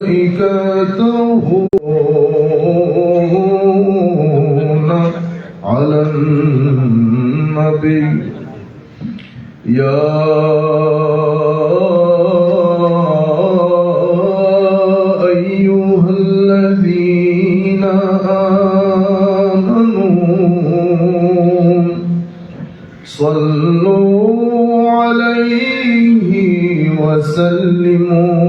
ملائكته على النبي يا أيها الذين آمنوا صلوا عليه وسلموا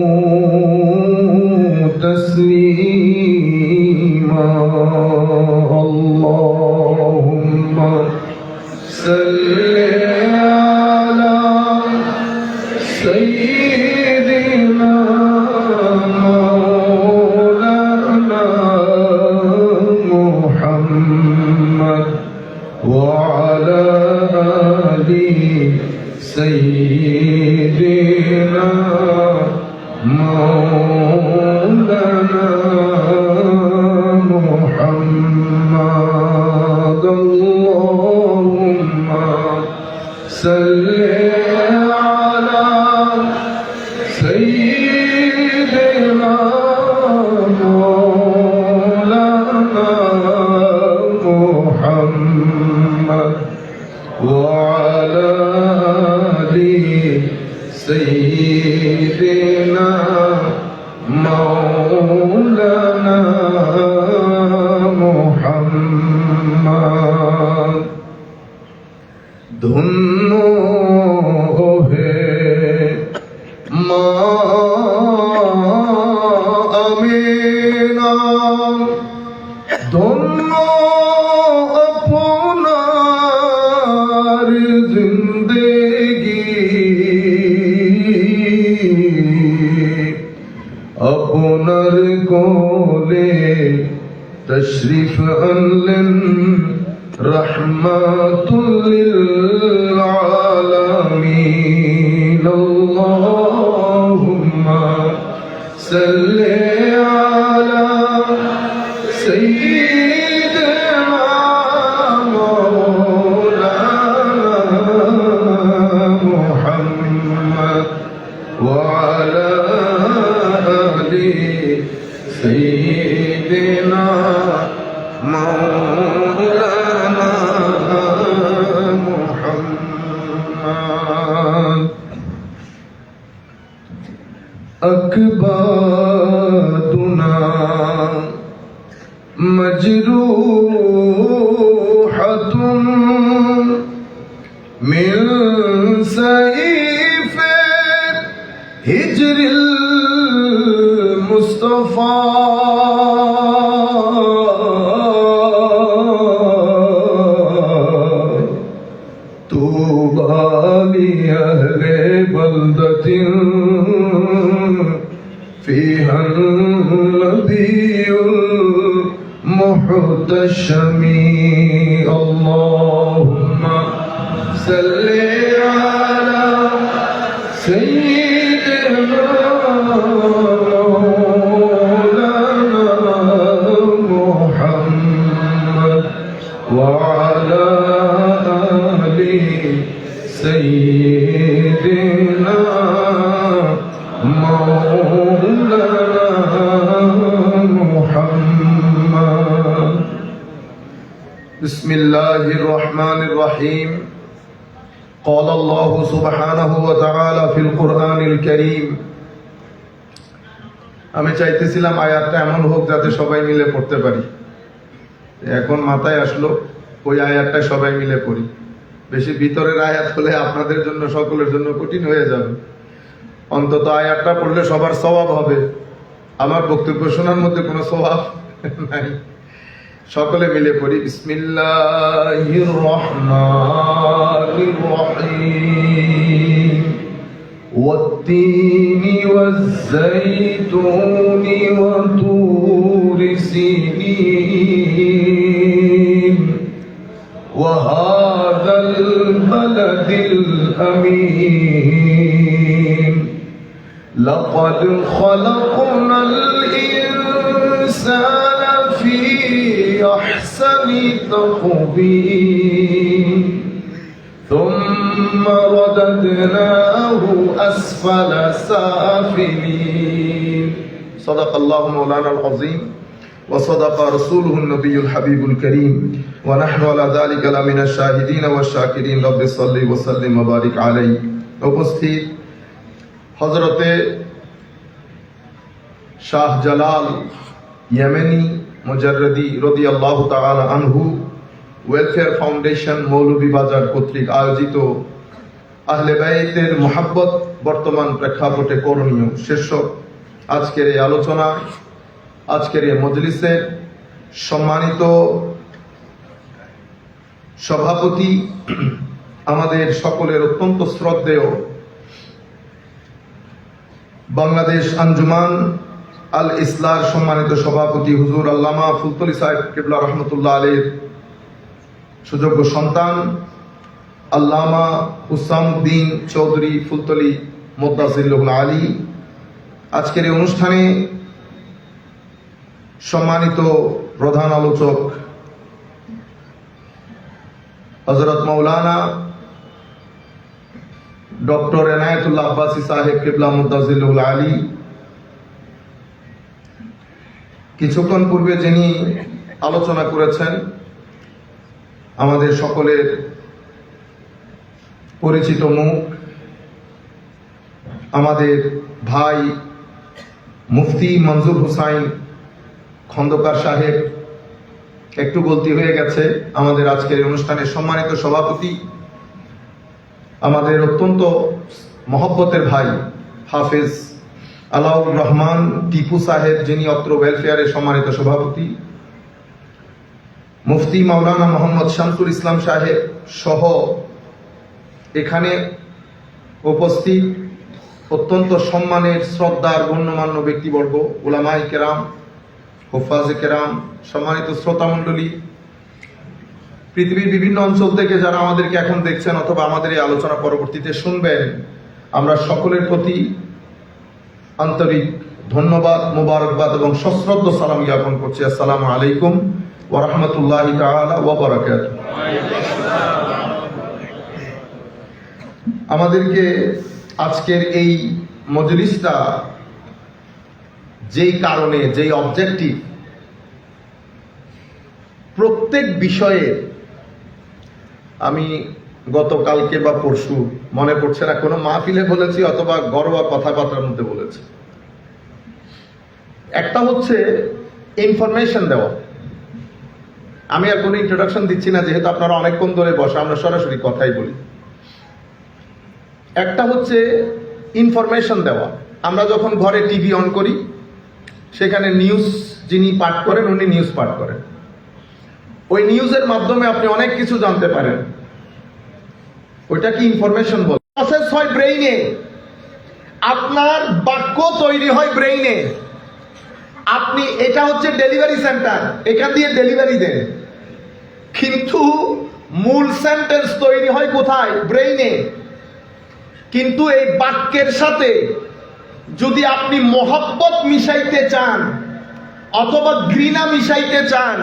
تسليما اللهم صل على سيدنا مولانا محمد وعلى آل سيدنا مولانا محمد اللهم صل على سيدنا مولانا محمد وعلى آل سيدنا مولانا محمد ধন্য হে মা আমিনা ধন্য আপনার জিন্দেগি আপনার কোলে তশরিফ আনলেন রহমাতুল লিল আলামিন আল্লাহুম্মা সাল্লি আলা সাইয়্যিদিনা মাওলানা মুহাম্মদ ওয়া আলা আলি সাইয়্যিদিনা مولانا محمد أكبادنا مجروحة من سيف هجر المصطفى لأهل بلدة فيها النبي المحتشم اللهم صل على سيدنا مولانا محمد وعلى آله سيدنا مولانا محمد بسم الله الرحمن الرحيم قال الله سبحانه وتعالى في القرآن الكريم আমি চাইতেছিলাম আয়াতটা এমন হোক যাতে সবাই মিলে পড়তে পারি এখন মাথায় আসলো ওই আয়াতটা সবাই মিলে পড়ি বেশি ভিতরের আয়াত হলে আপনাদের জন্য সকলের জন্য কঠিন হয়ে যাবে অন্তত আয়াতটা পড়লে সবার সওয়াব হবে আমার বক্তব্য শোনার মধ্যে কোনো সওয়াব নাই সকলে মিলে পড়ি বিসমিল্লাহির রহমানির রহিম ওয়াত-তিনি ওয়াজ-যাইতুনি ওয়া তুরি সিনিন وهذا البلد الأمين لقد خلقنا الإنسان في أحسن تقويم ثم رددناه أسفل سافلين সাদাকাল্লাহু মাওলানাল আযীম ওয়া সাদাকা রাসূলুহুন নবিয়্যুল হাবিবুল কারীম ওয়া নাহনু আলা যালিকা লামিনাশ শাহিদিন ওয়াশ শাকিরিন রাব্বি সাল্লি ওয়া সাল্লিম ওয়া বারিক আলাইহি। উপস্থিত হযরতে শাহ জালাল ইয়েমেনি মুজাররদি রাদিয়াল্লাহু তাআলা আনহু ওয়েলফেয়ার ফাউন্ডেশন মৌলভীবাজার কর্তৃক আয়োজিত আহলে বাইতের মুহাব্বত বর্তমান প্রেক্ষাপটে করণীয় শীর্ষক আজকের এই আলোচনা, আজকের এই মজলিসের সম্মানিত সভাপতি, আমাদের সকলের অত্যন্ত শ্রদ্ধেয় বাংলাদেশ আঞ্জুমান আল ইসলার সম্মানিত সভাপতি হুজুর আল্লামা ফুলতলি সাহেব কিবলা রহমতুল্লাহ আলাইহির সুযোগ্য সন্তান আল্লামা হুসামউদ্দিন চৌধুরী ফুলতলি মুদ্দাসিরুল আলী, আজকের এই অনুষ্ঠানে সম্মানিত প্রধান আলোচক হযরত মাওলানা ডক্টর এনায়েতুল্লাহ আব্বাসী সাহেব কিবলা মুদ্দাসিরুল আলী, কিছুক্ষণ পূর্বে যিনি আলোচনা করেছেন আমাদের সকলের পরিচিত মুখ, আমাদের ভাই মুফতি মনজুর হুসাইন খন্দকার সাহেব, একটু গলতি হয়ে গেছে, আমাদের আজকের অনুষ্ঠানের সম্মানিত সভাপতি, আমাদের অত্যন্ত মহব্বতের ভাই হাফেজ আলাউর রহমান টিপু সাহেব, যিনি অত্র ওয়েলফেয়ারের সম্মানিত সভাপতি, মুফতি মাওলানা মোহাম্মদ শামসুল ইসলাম সাহেব সহ এখানে উপস্থিত অত্যন্ত সম্মানের শ্রদ্ধার গণ্যমান্য ব্যক্তিবর্গ, উলামায়ে কেরাম, হুফাজে কেরাম, সম্মানিত শ্রোতা মণ্ডলী, পৃথিবীর বিভিন্ন অঞ্চল থেকে যারা আমাদেরকে এখন দেখছেন অথবা আমাদের এই আলোচনা পরবর্তীতে শুনবেন, আমরা সকলের প্রতি আন্তরিক ধন্যবাদ, মোবারকবাদ এবং সশ্রদ্ধ সালাম জ্ঞাপন করছি। আসসালামু আলাইকুম ওয়া রাহমাতুল্লাহি তাআলা ওয়া বারাকাতুহু। আমাদেরকে আজকের এই মজলিসটা যেই কারণে, যেই অবজেক্টিভ, প্রত্যেক বিষয়ে আমি গতকালকে বা পরশু মনে পড়ছে না, কোনো মাহফিলে বলেছি অথবা ঘরোয়া কথাবার্তার মধ্যে বলেছি। একটা হচ্ছে ইনফরমেশন দেওয়া। আমি আর কোনো ইন্ট্রোডাকশন দিচ্ছি না, যেহেতু আপনারা অনেকক্ষণ ধরে বসে, আমরা সরাসরি কথাই বলি। একটা হচ্ছে ইনফরমেশন দেওয়া। আমরা যখন ঘরে টিভি অন করি, সেখানে নিউজ যিনি পাঠ করেন উনি নিউজ পাঠ করেন, ওই নিউজের মাধ্যমে আপনি অনেক কিছু জানতে পারেন। ওইটা কি ইনফরমেশন বলে। প্রসেস হয় ব্রেইনে, আপনার বাক্য তৈরি হয় ব্রেইনে। আপনি, এটা হচ্ছে ডেলিভারি সেন্টার, এখান দিয়ে ডেলিভারি দেন, কিন্তু মূল সেন্টেন্স তৈরি হয় কোথায়? ব্রেইনে। কিন্তু এই বাক্যের সাথে যদি আপনি মহব্বত মিশাইতে চান অথবা ঘৃণা মিশাইতে চান,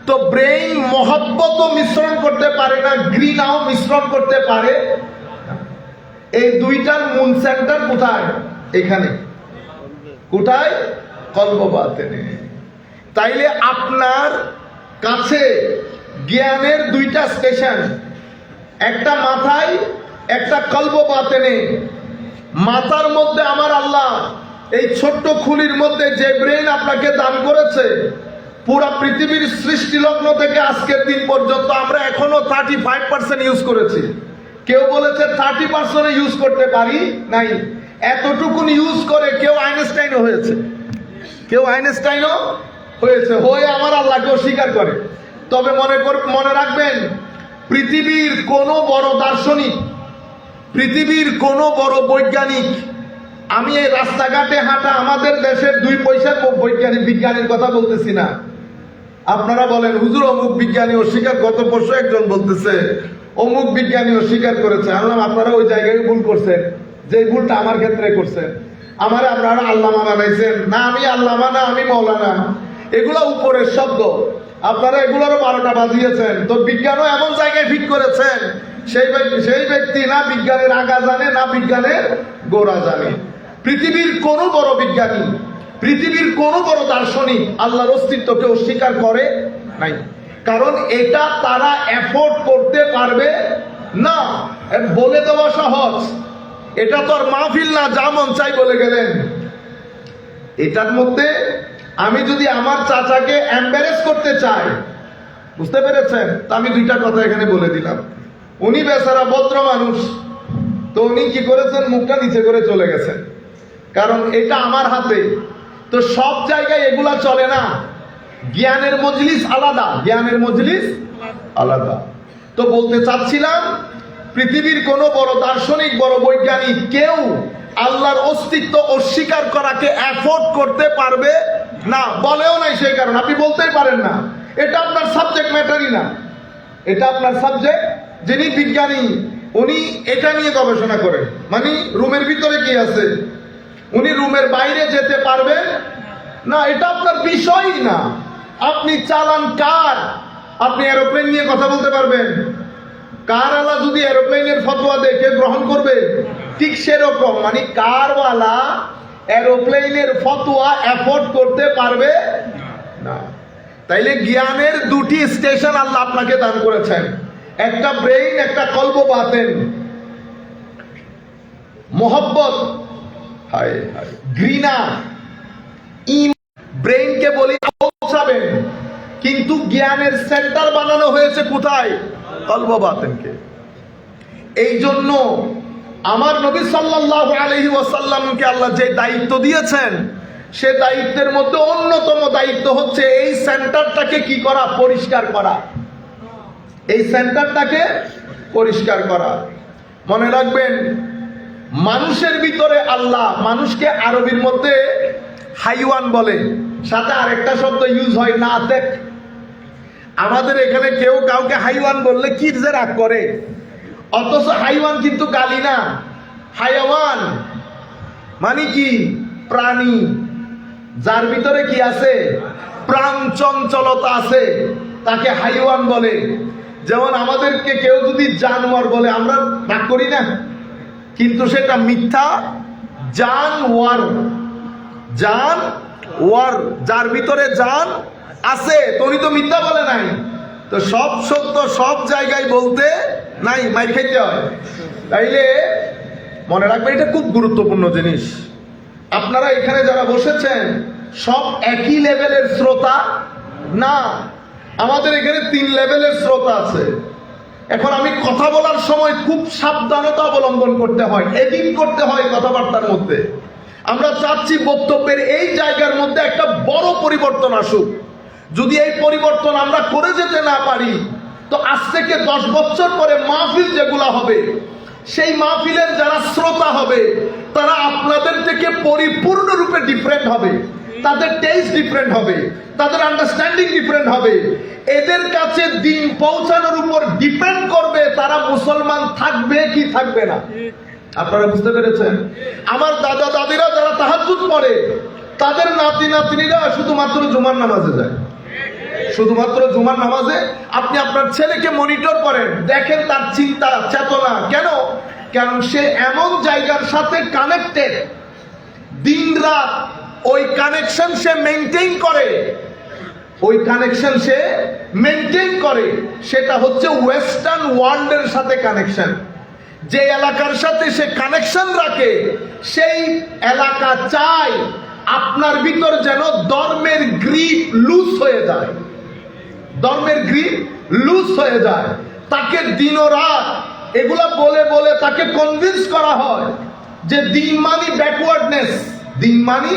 তো ব্রেইন মহব্বতও মিশ্রণ করতে পারে না, ঘৃণাও মিশ্রণ করতে পারে। এই দুইটার মূল সেন্টার কোথায়? এখানে। কোথায়? কলব বাতেনে। তাইলে আপনার কাছে জ্ঞানের দুইটা স্টেশন, একটা মাথায়, একটা কলব বাতেনে। মাথার মধ্যে আমার আল্লাহ এই ছোট্ট খুলির মধ্যে যে ব্রেইন আপনাকে দান করেছে, পুরো পৃথিবীর সৃষ্টি লগ্ন থেকে আজকের দিন পর্যন্ত আমরা এখনো 35% ইউজ করেছি। কেউ বলেছে 30% ইউজ করতে পারি নাই। এতটুকুন ইউজ করে কেউ আইনস্টাইনও হয়েছে, কেউ আইনস্টাইনও হয়েছে, হয়ে আমার আল্লাহকে অস্বীকার করে। তবে মনে রাখবেন, পৃথিবীর কোনো বড় দার্শনিক, পৃথিবীর কোনো বড় বৈজ্ঞানিক, আমি এই রাস্তাঘাটে হাঁটা আমাদের দেশের 2 পয়সার বিজ্ঞানীর কথা বলতেছি না। আপনারা বলেন হুজুর অমুক বিজ্ঞানী অস্বীকার, গত পরশু একজন বলতেছে অমুক বিজ্ঞানী অস্বীকার করেছে। আমরা আপনারা ওই জায়গায় ভুল করছেন, যে ভুলটা আমার ক্ষেত্রে করছেন। আমার আপনারা আল্লামা বানাইছেন না, আমি আল্লামা না, আমি মৌলানা। এগুলো উপরের শব্দ, আপনারা এগুলোরও 12টা বাজিয়েছেন। তো বিজ্ঞানও এমন জায়গায় ফিট করেছেন, সেই ব্যক্তি না বিজ্ঞানের আগা জানে, না বিজ্ঞানের গোড়া জানে। পৃথিবীর কোন বড় বিজ্ঞানী পৃথিবীর কোন বড় দার্শনিক আল্লাহর অস্তিত্বকে অস্বীকার করে নাই, কারণ এটা তারা এফোর্ড করতে পারবে না। বলে দেওয়া সহজ, এটা তো আর মাহফিল না যা মন চাই বলে গেলেন। এটার মধ্যে আমি যদি আমার চাচাকে এম্বারেস করতে চাই, বুঝতে পেরেছেন, তা আমি দুইটা কথা এখানে বলে দিলাম। উনি বেচারা ভদ্র মানুষ, তো উনি কি করেছেন, মুখটা নিচে করে চলে গেছেন, কারণ এটা আমার হাতে। তো সব জায়গায় এগুলা চলে না, জ্ঞানের মজলিস আলাদা, জ্ঞানের মজলিস আলাদা। তো বলতে চাচ্ছিলাম, পৃথিবীর কোন বড় দার্শনিক, বড় বৈজ্ঞানিক কেউ আল্লাহর অস্তিত্ব অস্বীকার করাকে এফোর্ড করতে পারবে না, বলেও নাই। সেই কারণে আপনি বলতেই পারেন না, এটা আপনার সাবজেক্ট ম্যাটারই না। এটা আপনার সাবজেক্ট, যিনি বিজ্ঞানী উনি এটা নিয়ে গবেষণা করেন, মানে রুমের ভিতরে কি আছে, উনি রুমের বাইরে যেতে পারবেন না, এটা আপনার বিষয়ই না। আপনি চালান কার, আপনি এরোপ্লেন নিয়ে কথা বলতে পারবেন? কারওয়ালা যদি এরোপ্লেনের ফতোয়া দেখে গ্রহণ করবে, ঠিক সেরকম মানে কারওয়ালা এরোপ্লেনের ফতোয়া এফোর্ড করতে পারবে না। তাইলে জ্ঞানের দুটি স্টেশন আল্লাহ আপনাকে দান করেছেন, একটা ব্রেইন, একটা কলব বাতেন। মোহব্বত, হায় হায়, ঘৃণা, ব্রেইনকে বলি পৌঁছাবেন, কিন্তু জ্ঞানের সেন্টার বানানো হয়েছে কোথায়? কলব বাতেনকে। এই জন্য আমার নবী সাল্লাল্লাহু আলাইহি ওয়াসাল্লামকে আল্লাহ যে দায়িত্ব দিয়েছেন, সে দায়িত্বের মধ্যে অন্যতম দায়িত্ব হচ্ছে এই সেন্টারটাকে কি করা, পরিষ্কার করা। এই সেন্টারটাকে পরিষ্কার করা। মনে রাখবেন, মানুষের ভিতরে আল্লাহ, মানুষকে আরবির মধ্যে হাইওয়ান বলে, সাথে আরেকটা শব্দ ইউজ হয় নাতেক। আমাদের এখানে কেউ কাউকে হাইওয়ান বললে কি যে রাগ করে, অথচ হাইওয়ান কিন্তু গালি না। হাইওয়ান মানে কি? প্রাণী, যার ভিতরে কি আছে, প্রাণ চঞ্চলতা আছে, তাকে হাইওয়ান বলে। যেমন আমাদেরকে কেউ যদি জানোয়ার বলে, আমরা রাগ করি না, কিন্তু সেটা মিথ্যা। জানওয়ার, জানওয়ার, যার ভিতরে জান আছে, তোরই তো মিথ্যা বলে নাই। তো সব সত্য সব জায়গায় বলতে নাই, মাইর খাইতে হয়। তাইলে মনে রাখবেন, এটা খুব গুরুত্বপূর্ণ জিনিস। আপনারা এখানে যারা বসেছেন সব একই লেভেলের শ্রোতা না, আমাদের এখানে 3 লেভেলের শ্রোতা আছে। এখন আমি কথা বলার সময় খুব সাবধানতা অবলম্বন করতে হয়, এডিট করতে হয় কথাবার্তার মধ্যে। আমরা চাচ্ছি বক্তব্যের এই জায়গার মধ্যে একটা বড় পরিবর্তন আসুক। যদি এই পরিবর্তন আমরা করে যেতে না পারি, তো আজ থেকে 10 বছর পরে মাহফিল যেগুলা হবে, সেই মাহফিলের যারা শ্রোতা হবে তারা আপনাদের থেকে পরিপূর্ণরূপে ডিফারেন্ট হবে। তাদের টেস্ট ডিফারেন্ট হবে, তাদের আন্ডারস্ট্যান্ডিং ডিফারেন্ট হবে। এদের কাছে দিন পৌঁছানোর উপর ডিপেন্ড করবে তারা মুসলমান থাকবে কি থাকবে না। আপনারা বুঝতে পেরেছেন? আমার দাদা দাদিরা যারা তাহাজ্জুদ পড়ে, তাদের নাতি নাতনিরা শুধুমাত্র জুমার নামাজে যায়, শুধুমাত্র জুমার নামাজে। আপনি আপনার ছেলেকে মনিটর করেন, দেখেন তার চিন্তা চেতনা কেন, কারণ সে এমন জায়গার সাথে কানেক্টেড, দিন রাত ওই কানেকশন সে মেনটেইন করে, ওই কানেকশন সে মেনটেইন করে। সেটা হচ্ছে ওয়েস্টার্ন ওয়ার্ল্ডের সাথে কানেকশন। যে এলাকার সাথে সে কানেকশন রাখে, সেই এলাকা চায় আপনার ভিতর যেন ধর্মের গ্রিপ লুজ হয়ে যায়, ধর্মের গ্রিপ লুজ হয়ে যায়। তাকে দিন ও রাত এগুলা বলে বলে তাকে কনভিন্স করা হয় যে দিন মানি ব্যাকওয়ার্ডনেস, দিন মানি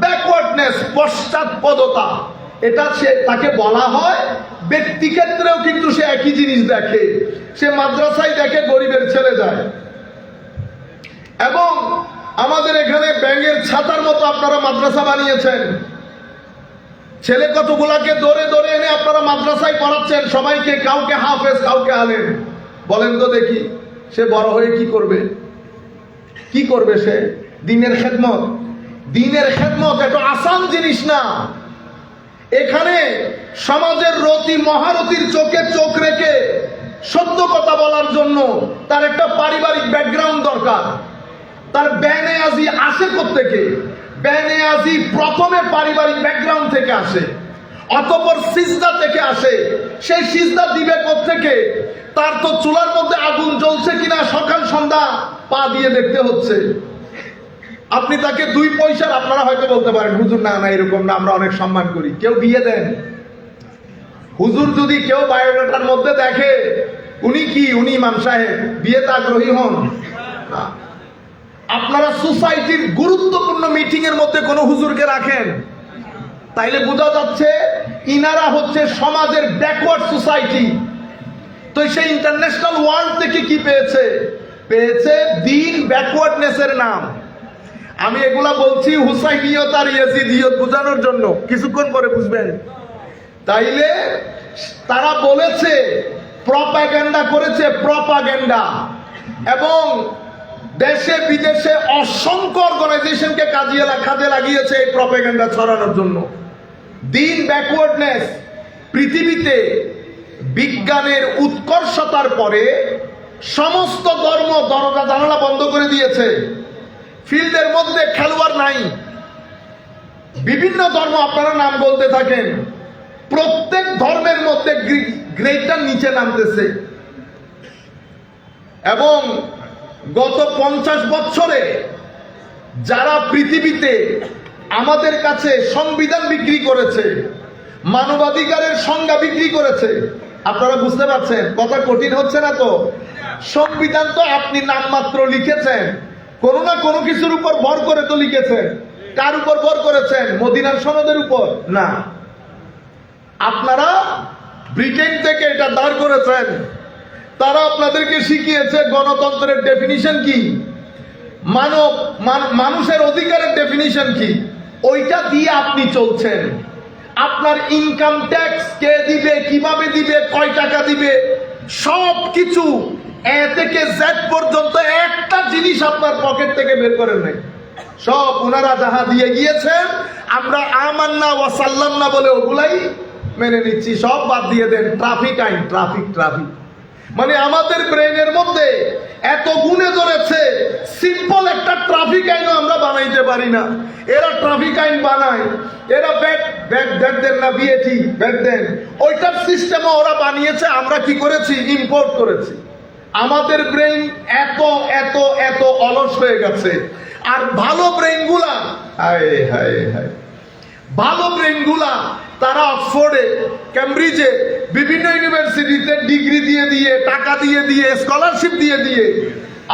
ব্যাকওয়ার্ডনেস, পশ্চাৎপদতা। এটা সে তাকে বলা হয়। ব্যক্তি ক্ষেত্রেও কিন্তু সে একই জিনিস দেখে। সে মাদ্রাসায় দেখে গরিবের ছেলে যায়, এবং আমাদের এখানে ব্যাঙের ছাতার মতো আপনারা মাদ্রাসা বানিয়েছেন। ছেলে কতগুলাকে দৌড়ে দৌড়ে এনে আপনারা মাদ্রাসায় পড়াচ্ছেন সবাইকে, কাউকে হাফেজ কাউকে আলেম। বলেন তো দেখি, সে বড় হয়ে কি করবে? কি করবে সে? দিনের খেদমত। দিনের খেদমত এটা আসান জিনিস না। এখানে সমাজের রতি মহারতির চোখে চোখ রেখে সত্য কথা বলার জন্য তার একটা পারিবারিক ব্যাকগ্রাউন্ড দরকার। তার ব্যানে আজি আসে কোত্থেকে? বেনিয়াজি প্রথমে পারিবারিক ব্যাকগ্রাউন্ড থেকে আসে, অতঃপর সিজদা থেকে আসে। সেই সিজদা দিবে কোত্থেকে? তার তো চুলার মধ্যে আগুন জ্বলছে কিনা সকাল সন্ধ্যা পা দিয়ে দেখতে হচ্ছে। আপনি তাকে 2 পয়সার, আপনারা হয়তো বলতে পারেন হুজুর না না এরকম না, আমরা অনেক সম্মান করি, কেউ বিয়ে দেন? হুজুর যদি কেউ বায়োডাটার মধ্যে দেখে উনি কি, উনি ইমাম সাহেব, বিয়েতে আগ্রহী হন না। আপনারা সোসাইটির গুরুত্বপূর্ণ মিটিং এর মধ্যে কোন হুজুরকে রাখেন, তাইলে বোঝা যাচ্ছে ইনারা হচ্ছে সমাজের ব্যাকওয়ার্ড সোসাইটি। তো সেই ইন্টারন্যাশনাল ওয়ার্ল্ড থেকে কি পেয়েছে? পেয়েছে দিন ব্যাকওয়ার্ডনেসের নাম। আমি এগুলা বলছি হুসাইনিয়ত আর ইয়াজিদিয়ত বোঝানোর জন্য, কিছুক্ষণ পরে বুঝবেন। তাইলে তারা বলেছে, প্রপাগ্যান্ডা করেছে, প্রপাগ্যান্ডা, এবং দেশে বিদেশে অসংখ্য অর্গানাইজেশনকে কাজে লাগিয়েছে এই প্রপাগ্যান্ডা ছড়ানোর জন্য। দিন ব্যাকওয়ার্ডনেস। পৃথিবীতে বিজ্ঞানের উৎকর্ষতার পরে সমস্ত ধর্ম দরজা জানালা বন্ধ করে দিয়েছে। ফিল্ডের মধ্যে খেলোয়াড় নাই। বিভিন্ন ধর্ম আপনারা নাম বলতে থাকেন, প্রত্যেক ধর্মের মধ্যে গ্রেডটা নিচে নামতেছে। এবং গত 50 বছরে যারা পৃথিবীতে আমাদের কাছে সংবিধান বিক্রি করেছে, মানবাধিকারের সংজ্ঞা বিক্রি করেছে, আপনারা বুঝতে পারছেন কথা কঠিন হচ্ছে না তো? সংবিধান তো আপনি নামমাত্র লিখেছেন, কোনো না কোনো কিছুর উপর ভর করে তো লিখেছেন। কার উপর ভর করেছেন? মদিনার সনদের উপর না। আপনারা ব্রিটেন থেকে এটা দাঁড় করেছেন, তারা আপনাদেরকে শিখিয়েছে গণতন্ত্রের ডেফিনিশন কি, মানুষের অধিকারের ডেফিনিশন কি, ওইটা দিয়ে আপনি চলছেন। আপনার ইনকাম ট্যাক্স কে দিবে, কিভাবে দিবে, কয় টাকা দিবে, সব কিছু এ থেকে জেড পর্যন্ত একটা জিনিস আপনার পকেট থেকে বের করেন নাই। সব ওনারা যাহা দিয়ে গিয়েছেন আমরা আমান্না ওয়া সাল্লামনা বলে ওগুলাই মেনে নিচ্ছি, সব বাদ দিয়ে দেন। ট্রাফিক আইন, ট্রাফিক মানে আমাদের ব্রেনের মধ্যে এত গুণে ধরেছে, সিম্পল একটা ট্রাফিক আইনও আমরা বানাইতে পারি না। এরা ট্রাফিক আইন বানায়, এরা ব্যাট দেন না, বিএটি ব্যাট দেন, ওইটার সিস্টেমও ওরা বানিয়েছে। আমরা কি করেছি? ইম্পোর্ট করেছি। আমাদের ব্রেন এত এত এত অলস হয়ে গেছে। আর ভালো ব্রেনগুলা, হায় হায় হায়, ভালো ব্রেনগুলা তারা অক্সফোর্ডে, ক্যামব্রিজে, বিভিন্ন ইউনিভার্সিটিতে ডিগ্রি দিয়ে টাকা দিয়ে স্কলারশিপ দিয়ে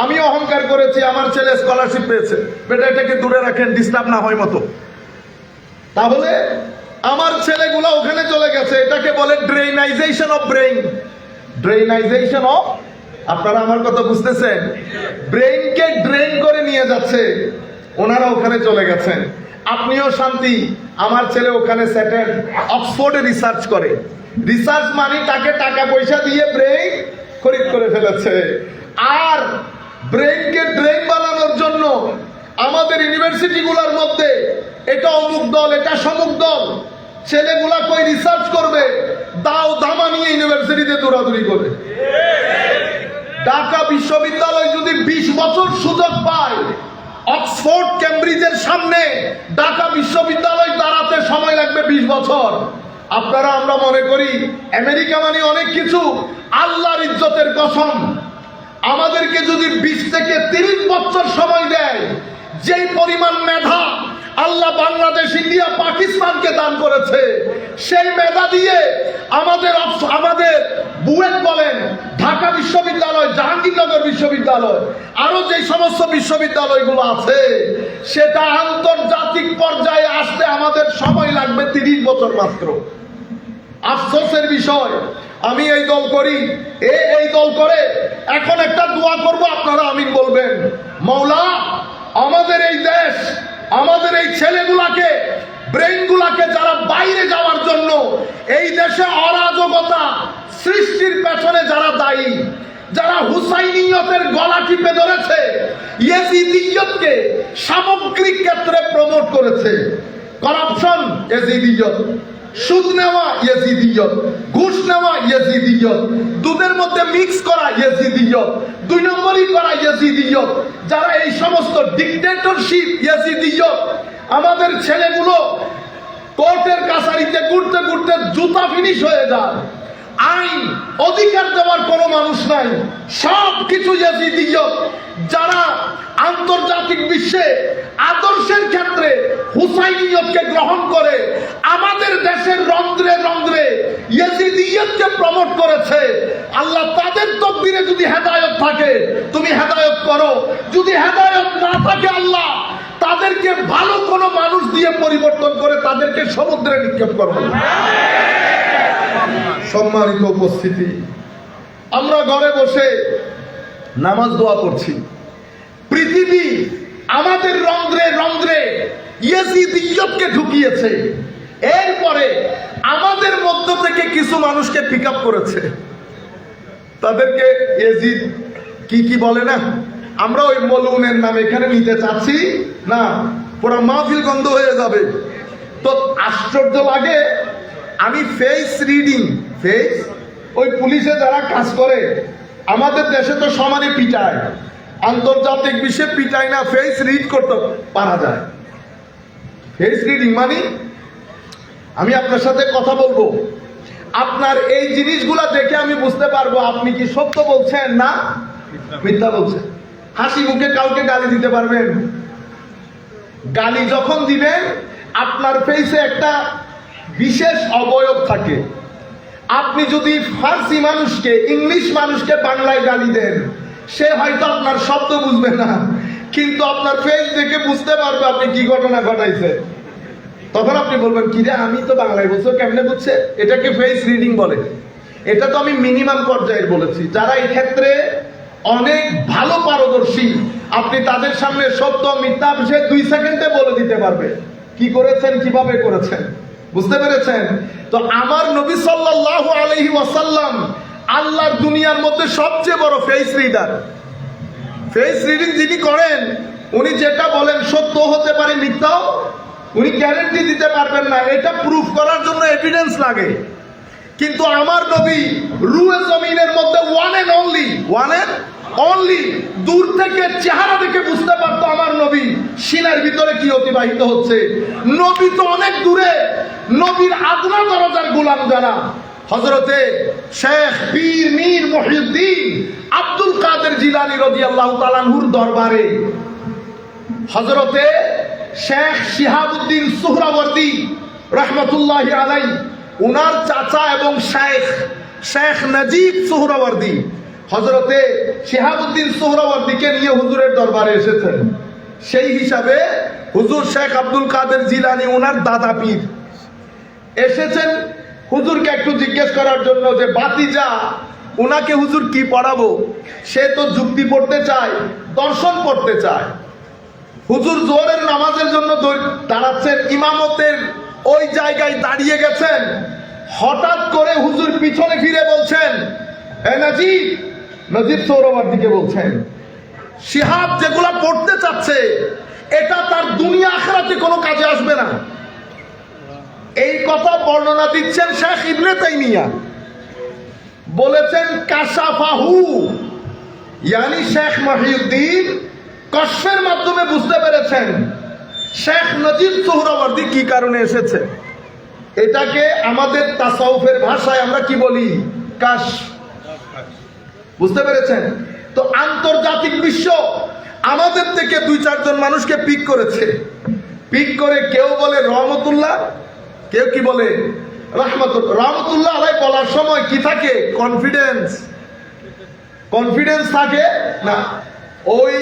আমি অহংকার করেছি আমার ছেলে স্কলারশিপ পেয়েছে। বেটা এটাকে দূরে রাখেন, ডিস্টার্ব না হয় মতো। তাহলে আমার ছেলেগুলা ওখানে চলে গেছে, এটাকে বলে ড্রেনাইজেশন অফ ব্রেইন। ড্রেনাইজেশন অফ, আপনারা আমার কথা বুঝতেছেন? ব্রেইনকে ড্রেন করে নিয়ে যাচ্ছে, ওনারা ওখানে চলে গেছেন। আপনিও শান্তি, আমার ছেলে ওখানে সেটেল, অক্সফোর্ডে রিসার্চ করে। রিসার্চ মানে তাকে টাকা পয়সা দিয়ে ব্রেইন খরিদ করে ফেলেছে। আর ব্রেইনকে ড্রেন বানানোর জন্য আমাদের ইউনিভার্সিটি গুলার মধ্যে এটা অমুক দল, এটা সমুক দল, ছেলেগুলা কই রিসার্চ করবে, দাও দামা নিয়ে ইউনিভার্সিটিতে দৌড়াদৌড়ি করে। ঢাকা বিশ্ববিদ্যালয় যদি 20 বছর সুযোগ পায়, অক্সফোর্ড ক্যামব্রিজের সামনে ঢাকা বিশ্ববিদ্যালয় দাঁড়াতে সময় লাগবে 20 বছর। আপনারা আমরা মনে করি আমেরিকা মানে অনেক কিছু। আল্লাহর ইজ্জতের কসম, আমাদেরকে যদি 20 থেকে 30 বছর সময় দেয়, যেই পরিমাণ মেধা আল্লাহ বাংলাদেশ, ইন্ডিয়া, পাকিস্তানকে দান করেছে, সেই মেধা দিয়ে আমাদের বুয়েট বলেন, ঢাকা বিশ্ববিদ্যালয়, জাহাঙ্গীরনগর বিশ্ববিদ্যালয়, আরো যে সমস্ত বিশ্ববিদ্যালয়গুলো আছে, সেটা আন্তর্জাতিক পর্যায়ে আসতে আমাদের সময় লাগবে 30 বছর মাত্র। আফসোসের বিষয়, আমি এই দল করি, এই দল করে। এখন একটা দোয়া করব, আপনারা আমিন বলবেন। মওলা, আমাদের এই দেশ, আমাদের এই ছেলেগুলাকে, ব্রেইনগুলাকে যারা বাইরে যাওয়ার জন্য এই দেশে অরাজকতা সৃষ্টির পেছনে যারা দায়ী, যারা হুসাইনিয়তের গলা টিপে ধরেছে, ইয়েজিদিয়তকে সামগ্রিক ক্ষেত্রে প্রমোট করেছে, করাপশন ইয়েজিদিয়ত, সুদ নেওয়া ইয়েজিদিয়ত, ঘুষ নেওয়া ইয়েজিদিয়ত, দুধের মধ্যে মিক্স করা ইয়েজিদিয়ত, 2 নম্বরই করা ইয়েজিদিয়ত, যারা এই সমস্ত ডিক্টেটরশিপ ইয়েজিদিয়ত, আমাদের ছেলেগুলো কোর্টের কাছারিতে ঘুরতে ঘুরতে জুতা ফিনিশ হয়ে যায়। আইন অধিকার দেওয়ার কোনো মানুষ নাই, সব কিছু ইয়াজিদিয়ত। যারা আন্তর্জাতিক বিশ্বে আদর্শের ক্ষেত্রে হুসাইনিয়তকে গ্রহণ করে আমাদের দেশের রন্ধ্রে রন্ধ্রে ইয়াজিদিয়তকে প্রমোট করেছে, আল্লাহ তাদের তকদিরে যদি হেদায়েত থাকে তুমি হেদায়েত করো, যদি হেদায়েত না থাকে আল্লাহ তাদেরকে ভালো কোনো মানুষ দিয়ে পরিবর্তন করে তাদেরকে সমুদ্রে নিক্ষেপ করো। সম্মানিত উপস্থিতি, আমরা ঘরে বসে নামাজ দোয়া করছি, পৃথিবী আমাদের রন্ধ্রে রন্ধ্রে ইয়াজিদিয়তকে ঢুকিয়েছে। এরপরে আমাদের মধ্য থেকে কিছু মানুষকে পিক আপ করেছে, তাদেরকে ইয়াজিদ কি বলে না, আমরা ওই মলউনের নাম এখানে নিতে চাচ্ছি না, পুরো মাহফিল গন্ধ হয়ে যাবে। তো আশ্চর্য লাগে, আমি ফেস রিডিং, ফেস ওই পুলিশে যারা কাজ করে আমাদের দেশে তো সমানে পিটায়, আন্তর্জাতিক বিশ্বে পিটায় না, ফেস রিড করতে পারা যায়। ফেস রিডিং মানে আমি আপনার সাথে কথা বলবো, আপনার এই জিনিসগুলা দেখে আমি বুঝতে পারবো আপনি কি সত্য বলছেন না মিথ্যা বলছেন। হাসি মুখে কাউকে গালি দিতে পারবেন, গালি যখন দিবেন আপনার ফেসে একটা বিশেষ অবয়ব থাকে। আপনি যদি ফার্সি মানুষকে, ইংলিশ মানুষকে বাংলায় গালি দেন, সে হয়তো আপনার শব্দ বুঝবে না, কিন্তু আপনার ফেস দেখে বুঝতে পারবে আপনি কি ঘটনা ঘটাইছে। তখন আপনি বলবেন কি রে, আমি তো বাংলায় বলছো, কেমনে বুঝছে? এটাকে ফেস রিডিং বলে। এটা তো আমি মিনিমাম পর্যায়ের বলেছি। যারা এই ক্ষেত্রে অনেক ভালো পারদর্শী, আপনি তাদের সামনে সত্য মিথ্যা সে 2 সেকেন্ডে বলে দিতে পারবে কি করেছেন, কিভাবে করেছেন। বুঝতে পেরেছেন? তো আমার নবী সাল্লাল্লাহু আলাইহি ওয়াসাল্লাম আল্লাহর দুনিয়ার মধ্যে সবচেয়ে বড় ফেস রিডার। ফেস রিডিং যিনি করেন উনি যেটা বলেন সত্য হতে পারে মিথ্যাও, উনি গ্যারান্টি দিতে পারবেন না, এটা প্রুফ করার জন্য এভিডেন্স লাগে। কিন্তু আমার নবী রুয়ে জমিনের মধ্যে ওয়ান এন্ড অনলি দূর থেকে চেহারা দেখে বুঝতে পারতো আমার নবী সিনার ভিতরে কি অতিবাহিত হচ্ছে। নবী তো অনেক দূরে, নবীর আদনা দরজার গোলাম যারা, হযরতে শেখ পীর মীর মুহিউদ্দিন আব্দুল কাদের জিলানী রাদিয়াল্লাহু তাআলা আনহুর দরবারে হযরতে শেখ শিহাবুদ্দিন সুহরাওয়ার্দী রাহমাতুল্লাহি আলাইহি, উনার চাচা এবং শেখ নজিব সুহরাওয়ার্দী হযরতে শিহাবুদ্দিন সুহরাওয়ার্দীকে নিয়ে হুজুরের দরবারে এসেছেন। সেই হিসাবে হুজুর শেখ আব্দুল কাদের জিলানী উনার দাদা পীর এসেছেন হুজুরকে একটু জিজ্ঞেস করার জন্য যে বাতিজা উনাকে হুজুর কি পড়াবো। সে তো যুক্তি পড়তে চায়, দর্শন পড়তে চায়। হুজুর জোহরের নামাজের জন্য দাঁড়াচ্ছেন, ইমামতের ওই জায়গায় দাঁড়িয়ে গেছেন। হঠাৎ করে হুজুর পিছনে ফিরে বলছেন, এ নজিব সোহরাওয়ার্দীকে বলছেন, শিহাব যেগুলা পড়তে চাচ্ছে এটা তার দুনিয়া আখিরাতে কোনো কাজে আসবে না। এই কথা বর্ণনা দিচ্ছেন শেখ ইবনে তাইমিয়া, বলেছেন কাশাফাহু, ইয়ানি শেখ মহিউদ্দিন কশফের মাধ্যমে বুঝতে পেরেছেন শেখ নজিব সোহরাওয়ার্দী কি কারণে এসেছে। এটাকে আমাদের তাসাউফের ভাষায় আমরা কি বলি, কাশফ। বুঝতে পেরেছেন? তো আন্তর্জাতিক বিশ্ব আমাদের থেকে 2-4 জন মানুষকে পিক করেছে। পিক করে কেউ বলে রহমতুল্লাহ, কেউ কি বলে রহমতুল্লাহ আলাই বলার সময় কি থাকে, কনফিডেন্স থাকে না। ওই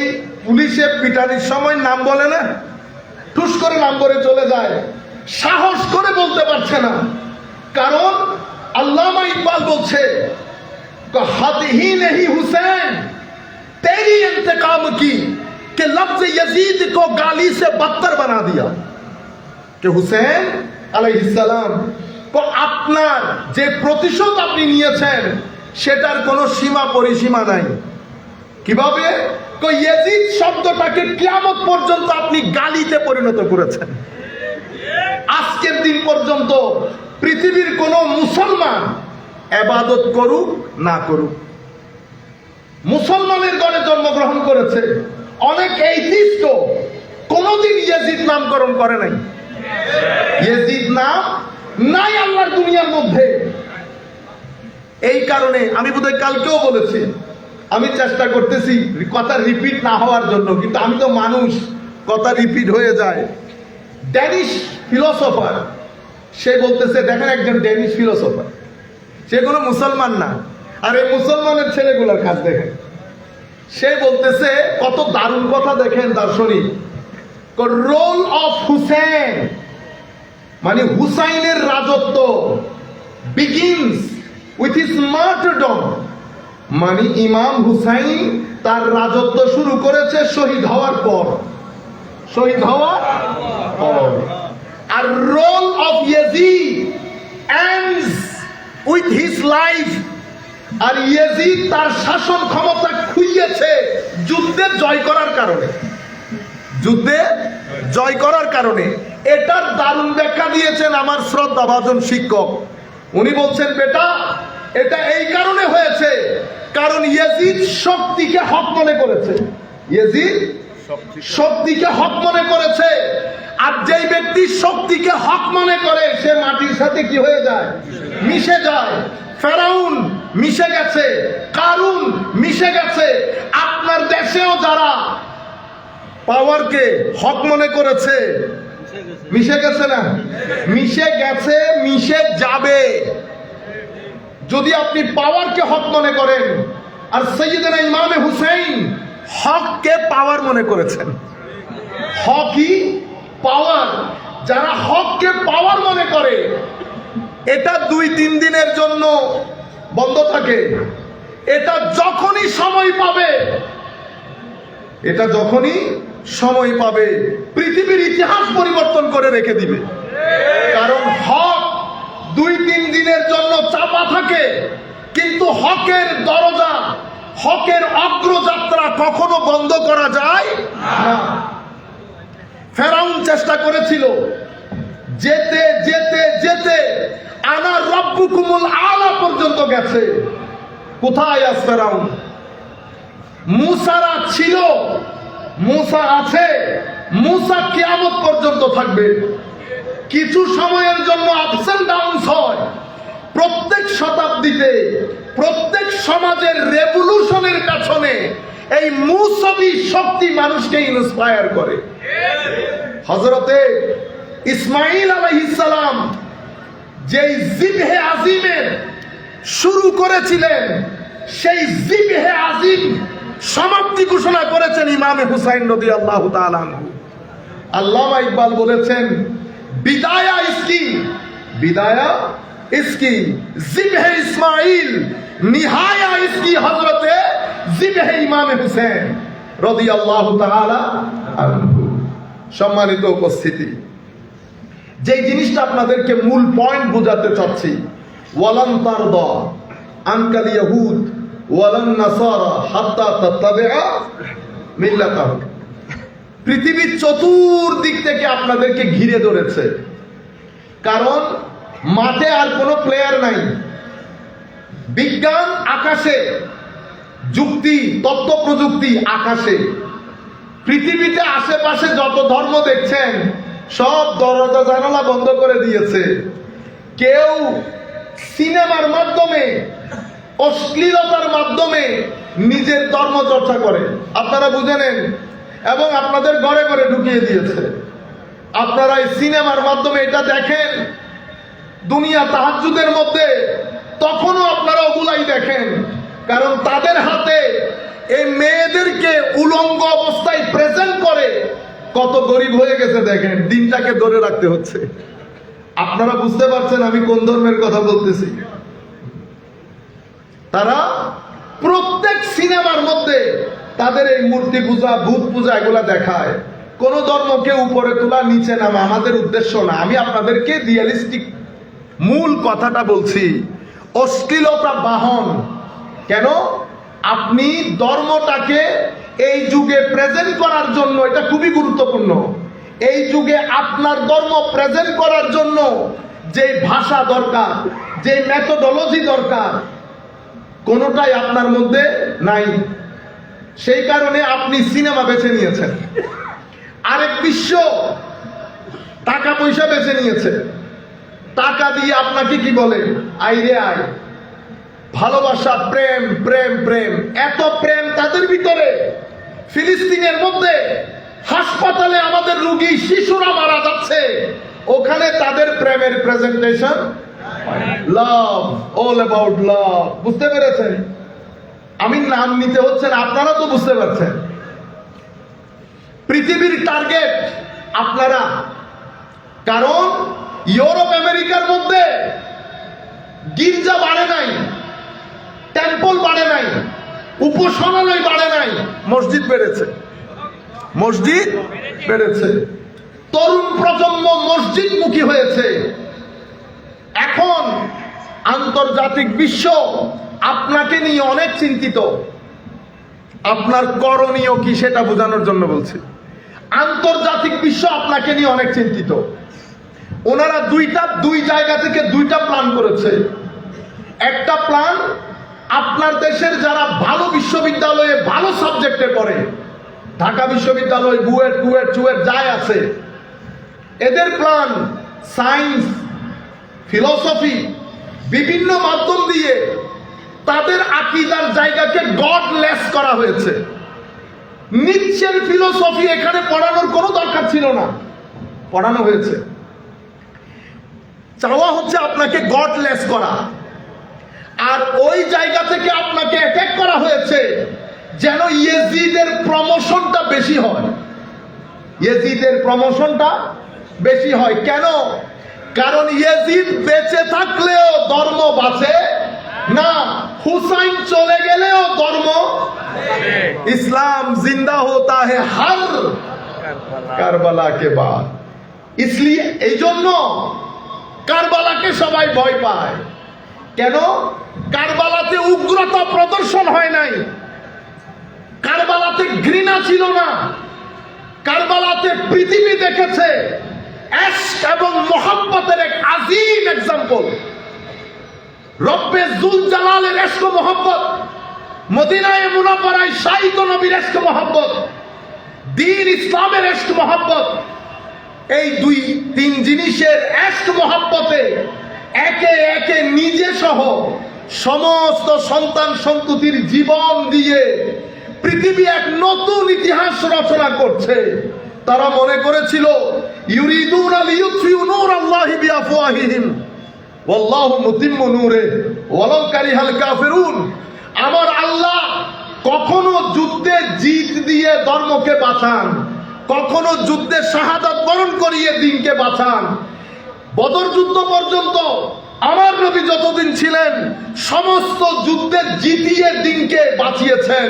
পুলিশে পিটানির সময় নাম বলে না, ঠুস করে নাম বলে চলে যায়, সাহস করে বলতে পারছে না। কারণ আল্লামা ইকবাল বলছে হাত হি নেহি হুসैन तेरी इंतकाम की कि लफ्ज यजीद को गाली से बदतर बना दिया। कि হুসैन আলাইহিস সালাম তো আপনার যে প্রতিশোধ আপনি নিয়েছেন সেটার কোনো সীমা পরিসীমা নাই। কিভাবে? ইয়াজিদ শব্দটাকে কিয়ামত পর্যন্ত আপনি গালিতে পরিণত করেছেন। আজকের দিন পর্যন্ত পৃথিবীর কোন মুসলমান ইবাদত করুক না করুক, মুসলমানের ঘরে জন্মগ্রহণ করেছে, অনেক এইথিস্ট কোন কোনদিন ইয়াজিদ নামকরণ করে নাই। ইয়াজিদ নাম নাই আল্লাহর দুনিয়ার মধ্যে। এই কারণে আমি বোধহয় কালকেও বলেছি, আমি চেষ্টা করতেছি কথা রিপিট না হওয়ার জন্য, কিন্তু আমি তো মানুষ, কথা রিপিট হয়ে যায়। ড্যানিশ ফিলোসফার সে বলতেছে, দেখেন একজন ড্যানিশ ফিলোসফার, সে কোনো মুসলমান না, আর এই মুসলমানের ছেলেগুলোর কাজ দেখেন। সে বলতেছে কত দারুণ কথা, দেখেন দার্শনিক, রোল অফ হুসেন, মানে হুসাইনের রাজত্ব বিগিনস উইথ হিজ মার্টারডম, মানে ইমাম হুসাইন তার রাজত্ব শুরু করেছে শহীদ হওয়ার পর, শহীদ হওয়ার পর। আর role of Yazid ends with his life, আর ইয়াজিদ তার শাসন ক্ষমতা খুইয়েছে যুদ্ধে জয় করার কারণে, যুদ্ধে জয় করার কারণে। এটার দারুণ ব্যাখ্যা দিয়েছেন আমার শ্রদ্ধাভাজন শিক্ষক। উনি বলছেন, বেটা এটা এই কারণে হয়েছে কারণ ইয়াজিদ শক্তিকে হক মনে করেছে, ইয়াজিদ শক্তিকে হক মনে করেছে। আর যেই ব্যক্তি শক্তিকে হক মনে করে সে মাটির সাথে কি হয়ে যায়, মিশে যায়। ফেরাউন মিশে গেছে, কারুন মিশে গেছে। আপনার দেশেও যারা পাওয়ারকে হক মনে করেছে মিশে গেছে না, মিশে গেছে, মিশে যাবে। যদি আপনি পাওয়ারকে হক মনে করেন, আর সৈয়দনা ইমামে হুসাইন হককে পাওয়ার মনে করেছেন, হকই পাওয়ার। যারা হককে পাওয়ার মনে করে এটা 2-3 দিনের জন্য বন্ধ থাকে, এটা যখনই সময় পাবে, এটা যখনই সময় পাবে পৃথিবীর ইতিহাস পরিবর্তন করে রেখে দিবে। কারণ হক 2-3 দিনের জন্য চাপা থাকে, কিন্তু হকের দরজা, হকের অগ্রযাত্রা কখনো বন্ধ করা যায় না। ফেরাউন চেষ্টা করেছিল, যেতে যেতে যেতে আনা রব্বুকুমুল আলা পর্যন্ত গেছে। কোথায় আজ ফেরাউন? মুসারা ছিল, মুসা আছে, মুসা কিয়ামত পর্যন্ত থাকবে। কিছু সময়ের জন্য আপস এন্ড ডাউনস হয়। প্রত্যেক শতাব্দীতে, প্রত্যেক সমাজের রেভলিউশনের পেছনে এই মুসাবি শক্তি মানুষকে ইন্সপায়ার করে। হযরতে ইসমাঈল আলাইহিস সালাম যেই জিবহে আজিমের শুরু করেছিলেন, সেই জিবহে আজিম সমাপ্তি ঘোষণা করেছেন ইমামে হুসাইন রাদিয়াল্লাহু তাআলা আনহু। আল্লামা ইকবাল বলেছেন, বিদায়া ইসকি, বিদায়া ইসকি জিবহে ইসমাঈল, নিহায়া ইসকি হযরতে জিবহে ইমামে হুসেন রাদিয়াল্লাহু তাআলা আনহু। সম্মানিত উপস্থিতি, যে জিনিসটা আপনাদেরকে মূল পয়েন্ট বোঝাতে চাচ্ছি, ওয়ালান তারদা আনকাল ইয়াহুদ ওয়ালান নাসারা হাত্তা তাত্তাবিআ মিল্লাতাহুম। পৃথিবীর চতুর্দিক থেকে আপনাদেরকে ঘিরে ধরেছে, কারণ মাঠে আর কোনো প্লেয়ার নাই। বিজ্ঞান আকাশে, যুক্তি তথ্য প্রযুক্তি আকাশে। পৃথিবীতে আশেপাশে যত ধর্ম দেখছেন সব দরজা জানালা বন্ধ করে দিয়েছে। কেউ সিনেমার মাধ্যমে, অশ্লীলতার মাধ্যমে নিজের ধর্ম চর্চা করে, আপনারা বুঝে নেন, এবং আপনাদের ঘরে ঘরে ঢুকিয়ে দিয়েছে। আপনারা এই সিনেমার মাধ্যমে এটা দেখেন, দুনিয়া তাহাজ্জুদের মধ্যে, তখনও আপনারা ওগুলাই দেখেন, কারণ তাদের হাতে এই মেয়েদেরকে উলঙ্গ অবস্থায় প্রেজেন্ট করে। কত গরিব হয়ে গেছে দেখেন, দিনটাকে ধরে রাখতে হচ্ছে। আপনারা বুঝতে পারছেন আমি কোন ধর্মের কথা বলতেছি? তারা প্রত্যেক সিনেমার মধ্যে তাদের এই মূর্তি পূজা, ভূত পূজা এগুলা দেখায়। কোন ধর্মকে উপরে তোলা, নিচে নামা আমাদের উদ্দেশ্য না। আমি আপনাদেরকে রিয়ালিস্টিক মূল কথাটা বলছি। অশ্লীলতা বাহন কেন? আপনি ধর্মটাকে এই যুগে প্রেজেন্ট করার জন্য, এটা খুবই গুরুত্বপূর্ণ। এই যুগে আপনার ধর্ম প্রেজেন্ট করার জন্য যে ভাষা দরকার, যে মেথোডোলজি দরকার, কোনোটাই আপনার মধ্যে নাই। সেই কারণে আপনি সিনেমা বেছে নিয়েছেন। আরেক বিশ্ব টাকা পয়সা বেছে নিয়েছে। টাকা দিয়ে আপনাকে কি বলে, আইরে আয়, ভালোবাসা, প্রেম প্রেম প্রেম, এত প্রেম তাদের ভিতরে। ফিলিস্তিনের মধ্যে হাসপাতালে আমাদের রোগী শিশুরা মারা যাচ্ছে, ওখানে তাদের প্রেমের প্রেজেন্টেশন লাভ, অল অ্যাবাউট লাভ। বুঝতে পেরেছেন? আমি নাম নিতে হচ্ছে না, আপনারা তো বুঝতে পারছেন। পৃথিবীর টার্গেট আপনারা, কারণ ইউরোপ আমেরিকার মধ্যে গির্জা বাড়ে নাই, টেম্পল বাড়ে নাই, উপাসনালয় বাড়ে নাই, মসজিদ বেড়েছে। মসজিদ বেড়েছে, তরুণ প্রজন্ম মসজিদমুখী হয়েছে। এখন আন্তর্জাতিক বিশ্ব আপনাকে নিয়ে অনেক চিন্তিত। আপনার করণীয় কি সেটা বোঝানোর জন্য বলছি। আন্তর্জাতিক বিশ্ব আপনাকে নিয়ে অনেক চিন্তিত। ওনারা দুই জায়গা থেকে দুইটা প্ল্যান করেছে। একটা প্ল্যান, আপনার দেশের যারা ভালো বিশ্ববিদ্যালয়ে ভালো সাবজেক্টে পড়ে, ঢাকা বিশ্ববিদ্যালয়, বুয়েট চুয়েট যাই আছে, এদের প্ল্যান সায়েন্স, ফিলোসফি, বিভিন্ন মাধ্যম দিয়ে তাদের আকীদার জায়গাকে গডলেস করা হয়েছে। নিচ্ছের ফিলোসফি এখানে পড়ানোর কোনো দরকার ছিল না, পড়ানো হয়েছে। চাওয়া হচ্ছে আপনাকে গডলেস করা। আর ওই জায়গা থেকে আপনাকে অ্যাটাক করা হয়েছে যেন ইয়েজিদের প্রমোশনটা বেশি হয়। ইয়েজিদের প্রমোশনটা বেশি হয় কেন? কারণ ইয়েজিদ বেঁচে থাকলেও ধর্ম বাঁচে না, হুসাইন চলে গেলেও ধর্ম, ইসলাম জিন্দা होता है हर কারবালা के बाद। इसलिए এই জন্য কারবালাকে সবাই ভয় পায়। কেন? কারবালাতে উগ্রতা প্রদর্শন হয় নাই, কারবালাতে ঘৃণা ছিল না, কারবালাতে পৃথিবী দেখেছে ইশক এবং মোহাব্বতের এক আজিম এক্সাম্পল। রব্বে জুল জালালের ইশক ও মোহাব্বত, মদিনায়ে মুনাওয়ারায় শাহিদ নবীর ইশক ও মোহাব্বত, দ্বীন ইসলামের ইশক মোহাব্বত, এই দুই তিন জিনিসের ইশক মোহাব্বতে একে একে নিজে সহ সমস্ত সন্তান সন্ততির জীবন দিয়ে পৃথিবী এক নতুন ইতিহাস রচনা করছে। তারা মনে করেছিল ইউরিদুনা লিইউতফিউ নূরাল্লাহি বিআফওয়াহিহিম ওয়াল্লাহু মুতিম্মু নূরিহি ওয়ালাউ কারিহাল কাফিরুন। আমার আল্লাহ কখনো যুদ্ধে জিত দিয়ে ধর্মকে বাঁচান, কখনো যুদ্ধে শাহাদাত বরণ করিয়ে দ্বীনকে বাঁচান। বদর যুদ্ধ পর্যন্ত আমার নবী যতদিন ছিলেন সমস্ত যুদ্ধে জিতিয়ে দ্বীনকে বাঁচিয়েছেন,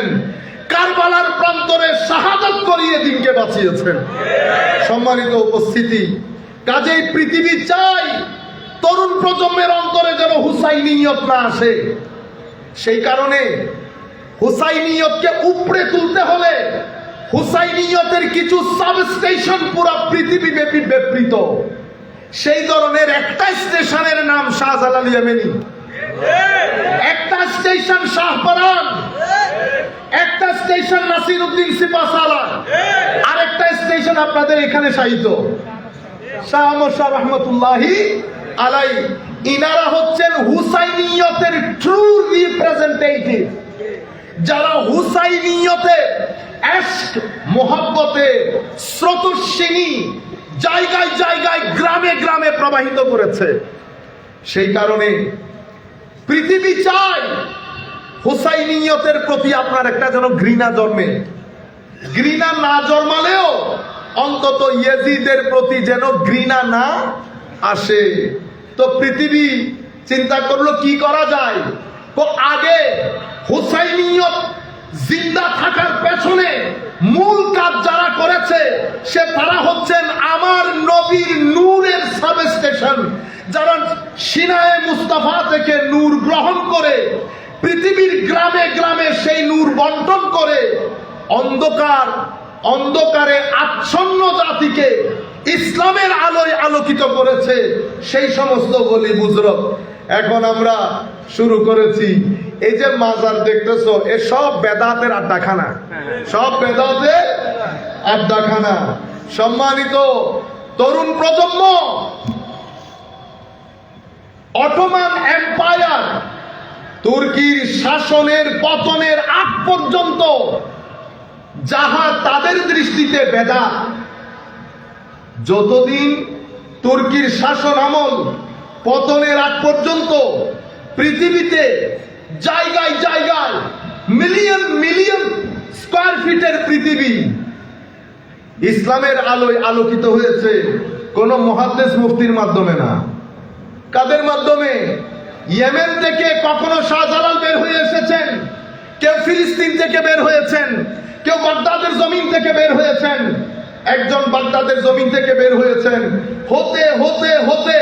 কারবালার প্রান্তরে শাহাদাত করিয়ে দ্বীনকে বাঁচিয়েছেন। সম্মানিত উপস্থিতি, কাজেই পৃথিবী চাই তরুণ প্রজন্মের অন্তরে যেন হুসাইনিয়ত না আসে। সেই কারণে হুসাইনিয়তকে উপড়ে তুলতে হলে হুসাইনিয়তের কিছু সাবস্টেশন পুরো পৃথিবী ব্যাপী বিবৃত। সেই ধরনের একটা স্টেশনের নাম শাহজালাল ইয়েমেনি, একটা স্টেশন শাহপরান, একটা স্টেশন নাসিরউদ্দিন সিপাহসালার, আর একটা স্টেশন আপনাদের এখানে শাহিত শাহ আহমদ শাহ রহমতুল্লাহি আলাই। ইনারা হচ্ছেন হুসাইনিয়তের ট্রু রিপ্রেজেন্টেটিভ, যারা হুসাইনিয়তে ইশক মোহাব্বতে স্রোতস্বিনী জায়গায় জায়গায় গ্রামে গ্রামে প্রবাহিত করেছে। সেই কারণে পৃথিবী চায় হুসাইনিয়তের প্রতি আপনার একটা যেন ঘৃণা জন্মে। ঘৃণা না জন্মালেও অন্তত ইয়েজিদের প্রতি যেন ঘৃণা না আসে। তো পৃথিবী চিন্তা করলো কি করা যায়। তো আগে হুসাইনিয়ত জিন্দা থাকার পেছনে মূল কাজ যারা করেছে তারা হচ্ছেন আমার নবীর নূরের সাবস্টেশন, যারা সিনায়ে মুস্তাফা থেকে নূর গ্রহণ করে পৃথিবীর গ্রামে গ্রামে সেই নূর বন্টন করে অন্ধকারে আচ্ছন্ন জাতিকে ইসলামের আলোয় আলোকিত করেছে। সেই সমস্ত গলি বুজরক এখন আমরা শুরু করেছি। এই যে মাজার দেখতেছো, এ সব বেদাতের আড্ডাখানা, সব বেদাতের আড্ডাখানা। সম্মানিত তরুণ প্রজন্ম, অটোমান এম্পায়ার তুর্কির শাসনের পতনের আগ পর্যন্ত যাহা তাদের দৃষ্টিতে বেদাত, যতদিন তুর্কির শাসন আমল পতনের আগ পর্যন্ত পৃথিবীতে জায়গায় জায়গায় মিলিয়ন মিলিয়ন স্কয়ার ফিটের পৃথিবী ইসলামের আলোয় আলোকিত হয়েছে কোন মুহাদ্দিস মুফতির মাধ্যমে না। কাদের মাধ্যমে? ইয়েমেন থেকে কখনো শাহজালাল বের হয়ে এসেছেন, কেউ ফিলিস্তিন থেকে বের হয়েছেন, কেউ বাগদাদের জমিন থেকে বের হয়েছেন। একজন বাগদাদের জমিন থেকে বের হয়েছেন, হতে হতে হতে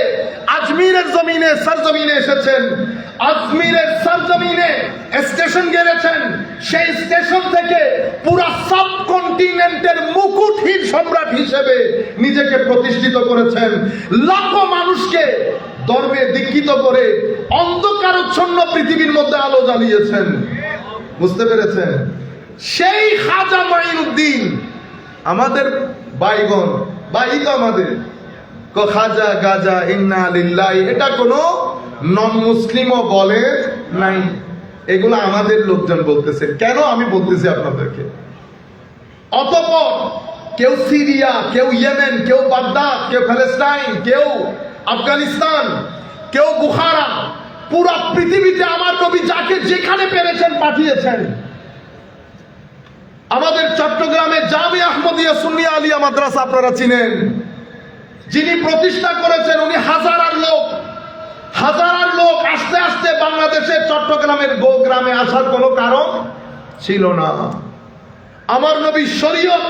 আজমিরের জমিনে সরজমিনে এসেছেন। আজমিরের সরজমিনে স্টেশন গেড়েছেন, সেই স্টেশন থেকে পুরা সাবকন্টিনেন্টের মুকুটহীন সম্রাট হিসেবে নিজেকে প্রতিষ্ঠিত করেছেন। লাখো মানুষকে ধর্মে দীক্ষিত করে অন্ধকারচ্ছন্ন পৃথিবীর মধ্যে আলো জ্বালিয়েছেন। বুঝতে পেরেছেন? সেই খাজা মাইনুদ্দিন আমাদের বাইগণ, বাই তো আমাদের খাজা গাজা ইন্না লিল্লাহি, এটা কোনো নন মুসলিমও বলে নাই, এগুলো আমাদের লোকজন বলতেছে। কেন আমি বলতেছি আপনাদেরকে? অতঃপর কেউ সিরিয়া, কেউ ইয়েমেন, কেউ বাগদাদ, কেউ প্যালেস্টাইন, কেউ আফগানিস্তান, কেউ বুখারা, পুরা পৃথিবীতে আমার নবী যাকে যেখানে পেরেছেন পাঠিয়েছেন। আমাদের চট্টগ্রামে জামিয়া আহমদিয়া সুন্নিয়া আলিয়া মাদ্রাসা আপনারা চিনেন, যিনি প্রতিষ্ঠা করেছেন উনি হাজার লোক আস্তে আস্তে বাংলাদেশের চট্টগ্রামের গ্রামে আসার কোনো কারণ ছিল না। আমার নবী শরীয়ত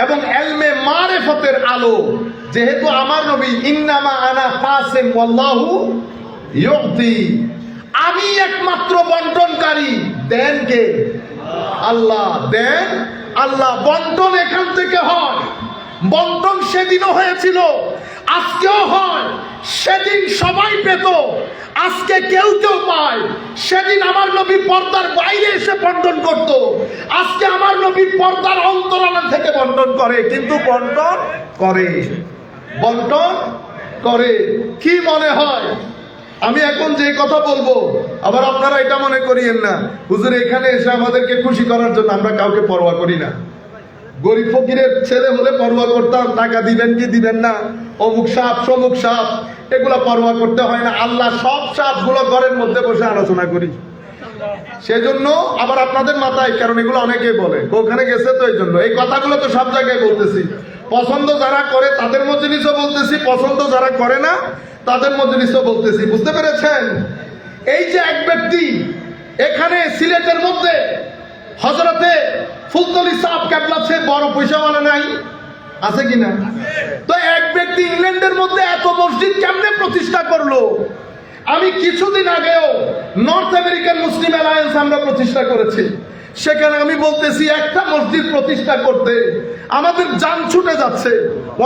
এবং এলমে মারেফতের আলো, যেহেতু আমার নবী ইন্নামা আনা কাসিম ওয়াল্লাহু ইউতি, আমি একমাত্র বন্টনকারী, দেন কে? আল্লাহ। দেন আল্লাহ। বন্টন এখান থেকে হয়। বন্টন সেদিনও হয়েছিল, আজকেও হয়। সেদিন সবাই পেত, আজকে কেউ কেউ পায়। সেদিন আমার নবী পর্দার বাইরে এসে বন্টন করত, আজকে আমার নবী পর্দার অন্তরালা থেকে বন্টন করে। কিন্তু বন্টন করে। কি মনে হয় আমি এখন যে কথা বলবো, আবার আপনারা এটা মনে করিয়েন না হুজুর এখানে এসে আমাদেরকে খুশি করার জন্য আমরা কাউকে পরোয়া করি না। গরিব ফকিরের ছেলে হলে পরোয়া করতাম, টাকা দিবেন কি দিবেন না, অমুক সাপ সমুক সাপ, এগুলো পরোয়া করতে হয় না। আল্লাহ সব সাপ গুলো ঘরের মধ্যে বসে আলোচনা করি। সেজন্য আবার আপনাদের মাথায়, কারণ এগুলো অনেকেই বলে ওখানে গেছে, তো এই জন্য এই কথাগুলো তো সব জায়গায় বলতেছি। পছন্দ যারা করে তাদের মজলিসও বলতেছি, পছন্দ যারা করে না তাদের মজলিসও বলতেছি। বুঝতে পেরেছেন? এই যে এক ব্যক্তি এখানে সিলেটের মধ্যে হযরতে ফুলতলি সাহেব কেবলা সে বড় পয়সাওয়ালা নাই, আছে কিনা? তো এক ব্যক্তি ইংল্যান্ডের মধ্যে এত মসজিদ কেমনে প্রতিষ্ঠা করলো? আমি কিছুদিন আগেও নর্থ আমেরিকান মুসলিম অ্যালায়েন্স আমরা প্রতিষ্ঠা করেছি। সেখানে আমি বলতেছি একটা মসজিদ প্রতিষ্ঠা করতে আমাদের জান ছুটে যাচ্ছে।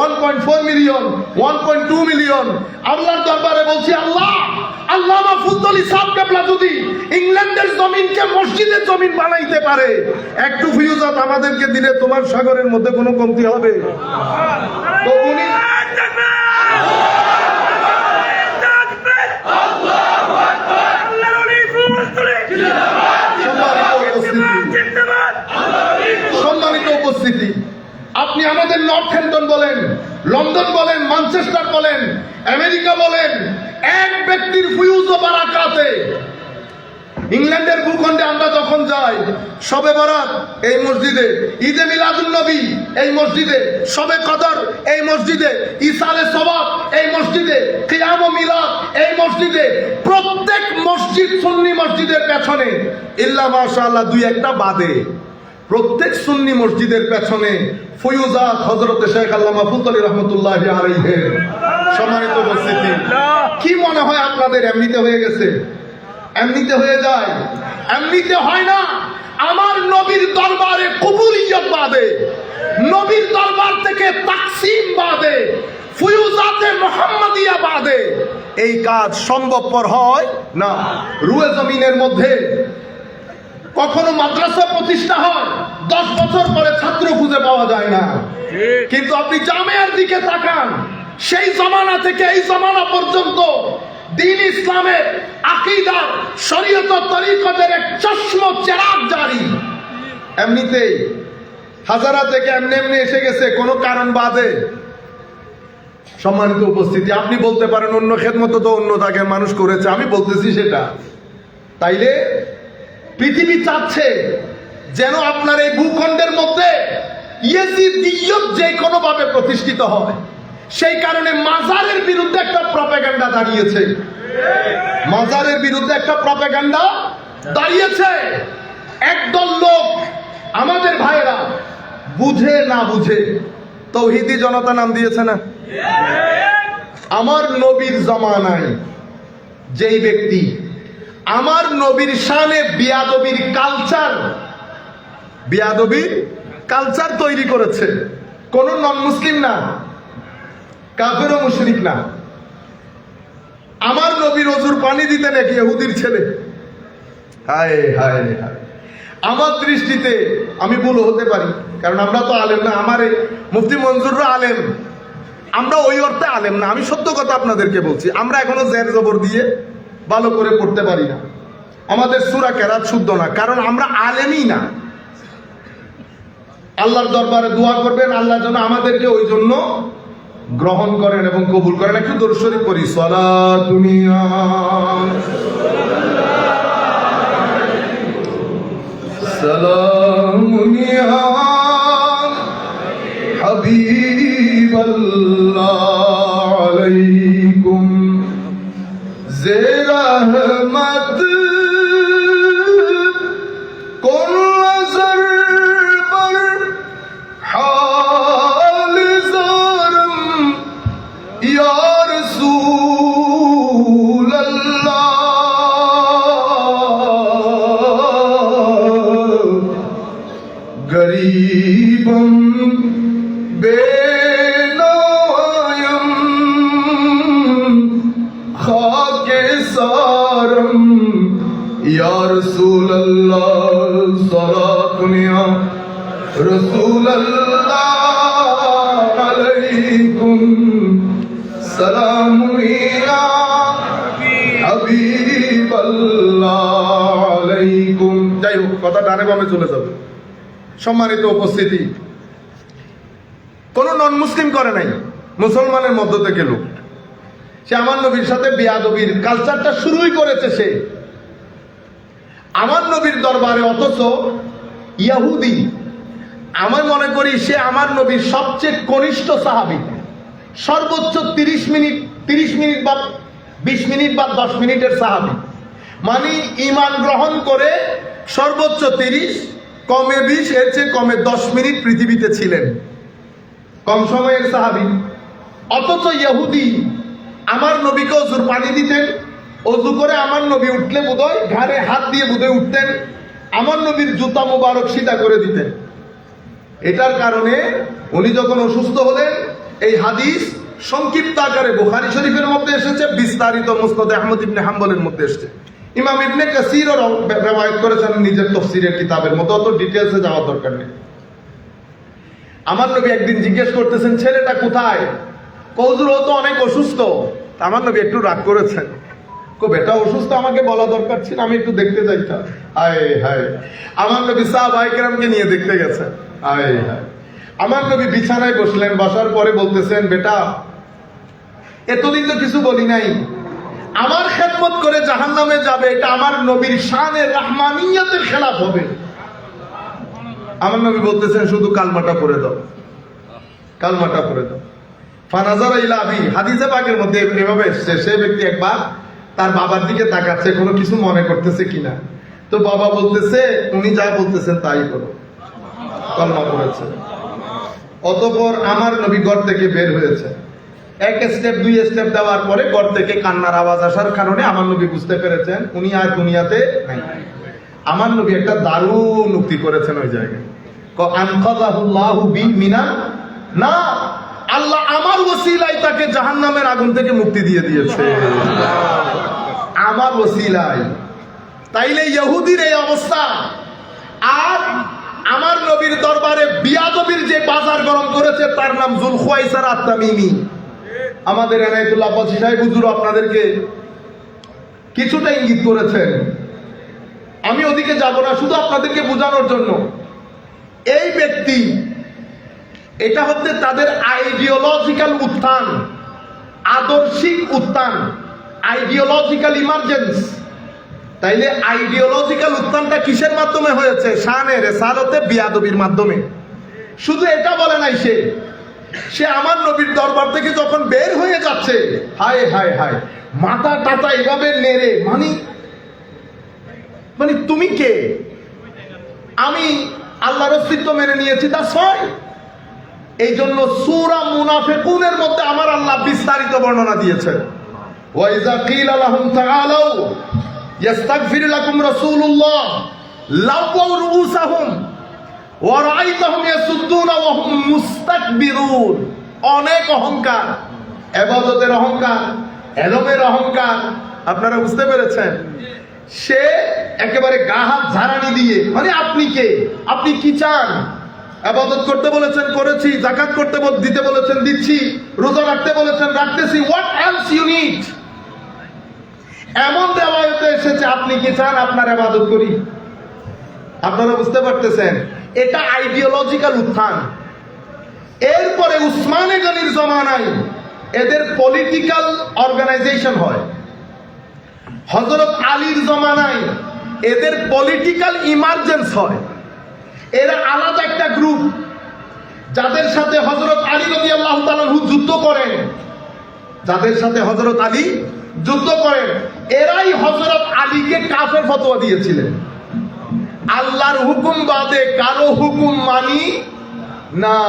1.4 মিলিয়ন, 1.2 মিলিয়ন। আল্লাহর দরবারে বলছি, আল্লাহ আল্লামা ফুলতলি সাহেব কেবলা যদি ইংল্যান্ডের জমিনকে মসজিদের জমিন বানাইতে পারে, একটু ফিউজাত আমাদেরকে দিলে তোমার সাগরের মধ্যে কোনো কমতি হবে? তো উনি সম্মানিত উপস্থিতি, আপনি আমাদের নর্থ হ্যাম্পটন বলেন, লন্ডন বলেন, ম্যানচেস্টার বলেন, আমেরিকা বলেন, এক ব্যক্তির ফিউজ ও বারাকাতে ইংল্যান্ডের ভূখণ্ডে আমরা যখন যাই, শবে বরাত এই মসজিদে, ঈদে মিলাদুন নবী এই মসজিদে, শবে কদর এই মসজিদে, ইসালে সওয়াব এই মসজিদে, কিয়াম ও মিলাদ এই মসজিদে, প্রত্যেক মসজিদ সুন্নি মসজিদের পেছনে ইল্লা মাশাআল্লাহ দুই একটা বাদে প্রত্যেক সুন্নি মসজিদের পেছনে ফয়ুজাত হযরত শেখ আল্লামা ফুলতলি রাহমাতুল্লাহি আলাইহি। সম্মানিত উপস্থিতি, কি মনে হয় আপনাদের এমনিতে হয়ে গেছে? এমনিতে হয়ে যায়? এমনিতে হয় না। আমার নবীর দরবারে কবুলিয়ত বাদে, নবীর দরবার থেকে তাকসীম বাদে, ফয়ুজাতে মুহাম্মাদিয়া বাদে এই কাজ সম্ভবপর হয় না। রুয়ে জমিনের মধ্যে কখনো মাদ্রাসা প্রতিষ্ঠা হয়, 10 বছর পরে ছাত্র খুঁজে পাওয়া যায় না। কিন্তু আপনি জামিয়ার দিকে তাকান, সেই জমানা থেকে এই জমানা পর্যন্ত দ্বীন ইসলামের আকীদা শরীয়ত তরিকতের এক চশমা চেরাগ জারি। এমনিতেই হাজারা থেকে এমনি এমনি এসে গেছে, কোনো কারণ বাদে। সম্মানিত উপস্থিতি, আপনি বলতে পারেন অন্য খেদমত তো অন্য তাকে মানুষ করেছে, আমি বলতেছি সেটা। তাইলে পৃথিবী চাচ্ছে যেন আপনার এই ভূখণ্ডের মধ্যে ইয়েজিদিয়ত যে কোনো ভাবে প্রতিষ্ঠিত হয়। সেই কারণে মাজারের বিরুদ্ধে একটা প্রপাগান্ডা দাঁড়িয়েছে, মাজারের বিরুদ্ধে একটা প্রপাগান্ডা দাঁড়িয়েছে। একদল লোক, আমাদের ভাইয়েরা বুঝে না বুঝে তৌহিদি জনতা নাম দিয়েছে না। আমার নবীর জামানায় যেই ব্যক্তি আমার নবীর শানে বিয়াদবির কালচার তৈরি করেছে, কোন নন মুসলিম না, কাফের ও মুশরিক না। আমার নবীর ওযুর পানি দিতেন এক ইহুদির ছেলে। হায় হায় হায়, আমার দৃষ্টিতে, আমি ভুল হতে পারি কারণ আমরা তো আলেম না, আমার মুফতি মঞ্জুররা আলেম, আমরা ওই অর্থে আলেম না। আমি সত্য কথা আপনাদেরকে বলছি, আমরা এখনো জের জবর দিয়ে ভালো করে পড়তে পারি না, আমাদের সূরা কেরাত শুদ্ধ না, কারণ আমরা আলেমই না। আল্লাহর দরবারে দোয়া করবেন, আল্লাহ যেন আমাদেরকে ওই জন্য গ্রহণ করেন এবং কবুল করেন। একটু দরুদ শরীফ পড়ি। সালাতুনিয়া সালামুনিয়া হাবিবাল্লাহ আলাইকুম যে রহমত কোন নজর पर हाल ज़रम या रसूल अल्लाह गरीबम बेनायम खाके सारम या रसूल अल्लाह सलातुनिया रसूल अल्लाह अलैकुम सलामुनिया হাবিবাল্লাহ আলাইকুম। যাই হোক, কথা ডানে বামে চলে যাবে। সম্মানিত উপস্থিতি, কোন নন মুসলিম করে নাই, মুসলমানের মধ্য থেকে লোক। সে আমার নবীর সাথে বিয়াদবির কালচারটা শুরুই করেছে সে আমার নবীর দরবারে, অথচ ইহুদি। আমি মনে করি সে আমার নবীর সবচেয়ে কনিষ্ঠ সাহাবী। সর্বোচ্চ 30 মিনিট বা 20 মিনিট বা 10 মিনিটের সাহাবী, মানে ঈমান গ্রহণ করে সর্বোচ্চ 30, কমে 20, এর চেয়ে কমে 10 মিনিট পৃথিবীতে ছিলেন, কম সময়ের সাহাবী। অথচ ইহুদি আমার নবীকে ওযুর পানি দিতেন, ওযু করে আমার নবী উঠলে বোধহয় ঘাড়ে হাত দিয়ে বোধহয় উঠতেন, আমার নবীর জুতা মোবারক সিধা করে দিতেন। এটার কারণে উনি যখন অসুস্থ হলেন, এই হাদিস সংক্ষিপ্ত আকারে বুখারী শরীফের মধ্যে এসেছে, বিস্তারিত মুসনাদ আহমদ ইবনে হাম্বলের মধ্যে এসেছে। ইমাম ইবনে কাসীরও রওয়ায়াত করেছেন নিজের তাফসীরের কিতাবের মধ্যে, অত ডিটেইলসে যাওয়ার দরকার নেই। আমার নবী একদিন জিজ্ঞেস করতেছেন, ছেলেটা কোথায়? হুজুর ও তো অনেক অসুস্থ। আমার নবী একটু রাগ করেছেন, বেটা অসুস্থ, আমাকে বলা দরকার ছিল, আমি একটু দেখতে যাইতাম। হায় হায়, আমার নবী সাহাবায়ে কেরামকে নিয়ে দেখতে গেছেন। হায় হায়, আমার নবী বিছানায় বসলেন, বসার পরে বলতেছেন, বেটা এতদিন তো কিছু বলি নাই, আমার খেদমত করে জাহান্নামে যাবে, এটা আমার নবীর শানে রাহমানিয়তের খেলাফ হবে। আমার নবী বলতেছেন, শুধু কালমাটা পড়ে দাও, কালমাটা পড়ে দাও। ফানাজারা ইলা আবি, হাদিসে পাকের মধ্যে এভাবে এসেছে, সে ব্যক্তি একবার তার বাবার দিকে তাকাচ্ছে, কোনো কিছু মনে করতেছে কিনা। তো বাবা বলতেছে, উনি যা বলতেছেন তাই করো, কালমা পড়েছে। অতঃপর আমার নবী ঘর থেকে বের হয়েছে, 1 স্টেপ 2 স্টেপ দেওয়ার পরে ঘর থেকে কান্নার আওয়াজ আসার কারণে আমার নবী বুঝতে পেরেছেন উনি আর দুনিয়াতে নাই। আমার নবী একটা দারুণ উক্তি করেছেন ওই জায়গায়, আনকাযাহুল্লাহু বি মিনান না, আল্লাহ আমার ওসিলায় তাকে জাহান্নামের আগুন থেকে মুক্তি দিয়ে দিয়েছে, আমার ওসিলায়। তাইলে ইহুদির এই অবস্থা, আর আমার নবীর দরবারে বিয়াদবির যে বাজার গরম করেছে তার নাম যুলখুয়াইসার আত-তামিমি। আমাদের এনায়েতুল্লাহ বসি সাহেব হুজুর আপনাদেরকে কিছুটা ইঙ্গিত করেছেন, আমি ওদিকে যাব না, শুধু আপনাদেরকে বোঝানোর জন্য। এই ব্যক্তি, এটা হচ্ছে তাদের আইডিওলজিক্যাল উত্থান, আদর্শিক উত্থান, আইডিওলজিক্যাল ইমার্জেন্স। তাইলে আইডিওলজিক্যাল উত্থানটা কিসের মাধ্যমে হয়েছে? শানে রেসালতে বিয়াদবির মাধ্যমে। শুধু এটা বলে নাই, সে আমার নবীর দরবার থেকে যখন বের হয়ে যাচ্ছে, হায় হায় হায়, মাথা টাতা এভাবে নেড়ে, মানে তুমি কে? আমি আল্লাহর অস্তিত্ব মেনে নিয়েছি, তা ছয়। এই জন্য সূরা মুনাফিকুনের মধ্যে আমার আল্লাহ বিস্তারিত বর্ণনা দিয়েছেন। ওয়াইজা কিলা লাহুম তাআলাউ ইস্তাগফির লাকুম রাসূলুল্লাহ লাওয়াউ রুউসাহুম ওয়া রাআইতাহুম ইয়াসুদ্দুনা ওয়া হুম মুস্তাকবিরুন। অনেক অহংকার, ইবাদতের অহংকার, এলমের অহংকার। আপনারা বুঝতে পেরেছেন? সে একেবারে গা হাত ঝাড়ানি দিয়ে, মানে আপনি কে? আপনি কি চান? ইবাদত করতে বলেছেন, করেছি। যাকাত করতে দিতে বলেছেন, দিচ্ছি। রোজা রাখতে বলেছেন, রাখতেছি। What else you need? এমন রেওয়ায়েতে এসেছে, আপনি কি চান আপনার ইবাদত করি? আপনারা বুঝতে পারতেছেন? এটা আইডিওলজিক্যাল উত্থান। এরপরে উসমানে গনির জমানায় এদের পলিটিক্যাল অর্গানাইজেশন হয়। হযরত আলীর জমানায় এদের পলিটিক্যাল ইমার্জেন্স হয়। এরা আলাদা একটা গ্রুপ, যাদের সাথে হযরত আলী রাদিয়াল্লাহু তাআলা যুদ্ধ করেন, যাদের সাথে হযরত আলী যুদ্ধ করেন, এরাই হযরত আলীকে কাফের ফতোয়া দিয়েছিলেন। আল্লাহর হুকুম বাদে কারো হুকুম মানি না।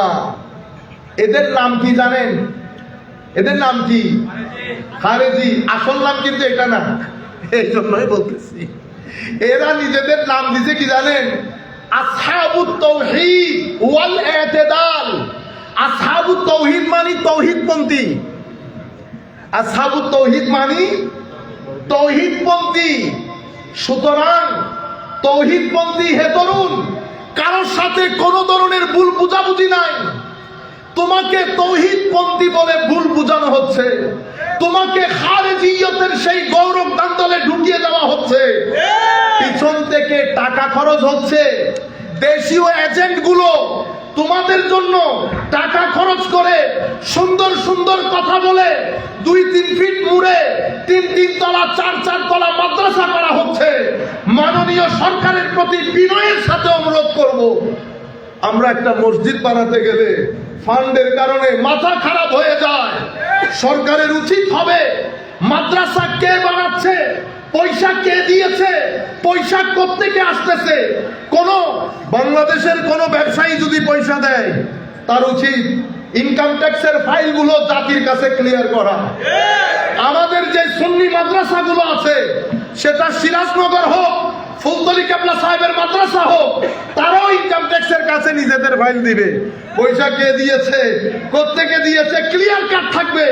এদের নাম কি জানেন? এদের নাম কি? খারেজি। আসল নাম কিন্তু এটা না, এই জন্যই বলতেছি। এরা নিজেদের নাম দিছে কি জানেন? আসহাবুত তাওহীদ ওয়াল ইতিদাল। আসহাবুত তাওহীদ মানে তাওহীদপন্থী, আসহাবুত তাওহীদ মানে তাওহীদপন্থী। সুতরাং তাওহীদপন্থী হে তরুণ, কারোর সাথে কোনো ধরনের ভুল বুঝাবুঝি নাই। তোমাকে তাওহীদপন্থী বলে ভুল বোঝানো হচ্ছে, তোমাকে খারেজিয়তের সেই গৌরব দান্দলে ঢুকিয়ে দেওয়া হচ্ছে, পিছন থেকে টাকা খরচ হচ্ছে। দেশীয় এজেন্ট গুলো তোমাদের জন্য টাকা খরচ করে সুন্দর সুন্দর কথা বলে 2-3 ফিট মুড়ে 3-3 তলা 4-4 তলা মাদ্রাসা করা হচ্ছে। মাননীয় সরকারের প্রতি বিনয়ের সাথে অনুরোধ করব, আমরা একটা মসজিদ বানাতে গেলে ফান্ডের কারণে মাথা খারাপ হয়ে যায়। সরকারের উচিত হবে, মাদ্রাসা কে বানাচ্ছে, পয়সা কে দিয়েছে, পয়সা কোত্থেকে আসতেছে। কোন বাংলাদেশের কোন ব্যবসায়ী যদি পয়সা দেয়, তার উচিত ইনকাম ট্যাক্সের ফাইলগুলো জাতির কাছে ক্লিয়ার করা। আমাদের যে সুন্নি মাদ্রাসাগুলো আছে, সেটা সিরাজনগর হোক, ফুলতলি কেবলা সাহেবের মাদ্রাসা হোক, তারাও ইনকাম ট্যাক্সের কাছে নিজেদের ফাইল দিবে। পয়সা কে দিয়েছে, কোত্থেকে দিয়েছে, ক্লিয়ার কাট থাকবে।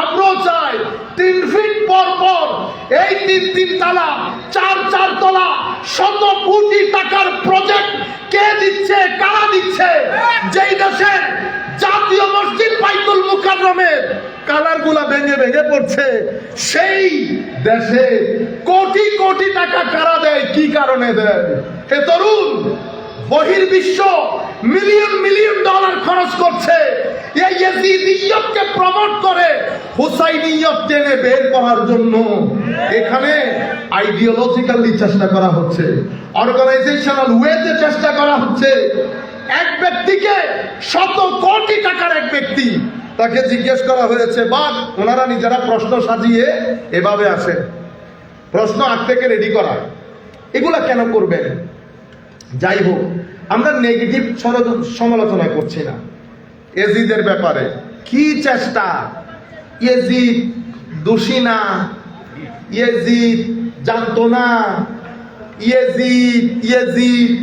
আমরাও চাই 3 ফিট পর পর এই 3-3 তলা 4-4 তলা শত কোটি টাকার প্রজেক্ট কে দিচ্ছে, কারা দিচ্ছে? যেই দেশের জাতীয় মসজিদ বাইতুল মুকাররমের কালার গুলা ভেঙে ভেঙে পড়ছে, সেই দেশে কোটি কোটি টাকা কারা দেয়, কি কারণে দেয়? হে তরুণ, বহির্বিশ্ব মিলিয়ন মিলিয়ন ডলার খরচ করছে এই ইয়াজিদিয়তকে প্রমোট করে হুসাইনিয়ত টেনে বের করার জন্য। এখানে আইডিওলজিক্যালি চেষ্টা করা হচ্ছে, অর্গানাইজেশনাল ওয়েতে চেষ্টা করা হচ্ছে। এক ব্যক্তিকে শত কোটি টাকার এক ব্যক্তি, তাকে জিজ্ঞেস করা হয়েছে, বা ওনারা নিজেরা প্রশ্ন সাজিয়ে এভাবে আসে, প্রশ্ন আগ থেকে রেডি করা, এগুলা কেন করবেন? যাই হোক, আমরা নেগেটিভ সমালোচনা করছি না। এজিদের ব্যাপারে কি চেষ্টা, ইয়েজিদ দোষী না, ইয়েজিদ জানতো না, ইয়েজিদ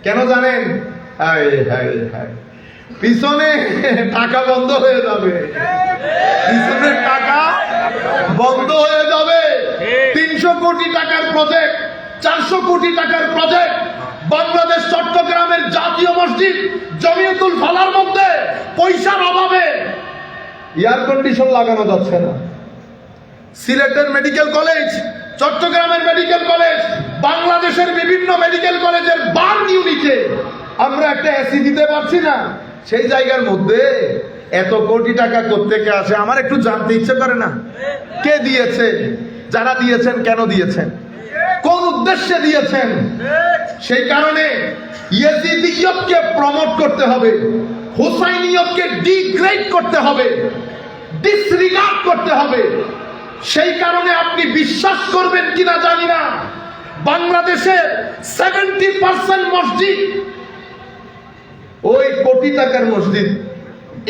কেন জানেন? হায় হায় হায়, পিছনে টাকা বন্ধ হয়ে যাবে, পিছনে টাকা বন্ধ হয়ে যাবে। 300 কোটি টাকার প্রজেক্ট, 400 কোটি টাকার প্রজেক্ট বাংলাদেশ চট্টগ্রামের জাতীয় মসজিদ জমিয়তুল ফালার মধ্যে পয়সার অভাবে এয়ার কন্ডিশন লাগানো যাচ্ছে না। সিলেটের মেডিকেল কলেজ, চট্টগ্রামের মেডিকেল কলেজ, বাংলাদেশের বিভিন্ন মেডিকেল কলেজের বার্ন ইউনিটে আমরা একটা এসি দিতে পারছি না। সেই জায়গার মধ্যে এত কোটি টাকা কোত্থেকে আসে আমার একটু জানতে ইচ্ছে করে না? কে দিয়েছে? যারা দিয়েছেন কেন দিয়েছেন? কোন উদ্দেশ্যে দিয়েছেন? সেই কারণে ইয়েজিদিয়তকে প্রমোট করতে হবে, হুসাইনিয়তকে ডিগ্রেড করতে হবে, ডিসরিগার্ড করতে হবে। সেই কারণে আপনি বিশ্বাস করবেন কিনা জানি না, বাংলাদেশের 70% মসজিদ ওই কোটি টাকার মসজিদ।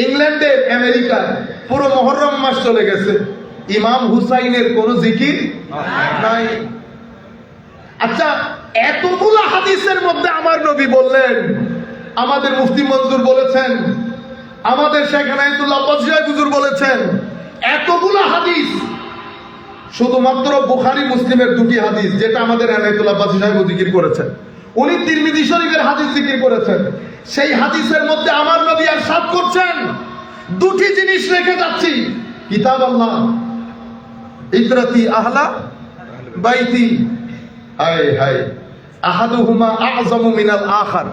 ইংল্যান্ডে, আমেরিকায় পুরো মুহররম মাস চলে গেছে, ইমাম হুসাইনের কোন জিকির নাই। আচ্ছা, এতগুলো হাদিসের মধ্যে আমার নবী বললেন, আমাদের মুফতি মনজুর বলেছেন, আমাদের শেখ এনায়েতুল্লাহ বজরিয়া হুজুর বলেছেন, এতগুলো হাদিস শুধুমাত্র বুখারী মুসলিমের দুটি হাদিস, যেটা আমাদের এনায়েতুল্লাহ বাদশাহ সাহেব জিকির করেছেন, উনি তিরমিজি শরীফের হাদিস জিকির করেছেন। সেই হাদিসের মধ্যে আমার নবী ইরশাদ করছেন, দুটি জিনিস রেখে যাচ্ছি, কিতাব আল্লাহ, ইতরাতি আহলা বাইতি, হায় হায়, আহাদুহুমা আযমু মিনাল আখার।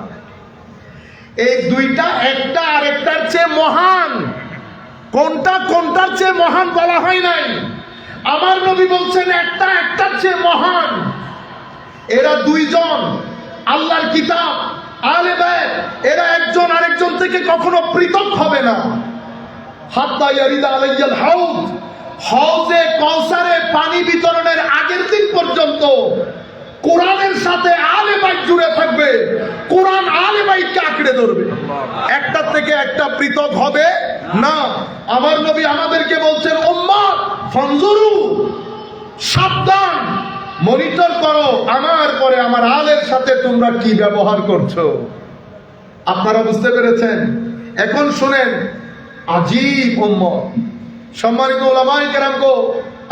এই দুইটা একটা আরেকটার চেয়ে মহান। কোনটা কোনটার চেয়ে মহান বলা হয় নাই, আমার নবী বলছেন একটা একটার চেয়ে মহান। এরা দুইজন আল্লাহর কিতাব, আহলে বাইত, এরা একজন আরেকজন থেকে কখনো পৃথক হবে না। হাত্তা ইয়ারিদা আলাইয়াল হাউদ, হাউজে কাউসারে পানি বিতরণের আগের দিন পর্যন্ত কোরআনের সাথে আহলে বাইত জুড়ে থাকবে, কোরআন আহলে বাইতকে আঁকড়ে ধরবে, একটা থেকে একটা পৃথক হবে না। আমার নবী আমাদেরকে বলছেন, উম্মত ফানজুরু, সাবধান, মনিটর করো আমার পরে আমার আলের সাথে তোমরা কি ব্যবহার করছো। আপনারা বুঝতে পেরেছেন? এখন শুনেন, আজীব উম্মত। সম্মানিত উলামায়ে কেরামগো,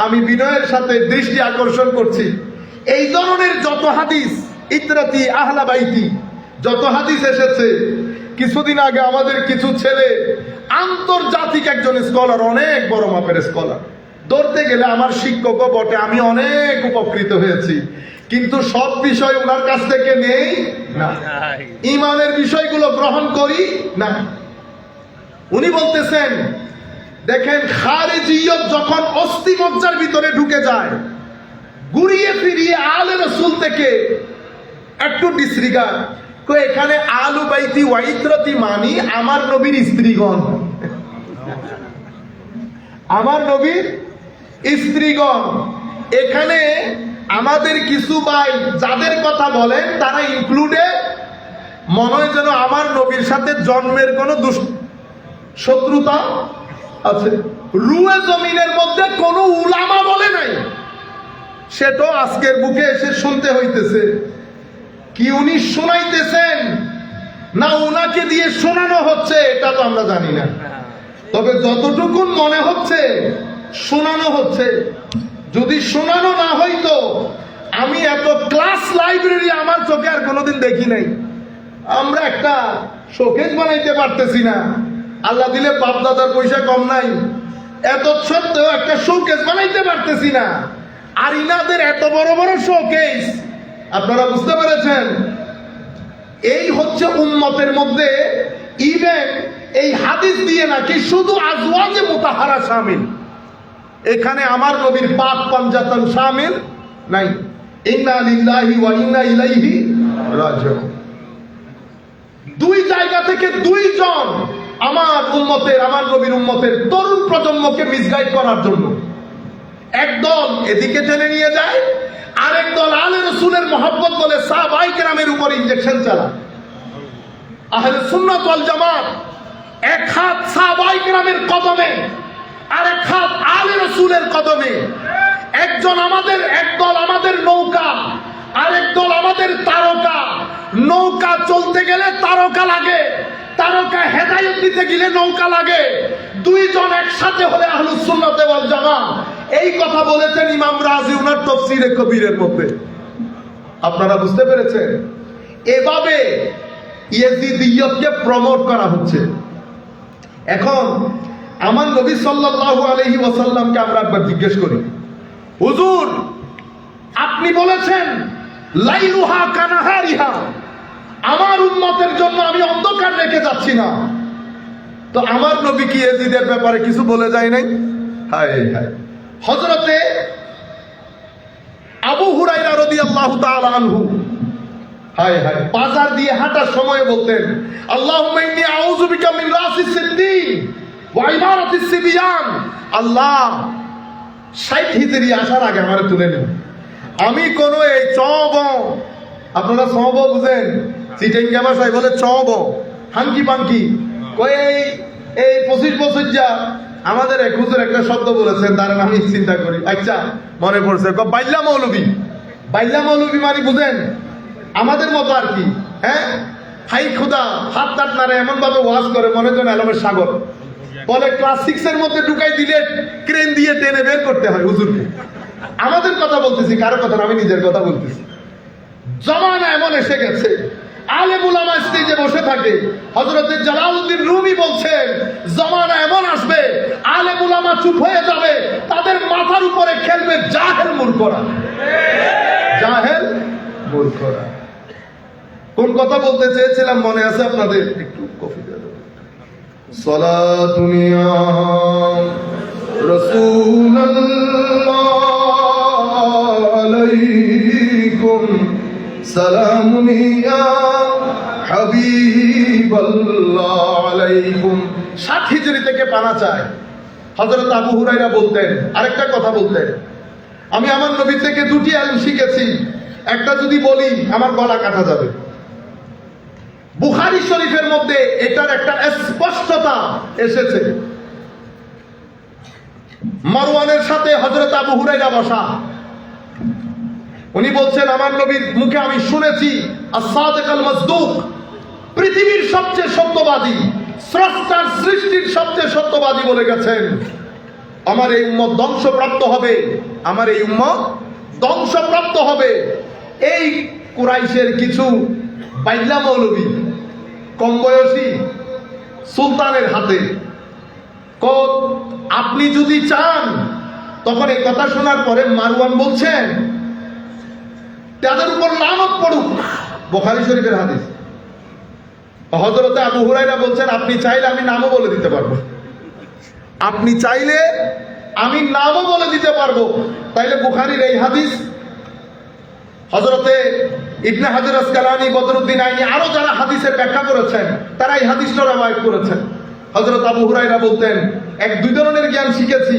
আমি বিনয়ের সাথে দৃষ্টি আকর্ষণ করছি, এই ধরনের যত হাদিস, ইতরাতি আহলা বাইতি, যত হাদিস এসেছে, কিছুদিন আগে আমাদের কিছু ছেলে আন্তর্জাতিক একজন স্কলার, অনেক বড় মাপের স্কলার, ধরতে গেলে আমার শিক্ষকও বটে, আমি অনেক উপকৃত হয়েছি, কিন্তু সব বিষয় ওনার কাছ থেকে নেই না, ইমানের বিষয়গুলো গ্রহণ করি না। উনি বলতেছেন, দেখেন, খারিজিয়ত যখন অস্থিমজ্জার ভিতরে ঢুকে যায়, ঘুরিয়ে ফিরিয়ে আলে রাসূল থেকে একটু ডিসরিগার্ড, এখানে আলু বাইতি ওয়াইত্রতি মানি আমার নবীর স্ত্রীগণ, আমার নবীর স্ত্রীগণ। এখানে আমাদের কিছু ভাই যাদের কথা বলেন তারা ইনক্লুডেড, মনে হয় যেন আমার নবীর সাথে জন্মের কোন শত্রুতা আছে। রুয়ে জমিনের মধ্যে কোন উলামা বলে নাই, সেটাও আজকের বুকে এসে শুনতে হইতেছে। কি উনি শোনাইতেছেন না উনাকে দিয়ে শোনানো হচ্ছে এটা তো আমরা জানি না, তবে যতটুকুন মনে হচ্ছে শোনানো হচ্ছে। যদি শোনানো না হইতো, আমি এত ক্লাস লাইব্রেরি আমার চোখে আর কোনোদিন দেখি নাই। আমরা একটা শোকেজ বানাইতে পারতেছি না, আল্লাহ দিলে বাপ দাদার পয়সা কম নাই, এত সত্ত্বেও একটা শোকেজ বানাইতে পারতেছি না, আর ইনাদের এত বড় বড় শোকেজ। আপনারা বুঝতে পেরেছেন? এই হচ্ছে উম্মতের মধ্যে, ইভেন এই হাদিস দিয়ে নাকি শুধু আজওয়াজে মুতাহারা শামিল, এখানে আমার নবীর পাক পাঞ্জাতন শামিল নাই। ইন্না লিল্লাহি ওয়া ইন্না ইলাইহি রাজিউন। দুই জায়গা থেকে দুইজন আমার উম্মতের, আমার নবীর উম্মতের তরুণ প্রজন্মকে মিসগাইড করার জন্য একদল এদিকে টেনে নিয়ে যায়, আরেক দল আলে রাসূলের মহব্বত বলে সাহাবায়ে কেরামের উপর ইনজেকশন চালায়। আহলে সুন্নাত ওয়াল জামাত এক হাত সাহাবায়ে কেরামের কদমে, আরেক হাত আলে রাসূলের কদমে। একজন আমাদের, একদল আমাদের নৌকা, আরেক দল আমাদের তারকা। নৌকা চলতে গেলে তারকা লাগে, তারকা হেদায়েত দিতে গেলে নৌকা লাগে। দুইজন একসাথে হলে আহলুস সুন্নাত ওয়াল জামাত। এই কথা বলেছেন ইমাম রাজি উনার তাফসীরে কবিরের মধ্যে। আপনারা বুঝতে পেরেছেন? এভাবে ইয়েজিদিয়তকে প্রমোট করা হচ্ছে। এখন আমার নবী সাল্লাল্লাহু আলাইহি ওয়াসাল্লামকে আমরা একবার জিজ্ঞেস করি, হুজুর আপনি বলেছেন লাইলুহা কানাহারিহা, আমার উম্মতের জন্য আমি অন্ধকার রেখে যাচ্ছি না, তো আমার নবী কি ইয়েজিদের ব্যাপারে কিছু বলে যায় নাই? হায় হায়। হযরতে আবু হুরায়রা রাদিয়াল্লাহু তাআলা আনহু হায় হায় বাজার দিয়ে হাঁটার সময় বলতেন, আল্লাহুম্মা ইন্নী আউযু বিকা মিন রাসিস সিদ্দিন ওয়া ইমারাতিস সিবিয়ান, আল্লাহ 60 হিজরি আসার আগে আমারে তুলে নিন, আমি কোন এই চব, আপনারা চব বুঝেন, চিটেঙ্গা ভাষায় বলে চব, হাঙ্কি পাঙ্কি, কই এই 25 বছর যা আমাদের এক হুজুর একটা শব্দ বলেছেন, তার আমি চিন্তা করি, আচ্ছা মনে পড়ছে, বাইল্লা মৌলবী। বাইল্লা মৌলবী মানে বুঝেন আমাদের মতো আর কি, হ্যাঁ, হাই খুদা হাত টাট নারে এমন ভাবে ওয়াজ করে মনে করেন আলমের সাগর, বলে ক্লাস 6 এর মধ্যে ঢুকাই দিলে ক্রেন দিয়ে টেনে বের করতে হয় হুজুরকে। আমাদের কথা বলতেছি, কারো কথা না, আমি নিজের কথা বলতেছি। জমানা এমন এসে গেছে, আলেম উলামা স্টেজে বসে থাকে, হযরত জালালউদ্দিন রুমি বলছেন জমানা এমন আসবে আলেম উলামা চুপ হয়ে যাবে, তাদের মাথার উপরে খেলবে জাহেল মূর্খরা। জাহেল মূর্খরা। কোন কথা বলতে চেয়েছিলাম মনে আছে আপনাদের? একটু কফি দিয়ে দাও। সালাতুন ইয়া রাসূলুল্লাহ আলাইকুম, সালামুন ইয়া হাবিবাল্লাহ আলাইকুম। 7 হিজরি থেকে পানা চায়। হযরত আবু হুরায়রা বলতেন, আরেকটা কথা বলতেন, আমি আমার নবী থেকে 2টি ইলম শিখেছি, একটা যদি বলি আমার গলা কাটা যাবে। বুখারী শরীফের মধ্যে এটার একটা স্পষ্টতা এসেছে। মারওয়ানের সাথে হযরত আবু হুরায়রা বসা, উনি বলছেন আমার নবীর মুখে আমি শুনেছি as-সাদিক আল-মাসদুক, পৃথিবীর সবচেয়ে সত্যবাদী, স্রষ্টার সৃষ্টির সবচেয়ে সত্যবাদী বলে গেছেন আমার এই উম্মত ধ্বংসপ্রাপ্ত হবে, আমার এই উম্মত ধ্বংসপ্রাপ্ত হবে। এই কুরাইশের কিছু বাইল্লা মৌলবী কম বয়সী সুলতানের হাতে, আপনি যদি চান, তখন এই কথা শোনার পরে মারওয়ান বলছেন তাদের উপর লানত পড়ুক। বুখারী শরীফের হাদিস। হযরত আবু হুরায়রা বলছেন আপনি চাইলে আমি নামও বলে দিতে পারবো, আপনি চাইলে আমি নামও বলে দিতে পারবো। তাইলে বুখারীর এই হাদিস হযরতে ইবনে হাজার আসকালানী, বদরুদ্দিন আইনি, আরো যারা হাদিসের ব্যাখ্যা করেছেন তারা এই হাদিসটা রওয়ায়াত করেছেন। হযরত আবু হুরায়রা বলতেন 2 ধরনের জ্ঞান শিখেছি,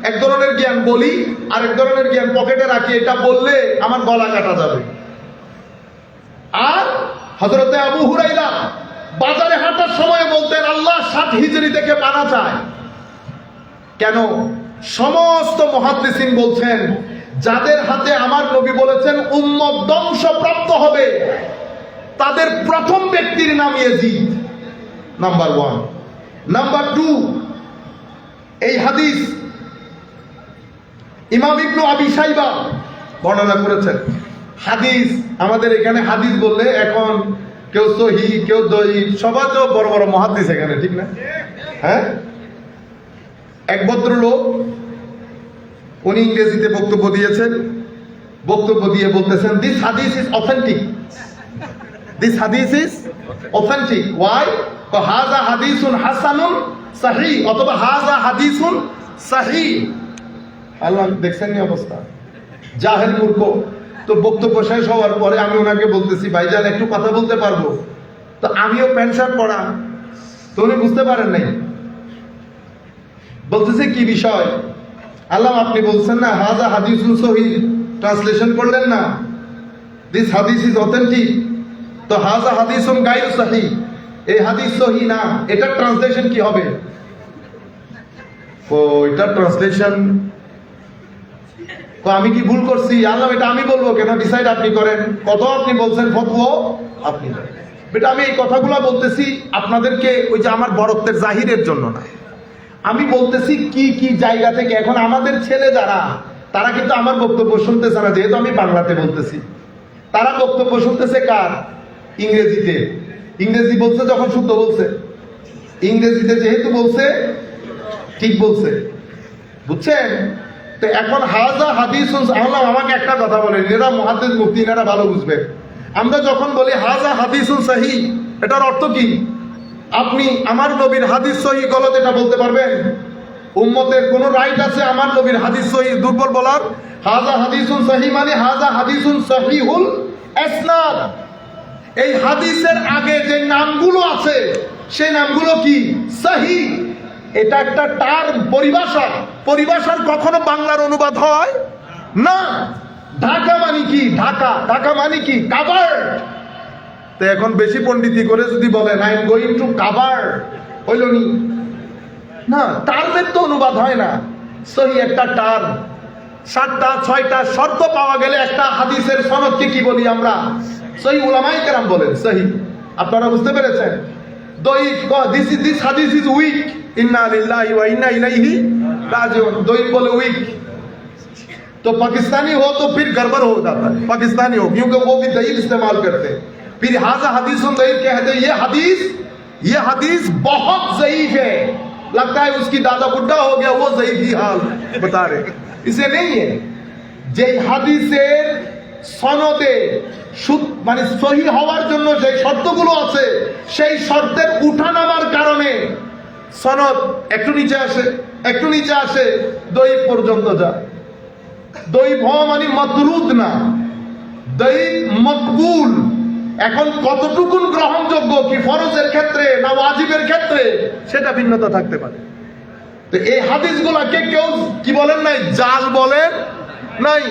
এক ধরনের জ্ঞান বলি আর এক ধরনের জ্ঞান পকেটে রাখি, এটা বললে আমার গলা কাটা যাবে। আর হযরতে আবু হুরায়রা বাজারে হাঁটার সময় বলতেন আল্লাহ 7 হিজরি থেকে পানা চায়। কেন? সমস্ত মুহাদ্দিসিন বলছেন যাদের হাতে আমার নবী বলেছেন উম্মত ধ্বংসপ্রাপ্ত হবে, তাদের প্রথম ব্যক্তির নাম ইয়াজিদ, নাম্বার 1। নাম্বার 2, এই হাদিস ইমাম ইবনে আবি শাইবা বর্ণনা করেছেন। হাদিস আমাদের এখানে হাদিস বললে এখন কেউ সহিহ, কেউ দঈফ, সবাই তো বড় বড় মুহাদ্দিস এখানে, ঠিক না? হ্যাঁ, এক ভদ্রলোক উনি ইংরেজিতে বক্তব্য দিয়েছেন, বক্তব্য দিয়ে বলতেছেন দিস হাদিস ইজ অথেন্টিক, দিস হাদিস ইজ অথেন্টিক। ওয়াই? হাযা হাদিসুন হাসানুন সহিহ, অথবা হাযা হাদিসুন সহিহ। আল্লাহ দেখছেন নি অবস্থা, জাহেল মূর্খ। তো বক্তব্য শেষ হওয়ার পরে আমি ওনাকে বলতেছি ভাইজান একটু কথা বলতে পারবো? তো আমিও প্যান্ট শার্ট পরা, তো উনি বুঝতে পারেন নাই, বলতেছে কি বিষয়? আল্লাহ আপনি বলছেন না হাযা হাদিসুন সহিহ, ট্রান্সলেশন করলেন না দিস হাদিস ইজ অথেন্টিক, তো হাযা হাদিসুন গায়রু সহিহ, এই হাদিস সহিহ না, এটা ট্রান্সলেশন কি হবে? ও এটা ট্রান্সলেশন, তো আমি কি ভুল করছি? আল্লাহ এটা আমি বলবো কেন, ডিসাইড আপনি করেন, কত আপনি বলছেন ফতোয়া আপনি দেন। বেটা আমি এই কথাগুলো বলতেছি আপনাদেরকে ওই যে আমার বড়ত্বের জাহিরের জন্য না, আমি বলতেছি কি কি জায়গা থেকে। এখন আমাদের ছেলে যারা, তারা কিন্তু আমার বক্তব্য শুনতেছে না, যেহেতু আমি বাংলাতে বলতেছি, তারা বক্তব্য শুনতেছে কার? ইংরেজিতে। ইংরেজি বলছে যখন শুদ্ধ বলছে, ইংরেজিতে যেহেতু বলছে ঠিক বলছে, বুঝছেন? তো এখন হাজা হাদিসুন, আমাকে একটা কথা বলেন, এরা মুহাদ্দিস মুফতি এরা ভালো বুঝবে। আমরা যখন বলি হাজা হাদিসুন সহিহ, এটার অর্থ কি? আপনি আমার নবীর হাদিস সহিহ গলত এটা বলতে পারবেন? উম্মতের কোন রাইট আছে আমার নবীর হাদিস সহিহ দুর্বল বলার? হাজা হাদিসুন সহিহ মানে হাজা হাদিসুন সহিহুল ইসনাদ। এই হাদিসের আগে যে নামগুলো আছে সেই নামগুলো কি? সহিহ। এটা একটা টার্ম, পরিভাষা। পরিভাষার কখনো বাংলার অনুবাদ হয় না। ঢাকা মানে কি? ঢাকা। ঢাকা মানে কি? কাভার্ড। তো এখন বেশি পণ্ডিতি করে যদি বলেন I am going to covered, হইল নি? না, টার্মের তো অনুবাদ হয় না। সহি একটা টার্ম, 7টা 6টা শর্ত পাওয়া গেলে একটা হাদিসের সনদকে কি বলি আমরা? সহি। উলামায়ে কেরাম বলেন সহি। আপনারা বুঝতে পেরেছেন? দয়ীফ, দিস হাদিস ইজ উইক, ইন্না লিল্লাহি ওয়া ইন্না ইলাইহি রাজিউন। दो बोले वीक, तो पाकिस्तानी हो तो फिर गड़बड़ हो जाता है। पाकिस्तानी हो क्योंकि वो भी दईफ इस्तेमाल करते हैं। फिर हाजा हदीसुन दईफ कहते हैं। ये हदीस बहुत ज़ईफ है, लगता है उसकी दादा बुढ़ा हो गया, वो ज़ईफ ही हाल बता रहे। इसे नहीं है যে হাদিসের সনদে মানে সহি হওয়ার জন্য যে শর্তগুলো আছে সেই শর্তের উঠানামার কারণে সনদ একটু নিচে আসে, একটু নিচে আসে, দয়ীফ পর্যন্ত যায়। দয়ীফ হওয়া মানে মাতরুদ না, দয়ীফ মকবুল। এখন কতটুকুন গ্রহণযোগ্য, কি ফরজের ক্ষেত্রে না ওয়াজিবের ক্ষেত্রে, সেটা ভিন্নতা থাকতে পারে। তো এই হাদিসগুলোকে কেউ কি বলেন নাই? জাল বলেন নাই।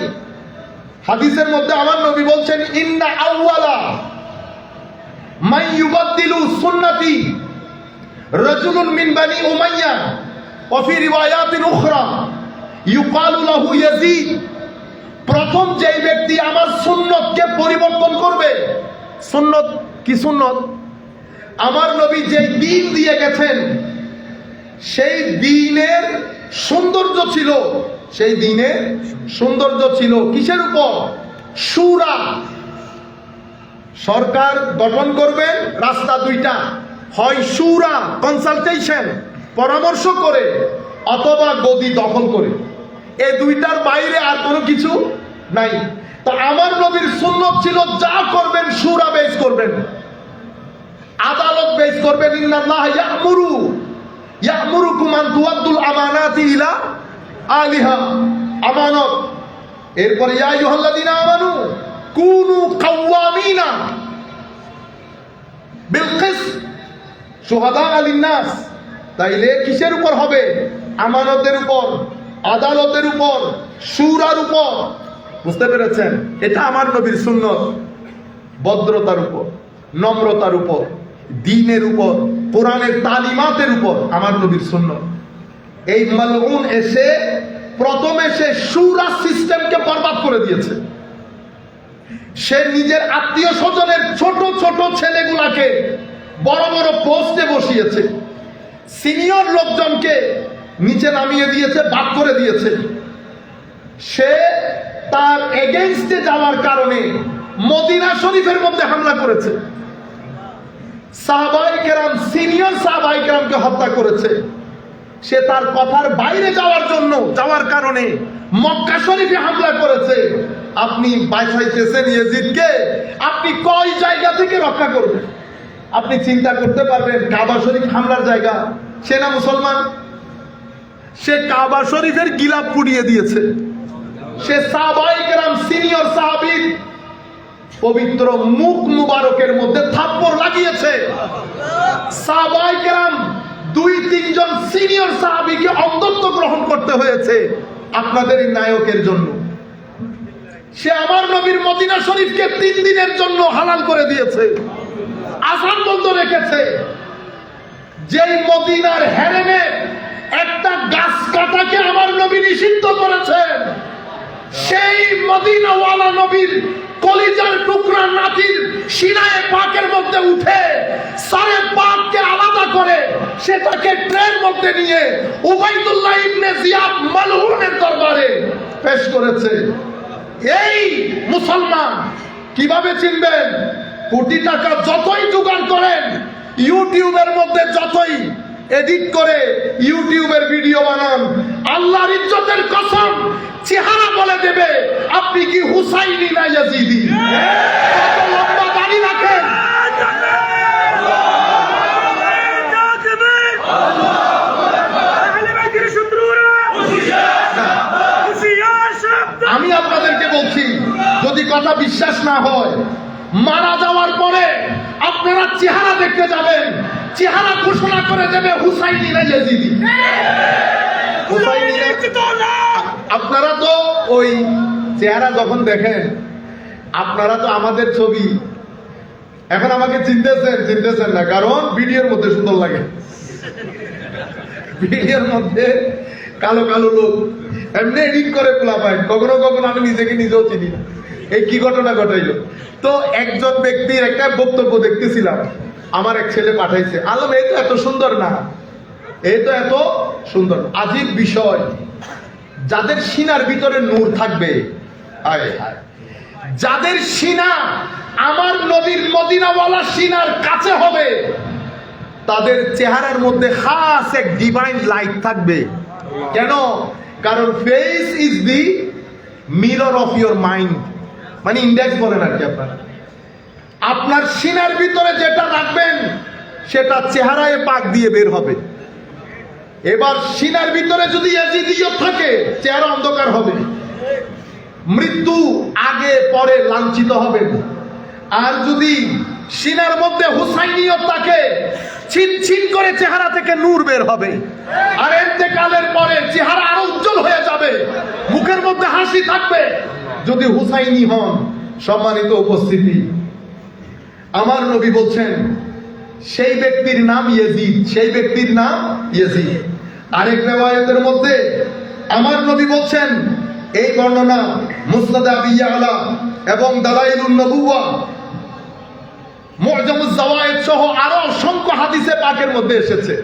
হাদিসের মধ্যে আমার নবী বলছেন ইন্না আউয়ালা মান ইউবাদদিলু সুন্নতি রাজুলুন মিন বানি উমাইয়া ওয়া ফি রিওয়ায়াতিন উখরা ইউকালু লাহু ইয়াজিদ। প্রথম যেই ব্যক্তি আমার সুন্নতকে পরিবর্তন করবে, সুন্নত কি? সুন্নত আমার নবী যেই দ্বীন দিয়ে গেছেন সেই দ্বীনের সৌন্দর্য ছিল, সেই দ্বীনের সৌন্দর্য ছিল কিসের উপর? শুরা। সরকার গঠন করবেন, রাস্তা দুইটা, হয় শুরা কনসালটেশন, পরামর্শ করে, অথবা গদি দখল করে। এই দুইটার বাইরে আর কোনো কিছু নাই। তো আমার নবীর সুন্নত ছিল যা করবেন শুরা বেস করবেন, আদালত বেস করবেন। ইন্নাল্লাহ ইয়া'মুরুকুম আন তুআদ্দুল আমানাতি ইলা আলিহা, আমানত। এরপরে ইয়া আইয়ুহাল্লাযীনা আমানু কুনু কাওয়ামিনা বিল কিসত শুহাদা লিন-নাস। তাইলে কিসের উপর হবে? আমানতের উপর, আদালতের উপর, শুরার উপর। বুঝতে পেরেছেন? এটা আমার নবীর সুন্নত। ভদ্রতার উপর, নম্রতার উপর, দ্বীনের উপর, কোরআনের তালিমাতের উপর আমার নবীর সুন্নত। এই মালউন এসে প্রথমে সে শুরা সিস্টেমকে বরবাদ করে দিয়েছে। সে নিজের আত্মীয় স্বজনের ছোট ছোট ছেলেগুলাকে বড় বড় পোস্টে বসিয়েছে, সিনিয়র লোকজনকে নিচে নামিয়ে দিয়েছে, বাদ করে দিয়েছে। সে তার এগেইনস্টে যাওয়ার কারণে মদিনা শরীফের মধ্যে হামলা করেছে, সাহাবায়ে কেরাম, সিনিয়র সাহাবায়ে কেরামকে হত্যা করেছে। সে তার কথার বাইরে যাওয়ার কারণে মক্কা শরীফে হামলা করেছে। আপনি বাঁচাইতেছেন ইয়াজিদকে, আপনি কয় জায়গা থেকে রক্ষা করবেন? আপনি চিন্তা করতে পারবেন কাবা শরীফ হামলার জায়গা, সে না মুসলমান? সে কাবা শরীফের গিলাফ পুড়িয়ে দিয়েছে। সে সাহাবায়ে কেরাম, সিনিয়র সাহাবীর পবিত্র মুখ মুবারকের মধ্যে থাপ্পড় লাগিয়েছে। সাহাবায়ে কেরাম 2-3 জন সিনিয়র সাহাবীকে অন্ধত্ব গ্রহণ করতে হয়েছে আপনাদের এই নায়কের জন্য। সে আমার নবীর মদিনা শরীফকে 3 দিনের জন্য হালাল করে দিয়েছে, আযান বন্ধ রেখেছে। যেই মদিনার হেরেমে একটা গাছ কাটাকে আমার নবী নিষিদ্ধ করেছেন, সেই মদিনাওয়ালা নবীর কলিজার টুকরা নাতির সিনায়ে পাকের মধ্যে উঠে সারে পাককে আলাদা করে সেটাকে ট্রের মধ্যে নিয়ে উবাইদুল্লাহ ইবনে জিয়াদ মালউনের দরবারে পেশ করেছে। এই মুসলমান কিভাবে চিনবেন? কোটি টাকা যতই জোগাড় করেন, ইউটিউবের মধ্যে যতই এডিট করে ইউটিউবের ভিডিও বানান, আল্লাহর ইজ্জতের কসম চেহারা বলে দেবে আপনি কি হুসাইনি না ইয়াজিদি। কত লম্বা দাড়ি রাখেন, আমি আপনাদেরকে বলছি, যদি কথা বিশ্বাস না হয়, মারা যাওয়ার পরে আপনারা চেহারা দেখতে যাবেন, চেহারা ঘোষণা করে দেবে হুসাইনি না ইয়াজিদি। আপনারা তো ওই চেহারা যখন দেখেন, আপনারা তো আমাদের ছবি এখন আমাকে চিনতেছেন না, কারণ ভিডিওর মধ্যে সুন্দর লাগে। ভিডিওর মধ্যে কালো কালো লোক এমনি এডিট করে পোলা পায়, কখনো কখনো আমি নিজেকে নিজেও চিনি না। এই কি ঘটনা ঘটাইলো, তো একজন ব্যক্তির একটা বক্তব্য দেখতেছিলাম, আমার এক ছেলে পাঠাইছে, আলম এই তো এত সুন্দর না, এই তো এত সুন্দর। আজীব বিষয়, যাদের সিনার ভিতরে নূর থাকবে, যাদের সিনা আমার নবীর মদিনাওয়ালা সিনার কাছে হবে, তাদের চেহারার মধ্যে খাস এক ডিভাইন লাইট থাকবে। কেন? কারণ face is the mirror of your mind, মানে ইন্ডেক্স বলেন আর কি। আপনার সিনার ভিতরে যেটা রাখবেন সেটা চেহারায় পাক দিয়ে বের হবে। এবার সিনার ভিতরে যদি ইয়াজিদিয়ত থাকে, চেহারা অন্ধকার হবে, মৃত্যু আগে পরে লাঞ্ছিত হবেন। আর যদি সিনার মধ্যে হুসাইনিয়ত থাকে, ছিন ছিন করে চেহারা থেকে নূর বের হবে, আর ইন্তেকালের পরে চেহারা আরো উজ্জ্বল হয়ে যাবে, মুখের মধ্যে হাসি থাকবে যদি হুসাইনি হন। সম্মানিত উপস্থিতি, আমার নবী বলছেন সেই ব্যক্তির নাম ইয়াজিদ, সেই ব্যক্তির নাম ইয়াজিদ। আরেক রিওয়ায়াতের মধ্যে আমার নবী বলছেন, এই বর্ণনা মুসনাদ আবি ইয়ালা এবং দালাইলুন নবুওয়া, মুআজামুজ যাওয়ায়েদ সহ আরো অসংখ্য হাদিসে পাকের মধ্যে এসেছে।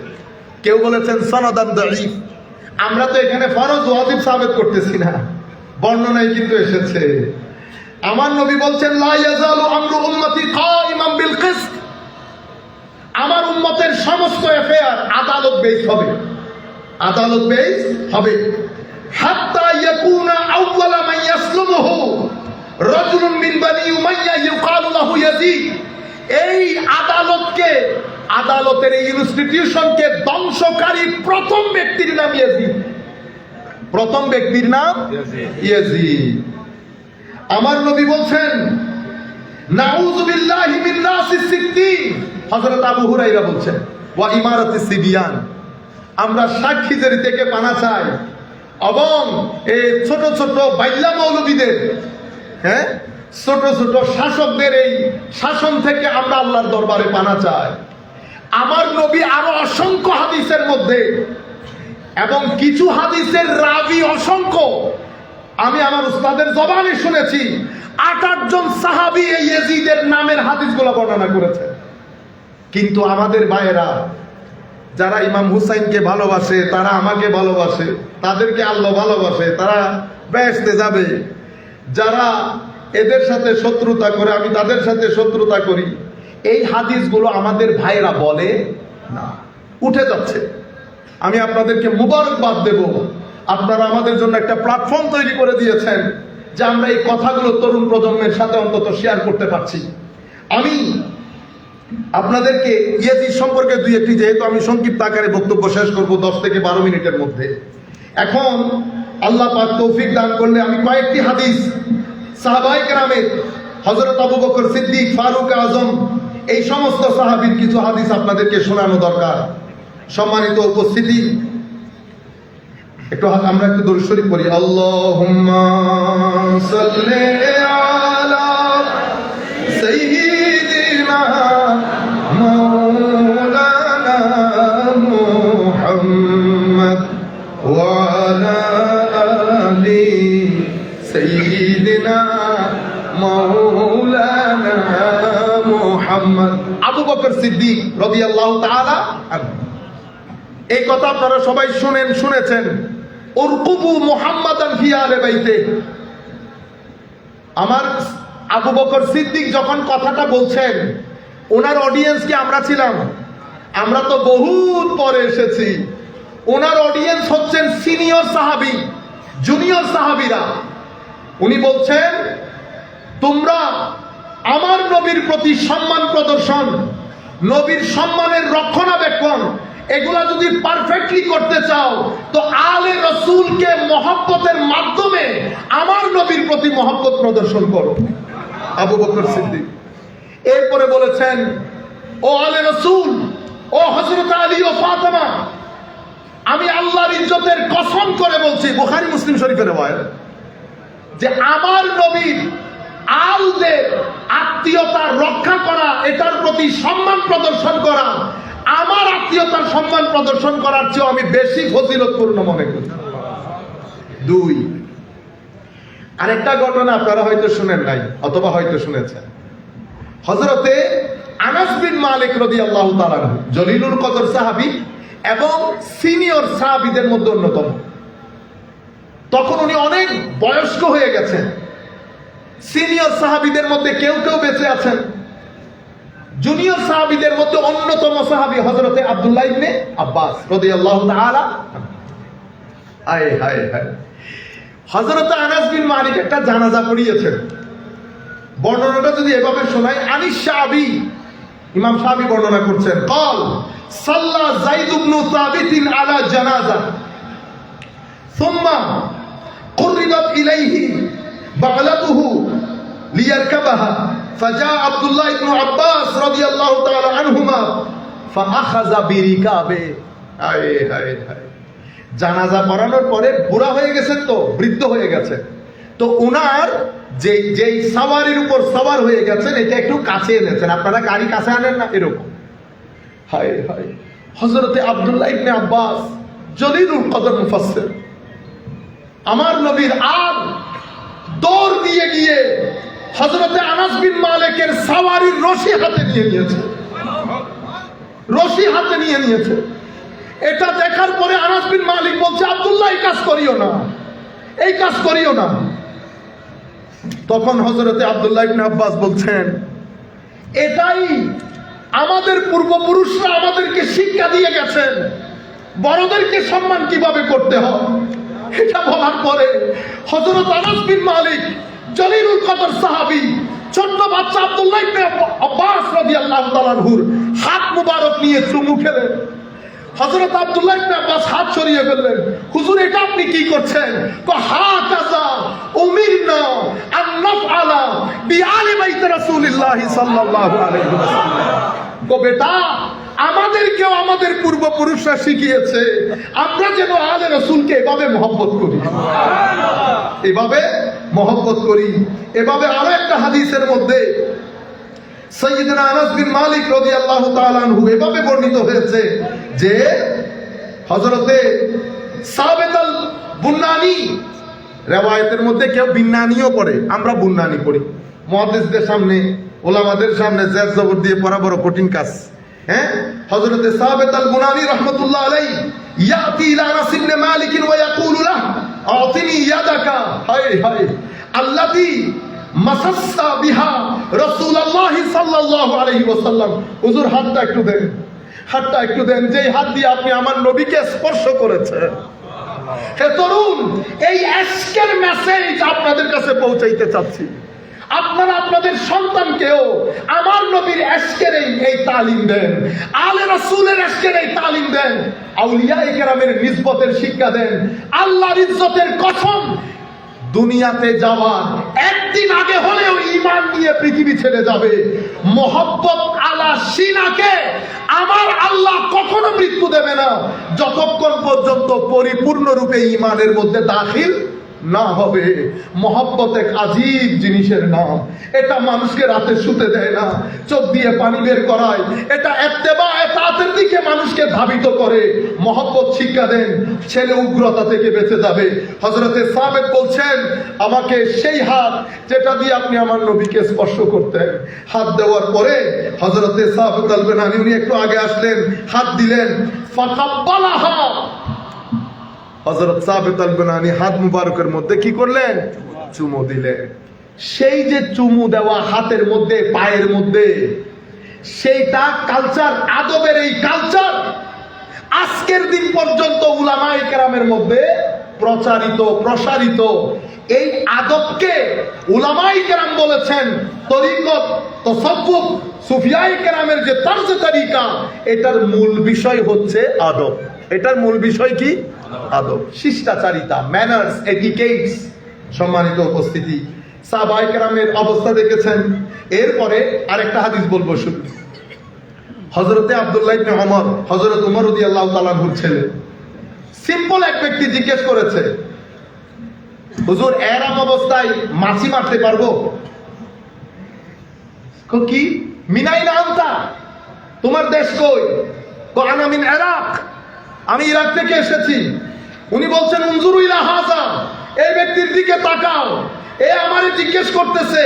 কেউ বলেছেন সনদান দাঈফ। আমরা তো এখানে ফরজ ওয়াজিব সাবিত করতেছি না, বর্ণনায় কিন্তু এসেছে। আমার নবী বলছেন, লা ইয়াজালু আমরু উম্মতি কাইমান বিল কিসত, আমার উম্মতের সমস্ত এফআইআর আদালত বেস হবে, আদালত বেস হবে। হাত্তা ইয়াকুনা আউওয়ালা মান ইয়াসলুমুহু রাজুলুন মিন বানি উমাইয়া ইউকালু লাহু ইয়াজিদ। এই আদালতকে, আদালতের এই ইনস্টিটিউশনকে ধ্বংসকারী প্রথম ব্যক্তির নাম ইয়াজিদ, প্রথম ব্যক্তির নাম ইয়াজিদ। আমার নবী বলছেন, নাউযু বিল্লাহি মিন নাসিস সিদ্দিন, হযরত আবু হুরায়রা বলছেন, ওয়া ইমারাতিস সিবিয়ান, আমরা সাক্ষীদের থেকে পানা চাই, এবং এই ছোট ছোট বাইল্লা মৌলবীদের, হ্যাঁ, ছোট ছোট শাসকদের এই শাসন থেকে আমরা আল্লাহর দরবারে পানা চাই। আমার নবী আরো অসংখ্য হাদিসের মধ্যে, এবং কিছু হাদিসের রাবি অসংখ্য, আমি আমার উস্তাদের জবানে শুনেছি ৮-৮ জন সাহাবী এই ইয়াজিদের নামের হাদিসগুলো বর্ণনা করেছে। কিন্তু আমাদের ভাইয়েরা যারা ইমাম হুসাইনকে ভালোবাসে, তারা আমাকে ভালোবাসে, তাদেরকে আল্লাহ ভালোবাসে, তারা বেহেশতে যাবে। যারা এদের সাথে শত্রুতা করে, আমি তাদের সাথে শত্রুতা করি, এই হাদিসগুলো আমাদের ভাইরা বলে না, উঠে যাচ্ছে। আমি আপনাদেরকে মুবারকবাদ দেব, আপনারা আমাদের জন্য একটা প্ল্যাটফর্ম তৈরি করে দিয়েছেন যে আমরা এই কথাগুলো তরুণ প্রজন্মের সাথে অন্তত শেয়ার করতে পারছি। আমি আপনাদেরকে ইয়াজিদ সম্পর্কে দুই একটি, যেহেতু আমি সংক্ষিপ্ত আকারে বক্তব্য শেষ করব 10 থেকে 12 মিনিটের মধ্যে, এখন আল্লাহ পাক তৌফিক দান করলে আমি কয়েকটি হাদিস সাহাবায়ে কেরামের, হযরত আবু বকর সিদ্দিক, ফারুক আজম, এই সমস্ত সাহাবীর কিছু হাদিস আপনাদেরকে শোনানো দরকার। সম্মানিত উপস্থিতি, একটু আমরা একটু দরুদ শরীফ পড়ি। আল্লাহুম্মা সাল্লি আলা সাইয়্যিদিনা মাওলানা মুহাম্মদ ওয়া আলা আলি সাইয়্যিদিনা মাওলানা মুহাম্মদ। আবু বকর সিদ্দিক রাদিয়াল্লাহু তাআলা আনহু, এই কথা আপনারা সবাই শুনেছেন। উরকুবু মুহাম্মাদান ফি আলে বাইতে, আবু বকর সিদ্দিক যখন কথাটা বলছেন, ওনার অডিয়েন্স কি আমরা ছিলাম? আমরা তো বহুত পরে এসেছি। ওনার অডিয়েন্স হচ্ছেন সিনিয়র সাহাবী, জুনিয়র সাহাবীরা। উনি বলছেন, তোমরা আমার নবীর প্রতি সম্মান প্রদর্শন, নবীর সম্মানের রক্ষণাবেক্ষণ, এগুলা যদি পারফেক্টলি করতে চাও তো আলে রসুলকে মহব্বতের মাধ্যমে আমার নবীর প্রতি মহব্বত প্রদর্শন করো। আবু বকর সিদ্দিক এরপরে বলেছেন, ও আলে রসুল, ও হযরত আলী ও ফাতেমা, আমি আল্লাহর ইজ্জতের কসম করে বলছি, বুখারী মুসলিম শরীফের রওয়ায়াত, যে আমার নবীর আলদের আত্মীয়তা রক্ষা করা, এটার প্রতি সম্মান প্রদর্শন করা, আমার আত্মীয়তার সম্মান প্রদর্শন করার চেয়ে আমি বেশি ফজিলতপূর্ণ মনে করি। দুই, আরেকটা ঘটনা আপনারা হয়তো শুনেন নাই অথবা হয়তো শুনেছেন। হযরতে আনাস বিন মালিক রাদিয়াল্লাহু তাআলা আনহু জলিলুল কদর সাহাবী এবং সিনিয়র সাহাবীদের মধ্যে অন্যতম। তখন উনি অনেক বয়স্ক হয়ে গেছেন। সিনিয়র সাহাবীদের মধ্যে কেউ কেউ বেঁচে আছেন। জুনিয়র সাহাবীদের মধ্যে অন্যতম সাহাবী হযরতে আব্দুল্লাহ ইবনে আব্বাস রাদিয়াল্লাহু তাআলা। হায় হায় হায়, হযরতে আনাস বিন মালিক একটা জানাজা পড়িয়েছেন। বর্ণনাটা যদি এভাবে শোনাই, আনিস শাআবী, ইমাম শাআবী বর্ণনা করছেন, قال صلى زيد بن ثابت على جنازة ثم قربت إليه بغلته ليركبها فجاء عبد الله بن عباس رضي الله تعالى عنهما فأخذ بركابه। হায় হায় হায়, জানাজা পড়ানোর পরে বুড়া হয়ে গেছেন, তো বৃদ্ধ হয়ে গেছে, তো উনার যেই সাওয়ারির উপর সাওয়ার হয়ে গেছেন এটা একটু কাছে এনেছেন। আপনারা গাড়ি কাছে আনেন না, এরকম। হায় হায়, হযরতে আব্দুল্লাহ ইবনে আব্বাস জলিলুল কদর মুফাসসির, আমার নবীর আগ দৌড় দিয়ে গিয়ে হযরতে আনাস বিন মালিকের সাওয়ারির রশি হাতে নিয়ে নিয়েছে, রশি হাতে নিয়ে নিয়েছে। এটা দেখার পরে আনাস বিন মালিক বলছে, আব্দুল্লাহ এই কাজ করিও না, এই কাজ করিও না। তখন হযরতে আব্দুল্লাহ ইবনে আব্বাস বলছেন, এটাই আমাদের পূর্বপুরুষরা আমাদেরকে শিক্ষা দিয়ে গেছেন, বড়দেরকে সম্মান কিভাবে করতে হয়। এটা বলার পরে হযরত আনাস বিন মালিক জলিলুল কদর সাহাবী, ছোট্ট বাচ্চা আব্দুল্লাহ ইবনে আব্বাস রাদিয়াল্লাহু তাআলা আনহুর হাত মুবারক নিয়ে চুমু খেলেন। হযরত আব্দুল্লাহ ইবনে আব্বাস হাত সরিয়ে ফেললেন, হুজুর এটা আপনি কি করছেন? তো হাকাযা উমিরনা আন নাফআলা বিআলি বাইত রাসূলিল্লাহ সাল্লাল্লাহু আলাইহি ওয়াসাল্লাম। তো বেটা, আমাদেরকেও আমাদের পূর্বপুরুষরা শিখিয়েছে আমরা যেন আলে রাসূলকে এভাবে মহব্বত করি, এভাবে মহব্বত করি। এভাবে আরো একটা হাদিসের মধ্যে সাইয়্যিদনা আনাস বিন মালিক রাদিয়াল্লাহু তাআলা আনহু এভাবে বর্ণিত হয়েছে যে হযরতে সাবিত আল বুন্নানি, রিওয়ায়াতের মধ্যে কেউ বিন্নানিও পড়ে, আমরা বুন্নানি পড়ি। মুহাদ্দিসদের সামনে, ওলামাদের সামনে জের জবর দিয়ে পড়া বড় কঠিন কাজ। হ্যাঁ, হযরতে সাবিত আল বুন্নানি রাহমাতুল্লাহ আলাইহি ইয়াতি ইলা আনাস ইবনে মালিক ওয়া ইয়াকুলু লাহু আতিনি ইয়াদাকা, হায় হায়, আল্লাতী মাসাসা বিহা রাসূলুল্লাহ সাল্লাল্লাহু আলাইহি ওয়াসাল্লাম। হুজুর হাতটা একটু দেন, হাতটা একটু দেন, যেই হাত দিয়ে আপনি আমার নবীকে স্পর্শ করেছেন। হে তরুণ, এই আজকের মেসেজ আপনাদের কাছে পৌঁছাইতে চাচ্ছি। আপনারা আপনাদের সন্তানকেও আমার নবীর আজকের এই তালিম দেন, আলে রাসূলের আজকের এই তালিম দেন, আউলিয়ায়ে কেরামের নিসবতের শিক্ষা দেন। আল্লাহর ইজ্জতের কসম, দুনিয়াতে যাওয়ার একদিন আগে হলেও ঈমান নিয়ে পৃথিবী ছেড়ে যাবে। মোহাব্বত আলা সিনাকে আমার আল্লাহ কখনো মৃত্যু দেবে না যতক্ষণ পর্যন্ত পরিপূর্ণরূপে ঈমানের মধ্যে দাখিল না হবে। মোহাব্বত এক আজীব জিনিসের নাম। এটা মানুষকে রাতে শুতে দেয় না, চোখ দিয়ে পানি বের করায়। এটা ইত্তেবা ইতাআতের দিকে মানুষকে ধাবিত করে। মোহাব্বত শিক্ষা দেন, ছেলে উগ্রতা থেকে বেঁচে যাবে। হযরতে সাবিত বলছেন, আমাকে সেই হাত যেটা দিয়ে আপনি আমার নবীকে স্পর্শ করতেন, হাত দেওয়ার পরে হযরতে সাবিত আল বুনানি উনি একটু আগে আসলেন, হাত দিলেন, ফাকাব্বালাহা। হযরত সাবিত আল বুনানি হাত মুবারকের মধ্যে কি করলেন? চুমু দিলেন। সেই যে চুমু দেওয়া হাতের মধ্যে পায়ের মধ্যে, সেইটা কালচার, আদবের এই কালচার আজকের দিন পর্যন্ত উলামায়ে কেরামের মধ্যে প্রচারিত প্রসারিত। এই আদবকে উলামায়ে কেরাম বলেছেন তরিকত, তাসাউফ, সুফিয়ায়ে কেরামের যে তারজে তরিকা, এটার মূল বিষয় হচ্ছে আদব। এটার মূল বিষয় কি? আদব, শিষ্টাচারিতা, ম্যানার্স, এটিকেটস। সম্মানিত উপস্থিতি, সাহাবায়ে কেরামের অবস্থা দেখেছেন। এরপরে আরেকটা হাদিস বলবো শুধু। হযরতে আব্দুল্লাহ ইবনে ওমর, হযরত ওমর রাদিয়াল্লাহু তাআলা আনহুর ছেলে, সিম্পল এক ব্যক্তি জিজ্ঞেস করেছে, হুজুর এরাম অবস্থায় মাছি মারতে পারবো? কি মিনাইনা আনতা, তোমার দেশ কই? আনা মিন ইরাক, আমি ইরাক থেকে এসেছি। উনি বলছেন উনজুরু ইলা হাযা, এই ব্যক্তির দিকে তাকাও, এ আমারে জিজ্ঞেস করতেছে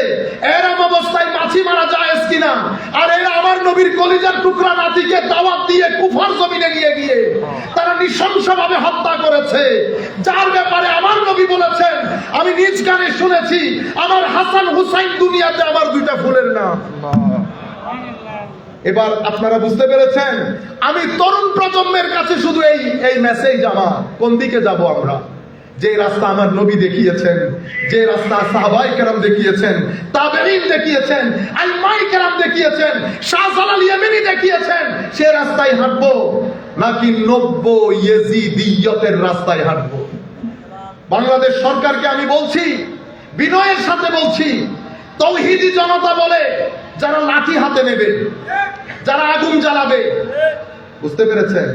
এরম অবস্থায় মাছি মারা জায়েজ কিনা, আর এরা আমার নবীর কলিজার টুকরা নাতিকে দাওয়াত দিয়ে কুফার জমিনে নিয়ে গিয়ে তারা নৃশংসভাবে হত্যা করেছে, যার ব্যাপারে আমার নবী বলেছেন আমি নিজ কানে শুনেছি আমার হাসান হুসাইন দুনিয়াতে আমার দুইটা ফুলের নাম। এবার আপনারা বুঝতে পেরেছেন, আমি তরুণ প্রজন্মের কাছে শুধু এই মেসেজ আমার, কোন দিকে যাব আমরা? যে রাস্তা আমার নবী দেখিয়েছেন, যে রাস্তা সাহাবায়ে কেরাম দেখিয়েছেন, তাবেঈন দেখিয়েছেন, আইম্মায়ে কেরাম দেখিয়েছেন, শাহজালাল ইয়েমেনি দেখিয়েছেন, সে রাস্তায় হাঁটবো নাকি 90 ইয়েজিদিয়তের রাস্তায় হাঁটবো? বাংলাদেশ সরকারকে আমি বলছি, বিনয়ের সাথে বলছি, তৌহিদি জনতা বলে যারা লাঠি হাতে নেবে, যারা আগুন জ্বালাবে, বুঝতে পেরেছেন?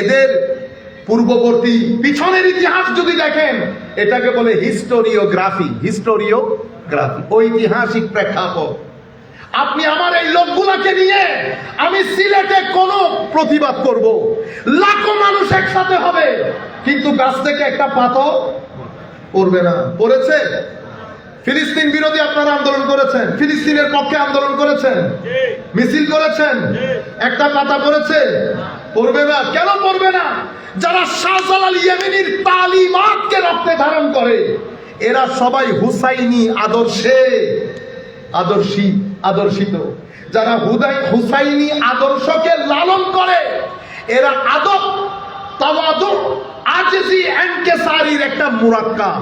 এদের পূর্ববর্তী পিছনের ইতিহাস যদি দেখেন, এটাকে বলে হিস্টোরিওগ্রাফি। হিস্টোরিওগ্রাফি, ঐতিহাসিক প্রেক্ষাপট। আপনি আমার এই লোকগুলাকে নিয়ে আমি সিলেটে কোন প্রতিবাদ করব, লাখো মানুষ একসাথে হবে, কিন্তু গাছ থেকে একটা পাতা পড়বে না। পড়েছে? ফিলিস্তিন বিরোধী আপনারা আন্দোলন করেছেন, ফিলিস্তিনের পক্ষে আন্দোলন করেছেন, মিছিল করেছেন, একটা পাতা পড়েছে? পড়বে না। কেন পড়বে না? যারা শাহজালাল ইয়েমেনির তালিমাতকে রক্তে ধারণ করে, এরা সবাই হুসাইনি আদর্শিত। যারা হুসাইনি আদর্শকে লালন করে, এরা আদব, তাওয়াদু, আজজি, ইনকিসারির একটা মুরাক্কাব।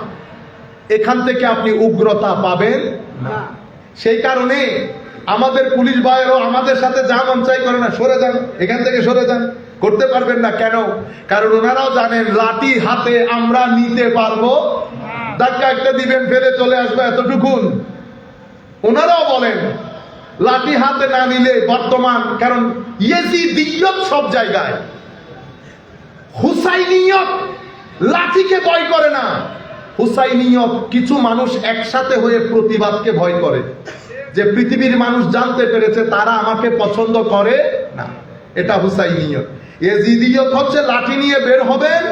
এখান থেকে আপনি উগ্রতা পাবেন না। সেই কারণে আমাদের পুলিশ ভাইয়েরও আমাদের সাথে যা মন চাই করে না, সরে যান, এখান থেকে সরে যান। করতে পারবেন না কেন? কারণ ওনারাও জানেন লাঠি হাতে আমরা নিতে পারবো, ধাক্কা একটা দিবেন ফেলে চলে আসবে, এতটুকুন। ওনারাও বলেন লাঠি হাতে না নিলে বর্তমান, কারণ ইয়েজিদিয়ত সব জায়গায়, হুসাইনিয়ত লাঠিকে ভয় করে না, হুসাইনিয়ত কিছু মানুষ একসাথে হয়ে প্রতিবাদকে ভয় করে, যে পৃথিবীর মানুষ জানতে পেরেছে তারা আমাকে পছন্দ করে না, এটা হুসাইনিয়ত। ইয়েজিদিয়ত হচ্ছে লাঠি নিয়ে বের হবেন,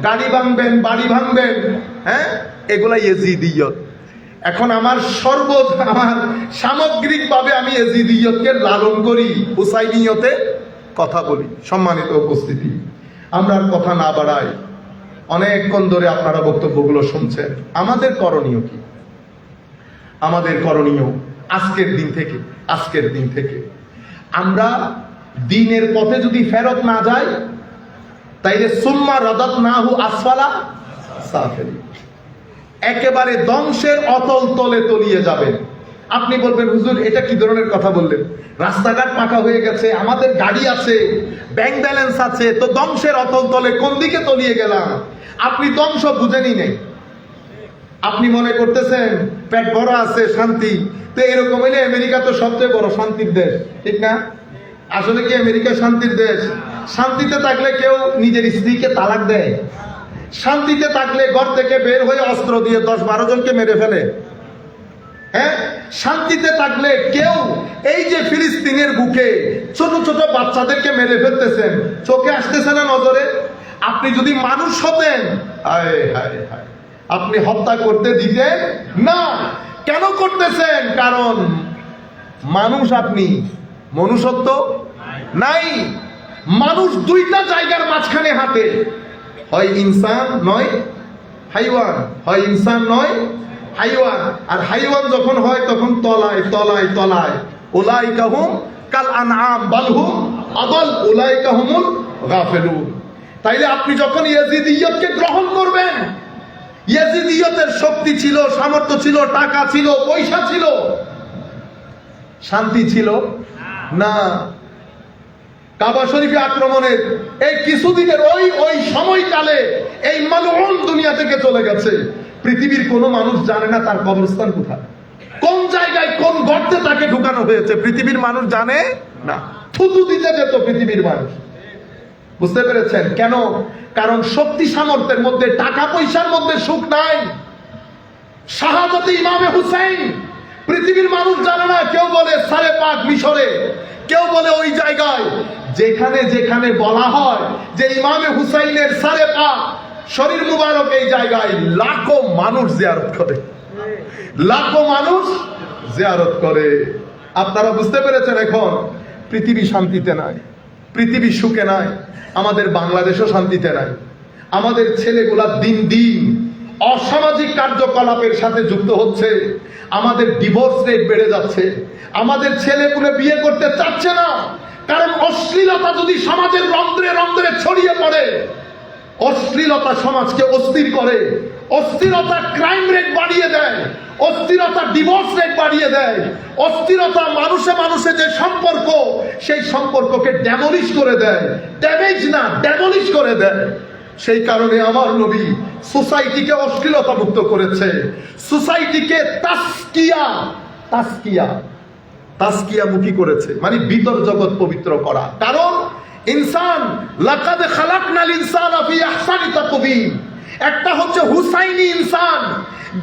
গাড়ি ভাঙবেন, বাড়ি ভাঙবেন, হ্যাঁ, এগুলা ইয়েজিদিয়ত। এখন আমার সামগ্রিকভাবে আমি ইয়েজিদিয়তকে লালন করি, হুসাইনিয়তে কথা বলি। সম্মানিত উপস্থিতি, আমরা আর কথা না বাড়াই, অনেকক্ষণ ধরে আপনারা বক্তব্যগুলো শুনছেন। আমাদের করণীয় কি? আমাদের করণীয় আজকের দিন থেকে আমরা দ্বীনের পথে যদি ফেরত না যাই, তাইলে সুম্মা রাদাদনাহু আসফালা সাফিলিন, একেবারে ধ্বংসের অতল তলে তলিয়ে যাবেন। আপনি বলবেন হুজুর এটা কি ধরনের কথা বললেন? রাস্তাঘাট পাকা হয়ে গেছে, আমাদের গাড়ি আছে, ব্যাংক ব্যালেন্স আছে, তো ধ্বংসের অতল তলে কোন দিকে তলিয়ে গেলাম? আপনি ধ্বংস বুঝেনই নেই। আপনি মনে করতেছেন পেট ভরা আছে, শান্তি। তো এরকম হইলে আমেরিকা তো সবচেয়ে বড় শান্তির দেশ, ঠিক না? আসলে কি আমেরিকা শান্তির দেশ? শান্তিতে থাকলে কেউ নিজের স্ত্রীকে তালাক দেয়? শান্তিতে থাকলে ঘর থেকে বের হয়ে অস্ত্র দিয়ে 10-12 জনকে মেরে ফেলে? হ্যাঁ, শান্তিতে থাকলে কেউ এই যে ফিলিস্তিনের বুকে ছোট ছোট বাচ্চাদেরকে মেরে ফেলতেছেন, চোখে আসতেছে না নজরে? আপনি যদি মানুষ হতেন, হায় হায় হায়, আপনি হত্যা করতে দিতেন না। কেন করতেছেন? কারণ মানুষ, আপনি মনুষ্যত্ব নাই। মানুষ দুইটা জায়গার মাঝখানে হাঁটে, হয় ইনসান নয় হাইওয়ান, হয় ইনসান নয় হাইওয়ান, আর হাইওয়ান যখন হয় তখন তলায় তলায় তলায়। উলাইকা হুম কাল আনআম বাল হুম আদাল উলাইকা হুমুল গাফিলুন। তাইলে আপনি যখন ইয়াজিদিয়তকে গ্রহণ করবেন, ইয়াজিদিয়তের শক্তি ছিল, সামর্থ্য ছিল, টাকা ছিল, পয়সা ছিল, শান্তি ছিল না। কাবা শরীফে আক্রমণের এই কিছুদিনের ওই সময়কালে এই মালউন দুনিয়া থেকে চলে গেছে। পৃথিবীর কোনো মানুষ জানে না তার কবরস্থান কোথায়, কোন জায়গায়, কোন গর্তে তাকে ঢুকানো হয়েছে। পৃথিবীর মানুষ জানে না। থুতু দিতে যেত পৃথিবীর মানুষ। বুঝতে পেরেছেন কেন? কারণ শক্তি সামর্থ্যের মধ্যে, টাকা পয়সার মধ্যে সুখ নাই। শাহাদাতে ইমামে হুসাইন পৃথিবীর মানুষ জানে না। কেউ বলে সারে পাক মিশরে, কেউ বলে ওই জায়গায়। যেখানে যেখানে বলা হয় যে ইমামে হুসাইনের সারে পাক শরীর মুবারক, এই জায়গায় লাখো মানুষ জিয়ারত করে, লাখো মানুষ জিয়ারত করে। আপনারা বুঝতে পেরেছেন এখন পৃথিবী শান্তিতে নাই, পৃথিবী সুখে নাই, আমাদের বাংলাদেশও শান্তিতে নাই। আমাদের ছেলেগুলা দিন দিন অসামাজিক কার্যকলাপের সাথে যুক্ত হচ্ছে, আমাদের ডিভোর্স রেট বেড়ে যাচ্ছে, আমাদের ছেলেপুলে বিয়ে করতে চাচ্ছে না। কারণ অশ্লীলতা যদি সমাজের রন্ধ্রে রন্ধ্রে ছড়িয়ে পড়ে, অশ্লীলতা সমাজকে অস্থির করে, অস্থিরতা ক্রাইম রেট বাড়িয়ে দেয়, অস্থিরতা ডিভোর্স রেট বাড়িয়ে দেয়, অস্থিরতা মানুষে মানুষে যে সম্পর্ক, সেই সম্পর্ককে ড্যামলিশ করে দেয়, ড্যামেজ না ড্যামলিশ করে দেয়। সেই কারণে আমার নবী সোসাইটিকে অশ্লীলতা মুক্ত করেছে, সোসাইটিকে তাসকিয়া তাসকিয়া তাসকিয়া মুখী করেছে, মানে ভিতর জগৎ পবিত্র করা। কারণ ইনসান লাকাদ খালাকনাল ইনসানা ফি আহসানি তাকওয়িম, একটা হচ্ছে হুসাইনি ইনসান।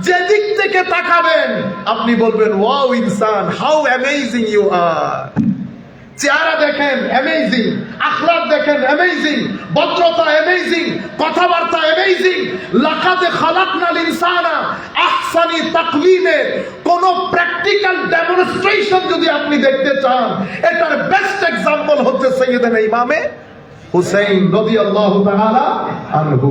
যেদিক থেকে তাকাবেন আপনি বলবেন ওয়াও ইনসান, হাউ অ্যামেজিং ইউ আর। চেহারা দেখেন অ্যামেজিং, আখলাক দেখেন অ্যামেজিং, ভদ্রতা অ্যামেজিং, কথাবার্তা অ্যামেজিং। লাকাদ খালাকনাল ইনসানা আহসানি তাকওয়িমের কোন প্র্যাকটিক্যাল ডেমনস্ট্রেশন যদি আপনি দেখতে চান, এটার বেস্ট এক্সাম্পল হচ্ছে সাইয়েদনা ইমামে হুসাইন রাদিয়াল্লাহু তাআলা আনহু।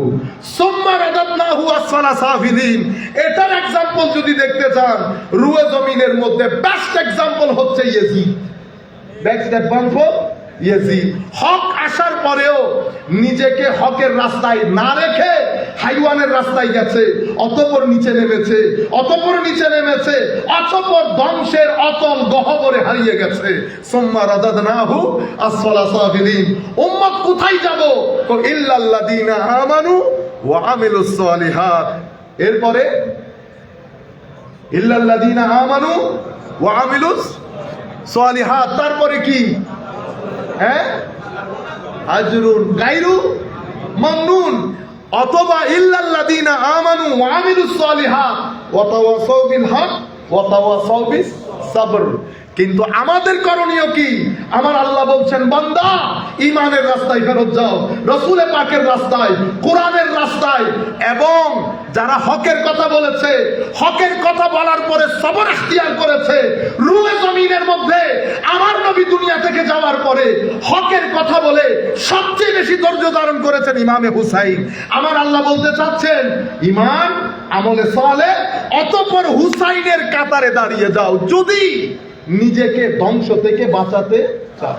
সুম্মা রাদাদনাহু আসফালা সাফিলিন, এটার এক্সাম্পল যদি দেখতে চান, রুয়ে জমিনের মধ্যে বেস্ট এক্সাম্পল হচ্ছে ইয়াজিদ। Next example, ইয়াজিদ হক আসার পরেও নিজেকে হকের রাস্তায় না রেখে হাইওয়ানের রাস্তায় গেছে, অতঃপর নিচে নেমেছে, অতঃপর নিচে নেমেছে, অতঃপর ধ্বংসের অতল গহ্বরে হারিয়ে গেছে। সুম্মা রাদাদনাহু আসফালা সাফিলিন। উম্মত কোথায় যাব? তো ইল্লাল্লাযীনা আমানু ওয়া আমিলুস সালিহাত। এরপরে ইল্লাল্লাযীনা আমানু ওয়া আমিলুস সালিহাত, তারপরে কি? হ্যাঁ, আজরুন গায়রু মামনুন, অথবা ইল্লাল্লাযীনা আমানু ওয়া আমিলুস সালিহাত ওয়া তাওয়াসাউ বিল হক ওয়া তাওয়াসাউ বিস সাবর। কিন্তু আমাদের করণীয় কি? আমার আল্লাহ বলছেন, বান্দা ঈমানের রাস্তায় ফেরত যাও, রাসূল পাকের রাস্তায়, কোরআনের রাস্তায়। এবং যারা হকের কথা বলেছে, হকের কথা বলার পরে সবর ইখতিয়ার করেছে, রুয়ে জমিনের মধ্যে আমার নবী দুনিয়া থেকে যাওয়ার পরে হকের কথা বলে সবচেয়ে বেশি ধৈর্য ধারণ করেছেন ইমামে হুসাইন। আমার আল্লাহ বলতে চাচ্ছেন, ঈমান আমলে সালেহ, অতঃপর হুসাইনের কাতারে দাঁড়িয়ে যাও যদি নিজেকে ধ্বংস থেকে বাঁচাতে চাও।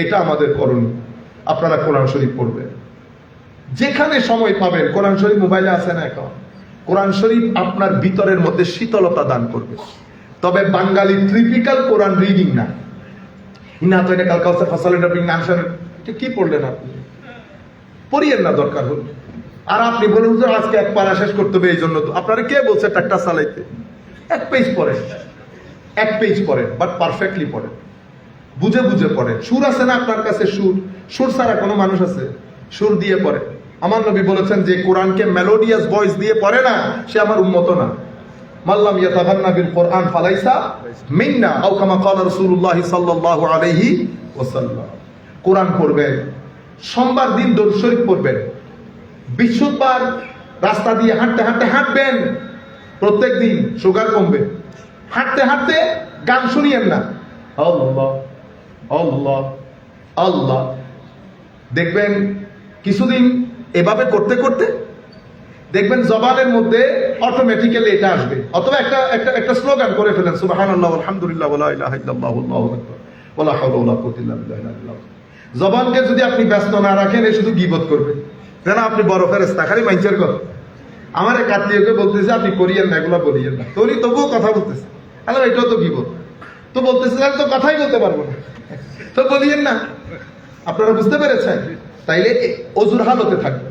এটা আমাদের করণীয়। আপনারা কোরআন শরীফ পড়বেন, যেখানে সময় পাবেন। কোরআন শরীফ মোবাইলে আছে না এখন? কোরআন শরীফ আপনার ভিতরের মধ্যে শীতলতা দান করবে। তবে বাঙালি ট্রিপিক্যাল কোরআন রিডিং না। না তো এটা কালকা ফাসালের আনসার কি পড়লেন আপনি? পড়িয়েন না দরকার হল। আর আপনি বলেন যে আজকে এক পারা শেষ করতে হবে, এই জন্য তো আপনারা কে বলছে ট্রাক্টর চালাইতে? এক পেজ পড়েন, এক পেজ পড়েন, বাট পারফেক্টলি পড়েন, বুঝে বুঝে পড়েন। সুর আছে না আপনার কাছে? সুর ছাড়া কোনো মানুষ আছে? সুর দিয়ে পড়ে। আমার নবী বলেছেন যে কোরআনকে মেলোডিয়াস ভয়েস দিয়ে পড়ে না, সে আমার উম্মত না। মাল্লাম ইয়াতাগান্না বিল কোরআন ফালাইসা মিন্না, আও কামা ক্বালা রাসূলুল্লাহ সাল্লাল্লাহু আলাইহি ওয়াসাল্লাম। কোরআন পড়বেন, সোমবার দিন দরুদ শরীফ পড়বেন, বৃহস্পতিবার রাস্তা দিয়ে হাঁটতে হাঁটতে হাঁটবেন, প্রত্যেকদিন সুগার কমবে। হাঁটতে হাঁটতে গান শুনিয়েন না, আল্লাহ আল্লাহ আল্লাহ। দেখবেন কিছুদিন এভাবে করতে করতে দেখবেন জবানের মধ্যে অটোমেটিক্যালি এটা আসবে। অথবা একটা একটা একটা স্লোগান করে ফেলেন, সুবহানাল্লাহ আলহামদুলিল্লাহ ওয়া লা ইলাহা ইল্লাল্লাহ আল্লাহু আকবার ওয়া লা হাওলা ওয়া লা কুওয়াতা ইল্লা বিল্লাহ। জবানকে যদি আপনি ব্যস্ত না রাখেন, এ শুধু গীবত করবে, যেন আপনি বড় ফেরেশতা, খালি মাইন্সের কথা। আমার এক আত্মীয়কে বলতেছে আপনি করিয়েন না, এগুলো বলিয়েন না, তো উনি তবুও কথা বলতেছে। আল্লাহ এটাও তো গীবত, তো বলতেছে আমি তো কথাই বলতে পারবো না, তো বলিয়েন না। আপনারা বুঝতে পেরেছেন? তাইলে অজুর হালতে থাকবে।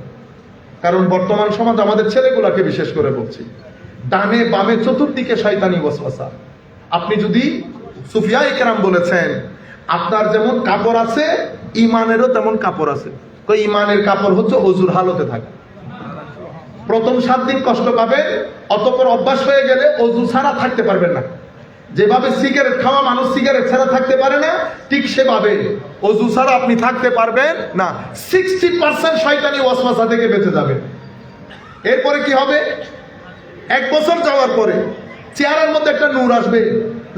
কারণ বর্তমান সমাজ, আমাদের ছেলেগুলাকে বিশেষ করে বলছি, ডানে বামে চতুর্দিকে শয়তানি ওয়াসওয়াসা। আপনি যদি, সুফিয়া ইকরাম বলেছেন, আপনার যেমন কাপড় আছে ইমানেরও তেমন কাপড় আছে। ইমানের কাপড় হচ্ছে অজুর হালতে থাকা। প্রথম 7 দিন কষ্ট পাবে, অতঃপর অভ্যাস হয়ে গেলে অজু ছাড়া থাকতে পারবেন না। যেভাবে সিগারেট খাওয়া মানুষ সিগারেট ছাড়া থাকতে পারে না, ঠিক সেভাবে অজু ছাড়া আপনি থাকতে পারবেন না। 60% শয়তানি ওয়াসওয়াসা থেকে বেঁচে যাবে। এরপরে কি হবে? 1 বছর যাওয়ার পরে চেহারার মধ্যে একটা নূর আসবে।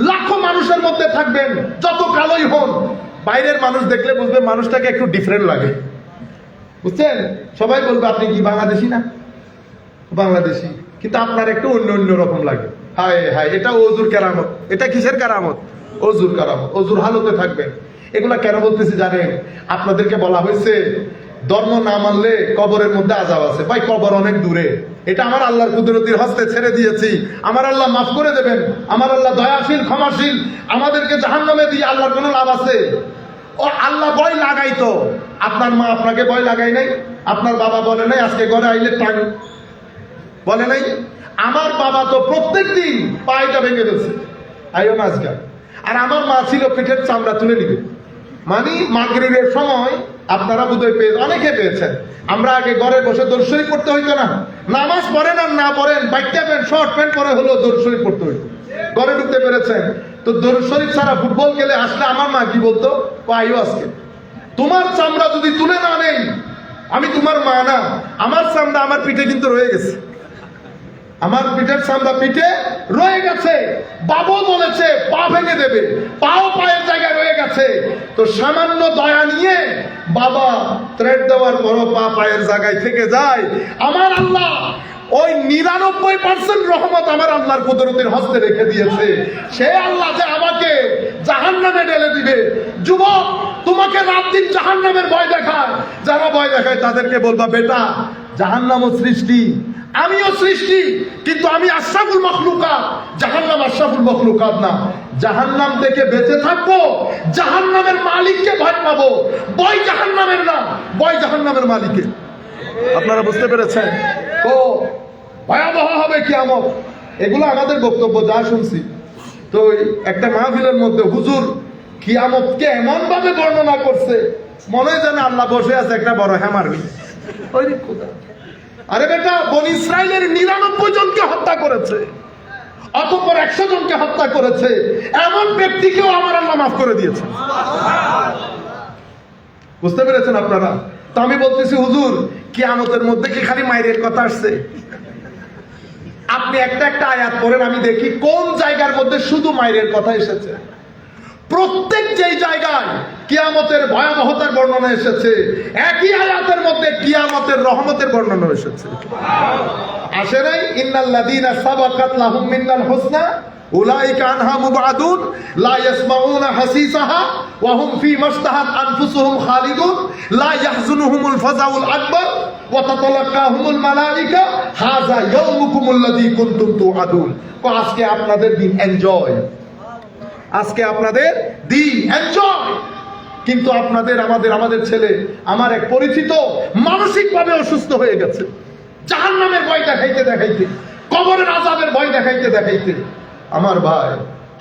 লাখো মানুষের মধ্যে থাকবেন, যত কালোই হন, বাইরের মানুষ দেখলে বুঝবে মানুষটাকে একটু ডিফারেন্ট লাগে। বুঝছেন? সবাই বলবে আপনি কি বাংলাদেশি না? বাংলাদেশি, কিন্তু আপনার একটু অন্য অন্য রকম লাগে। হায় হায়, এটা অজুর কেরামত। এটা কিসের কেরামত? অজুর কেরামত। অজুর হালতে থাকবেন। এগুলা কেন বলতেছি জানেন? আপনাদেরকে বলা হয়েছে ধর্ম না মানলে কবরের মধ্যে আযাব আছে। ভাই, কবর অনেক দূরে, এটা আমার আল্লাহর কুদরতির হস্তে ছেড়ে দিয়েছি। আমার আল্লাহ মাফ করে দেবেন, আমার আল্লাহ দয়াশীল ক্ষমাশীল। আমাদেরকে জাহান্নামে দিয়ে আল্লাহর কোনো লাভ আছে? ও আল্লাহ ভয় লাগাইতো। আপনার মা আপনাকে ভয় লাগাই নাই? আপনার বাবা বলে নাই আজকে ঘরে আইলে টান? বলে নাই? আমার বাবা তো প্রত্যেক দিন পায়টা ভেঙে দিয়েছে, আইও না আজকে। আর আমার মা ছিল পিঠের চামড়া তুলে নিবে। মানে মাগরিবের সময় আপনারা বোধহয় অনেকে পেয়েছেন, আমরা আগে ঘরে বসে দরুদ শরীফ পড়তে হইতো না। নামাজ পড়েন আর না পড়েন, বাইকটা প্যান্ট শর্ট প্যান্ট পরে হলেও দরুদ শরীফ পড়তে হইতো। ঘরে ঢুকতে পেরেছেন তো? দরুদ শরীফ ছাড়া ফুটবল খেলে আসলে আমার মা কি বলতো? আইও আজকে। তোমার চামড়া যদি তুলে না নেই, আমি তোমার মা না। আমার চামড়া আমার পিঠে কিন্তু রয়ে গেছে, আমার পিঠের চামড়া পিঠে রয়ে গেছে। বাবু বলেছে পা ভেঙে দেবে, পাও পায়ের জায়গায় রয়ে গেছে। তো সামান্য দয়া নিয়ে বাবা থ্রেড দেওয়ার পরও পা পায়ের জায়গায় থেকে যায়। আমার আল্লাহ ওই 99% রহমত আমার আল্লাহর কুদরতের হস্তে রেখে দিয়েছে। সে আল্লাহ যে আমাকে জাহান্নামে ঢেলে দিবে। যুবক, তোমাকে রাত দিন জাহান্নামের ভয় দেখায়। যারা ভয় দেখায় তাদেরকে বলবা, বেটা জাহান্নামও সৃষ্টি, আমিও সৃষ্টি, কিন্তু আমি আশরাফুল মখলুকাত, জাহান্নাম আশরাফুল মখলুকাত না। জাহান্নাম থেকে বেঁচে থাকবো, জাহান্নামের মালিককে ভয় পাবো। ভয় জাহান্নামের না, ভয় জাহান্নামের মালিকের। আপনারা বুঝতে পেরেছেন? তো ভয়াবহ হবে কিয়ামত। এগুলো আমাদের বক্তব্য, যা শুনছি। তো একটা মাহফিলের মধ্যে হুজুর কিয়ামতকে এমন ভাবে বর্ণনা করছে, মনে হয় যেন আল্লাহ বসে আছে একটা বড় হ্যামার নিয়ে। আরে বেটা, বনি ইসরাইলের 99 জনকে হত্যা করেছে, অতঃপর 100 জনকে হত্যা করেছে। এমন ব্যক্তিকেও আমার আল্লাহ মাফ করে দিয়েছে। বুঝতে পেরেছেন আপনারা? তো আমি বলতেছি, হুজুর কিয়ামতের মধ্যে কি খালি মায়ের কথা আসছে? আপনি একটা একটা আয়াত পড়েন, আমি দেখি কোন জায়গার মধ্যে শুধু মায়ের কথা এসেছে। প্রত্যেক যেই জায়গায় কিয়ামতের ভয়াবহতার বর্ণনা এসেছে, একই আয়াতের মধ্যে কিয়ামতের রহমতের বর্ণনা এসেছে। আসে নাই? ইন্নাল্লাযীনা সাবাকাত লাহুম মিনাল হুসনা উলাইকা আনহা মুবআদুন লা ইয়াসমাউনা হাসিসাহা ওয়া হুম ফী মাশতাহাত আনফুসুহুম খালিদুন লা ইয়াহজুনুহুমুল ফাযাউল আকবার ওয়া তাতালাক্কাহুমুল মালায়েকা হাযা ইয়াউমুকুমুল্লাযী কুনতুম তুআদুন। তো আজকে আপনাদের দিন, এনজয়। আজকে আপনাদের দিন, এনজয়। কিন্তু আপনাদের, আমাদের ছেলে, আমার এক পরিচিত মানসিকভাবে অসুস্থ হয়ে গেছে। জাহান্নামের ভয় দেখাইতে দেখাইতে, কবরের আযাবের ভয় দেখাইতে দেখাইতে। আমার ভাই,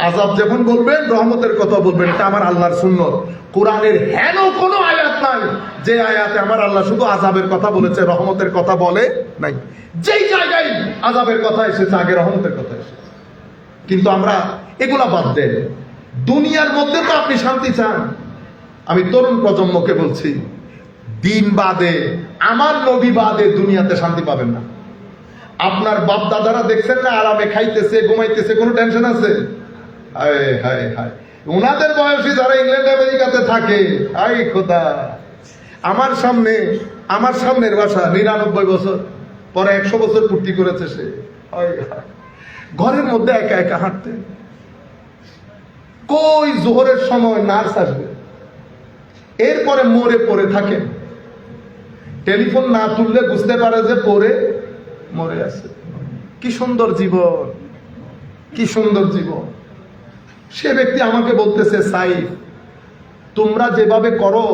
আযাব যখন বলবেন রহমতের কথা বলবেন, এটা আমার আল্লাহর সুন্নত। কোরআনের হেন কোনো আয়াত নাই যে আয়াতে আমার আল্লাহ শুধু আযাবের কথা বলেছে, রহমতের কথা বলে নাই। যেই জায়গায় আযাবের কথা এসেছে, আগে রহমতের কথা এসেছে। কিন্তু আমরা এগুলা বাদ দেন। দুনিয়ার মধ্যে তো আপনি শান্তি চান। আমি তরুণ প্রজন্মকে বলছি, দিন বাদে, আমার নবী বাদে দুনিয়াতে শান্তি পাবেন না। আপনার বাপ দাদারা দেখছেন না, আরামে খাইতেছে, ঘুমাইতেছে, কোনো টেনশন আছে? হায় হায় হায়, ওনাদের বয়সী যারা ইংল্যান্ড আমেরিকাতে থাকে, হায় খোদা। আমার সামনের বাসা 99 বছর, পরে 100 বছর পূর্তি করেছে সে। ঘরের মধ্যে একা একা হাঁটতেন। কই জোহরের সময় নার্স আসবে, এরপরে মরে পড়ে থাকেন। টেলিফোন না তুললে বুঝতে পারে যে পড়ে মরে আছে। কি সুন্দর জীবন, কি সুন্দর জীবন। সে ব্যক্তি আমাকে বলতেছে, সাইফ তোমরা যেভাবে করো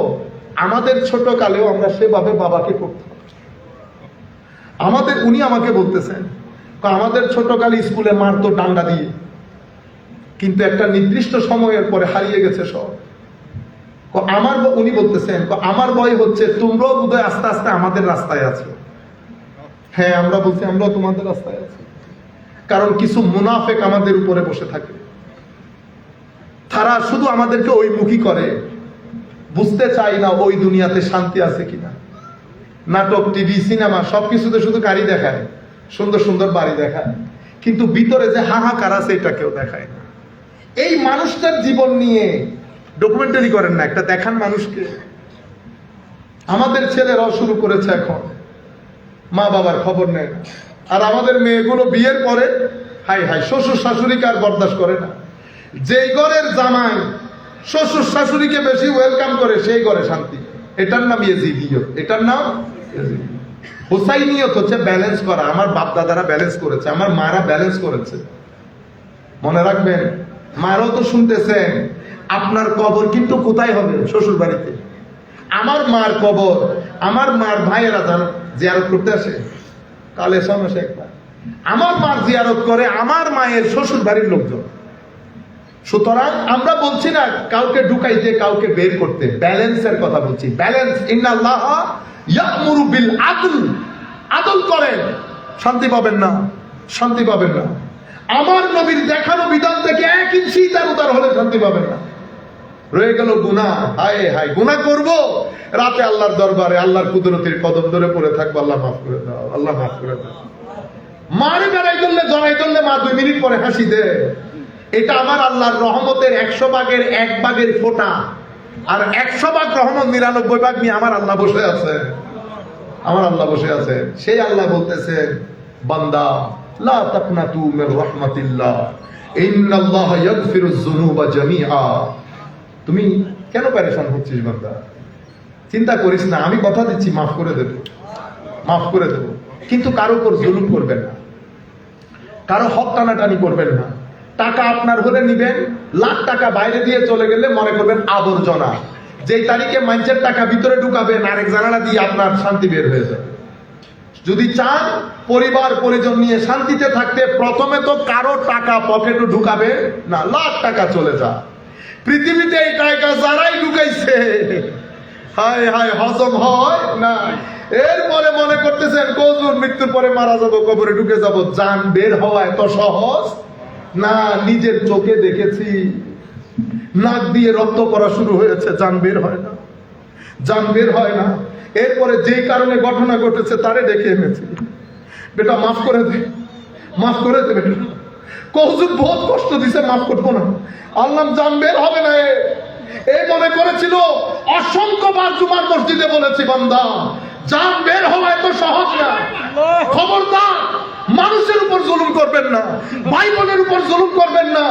আমাদের ছোট কালেও আমরা সেভাবে বাবাকে করতাম। উনি আমাকে বলতেছেন আমাদের ছোট কালে স্কুলে মারতো ডান্ডা দিয়ে, কিন্তু একটা নির্দিষ্ট সময়ের পরে হারিয়ে গেছে সব। উনি বলতেছেন আমার ভয় হচ্ছে তোমরাও বোধহয় আস্তে আস্তে আমাদের রাস্তায় আছো। হ্যাঁ, আমরা বলছি আমরাও তোমাদের রাস্তায় আছি, কারণ কিছু মুনাফেক আমাদের উপরে বসে থাকে। তারা শুধু আমাদেরকে ওই মুখী করে, বুঝতে চাই না ওই দুনিয়াতে শান্তি আছে কিনা। নাটক, টিভি, সিনেমা সবকিছুতে শুধু গাড়ি দেখায়, সুন্দর সুন্দর বাড়ি দেখায়, কিন্তু ভিতরে যে হাহাকার আছে এটা কেউ দেখায় না। এই মানুষটার জীবন নিয়ে ডকুমেন্টারি করেন না, একটা দেখান মানুষকে। আমাদের ছেলেরাও শুরু করেছে এখন, মা বাবার খবর নেয় না। আর আমাদের মেয়েগুলো বিয়ের পরে হাই হাই শ্বশুর শাশুড়িকে আর বরদাস্ত করে না। যেই ঘরের জামাই শ্বশুর শাশুড়িকে বেশি ওয়েলকাম করে সেই ঘরে শান্তি। এটার নাম ইয়েজিদিয়ত, এটার নাম হুসাইনিয়ত হচ্ছে ব্যালেন্স করা। আমার বাপ দাদারা ব্যালেন্স করেছে, আমার মারা ব্যালেন্স করেছে। মনে রাখবেন, মারাও তো শুনতেছেন আপনার কবর কিন্তু কোথায় হবে? শ্বশুর বাড়িতে। আমার মার কবর আমার মার ভাইয়েরা জিয়ারত করতে আসে, কালে সমস্যা একটা। আমার মার জিয়ারত করে আমার মায়ের শ্বশুর বাড়ির লোকজন। সুতরাং আমরা বলছি না কাউকে ঢুকাইতে কাউকে বের করতে, ব্যালেন্সের কথা বলছি। ব্যালেন্স, ইন্নাল্লাহ ইয়া'মুরু বিল আদল। আদল করেন, শান্তি পাবেন না, শান্তি পাবেন না। আমার নবীর দেখানো বিধান থেকে 1 ইঞ্চি উতার হলে শান্তি পাবেন না। রয়ে গেল গুনাহ। হায় হায়, গুনাহ করব, রাতে আল্লাহর দরবারে আল্লাহর কুদরতের কদম ধরে পড়ে থাকবো, আল্লাহ মাফ করে দাও, আল্লাহ মাফ করে দাও। মারে বেড়াই ধরলে জড়াই ধরলে মা 2 মিনিট পরে হাসি দে। এটা আমার আল্লাহর রহমতের 100 ভাগের 1 ভাগের ফোঁটা। আর 100 ভাগ রহমত 99 ভাগ নিয়ে আমার আল্লাহ বসে আছে, আমার আল্লাহ বসে আছে। সেই আল্লাহ বলতেছে, বান্দা লা তাকনাতু মির রাহমাতিল্লাহ ইন্নাল্লাহা ইয়াগফিরুয যুনুবা জামিআ। তুমি কেন পেরেশান হচ্ছিস বান্দা? চিন্তা করিস না, আমি কথা দিচ্ছি মাফ করে দেব, মাফ করে দেব। কিন্তু কারো উপর জুলুম করবেন না, কারো হক টানাটানি করবেন না। টাকা আপনার হলে নিবেন, লাখ টাকা বাইরে দিয়ে চলে গেলে মনে করবেন আবর্জনা। যেই তারিখে মানুষের টাকা ভিতরে ঢুকাবেন আরেক জানালা দিয়ে আপনার শান্তি বের হয়ে যাবে। যদি চান পরিবার পরিজন নিয়ে শান্তিতে থাকতে, প্রথমে তো কারো টাকা পকেটে ঢুকাবে না, লাখ টাকা চলে যা। পৃথিবীতে এই টাকা যারাই ঢুকাইছে, হায় হায়, হজম হয় না। এরপরে মনে করতেছেন কজুর মৃত্যুর পরে মারা যাবো, কবরে ঢুকে যাব। জান বের হওয়া এত সহজ না। নিজের চোখে দেখেছি, নাক দিয়ে রক্ত করা শুরু হয়েছে, জান বের হয় না, জান বের হয় না। এরপরে যে কারণে ঘটনা ঘটেছে তারে ডেকে এনেছি, বেটা মাফ করে দে, মাফ করে দে বেটা। কজুর বহুত কষ্ট দিছে, মাফ করবো না। আল্লাহ জান বের হবে না। এই মনে করেছিল, অসংখ্যবার জুমার মসজিদে বলেছি, বান্দা জান বের হওয়া এত সহজ না। খবরদার, মানুষের উপর জুলুম করবেন না, ভাই বোনের উপর জুলুম করবেন না।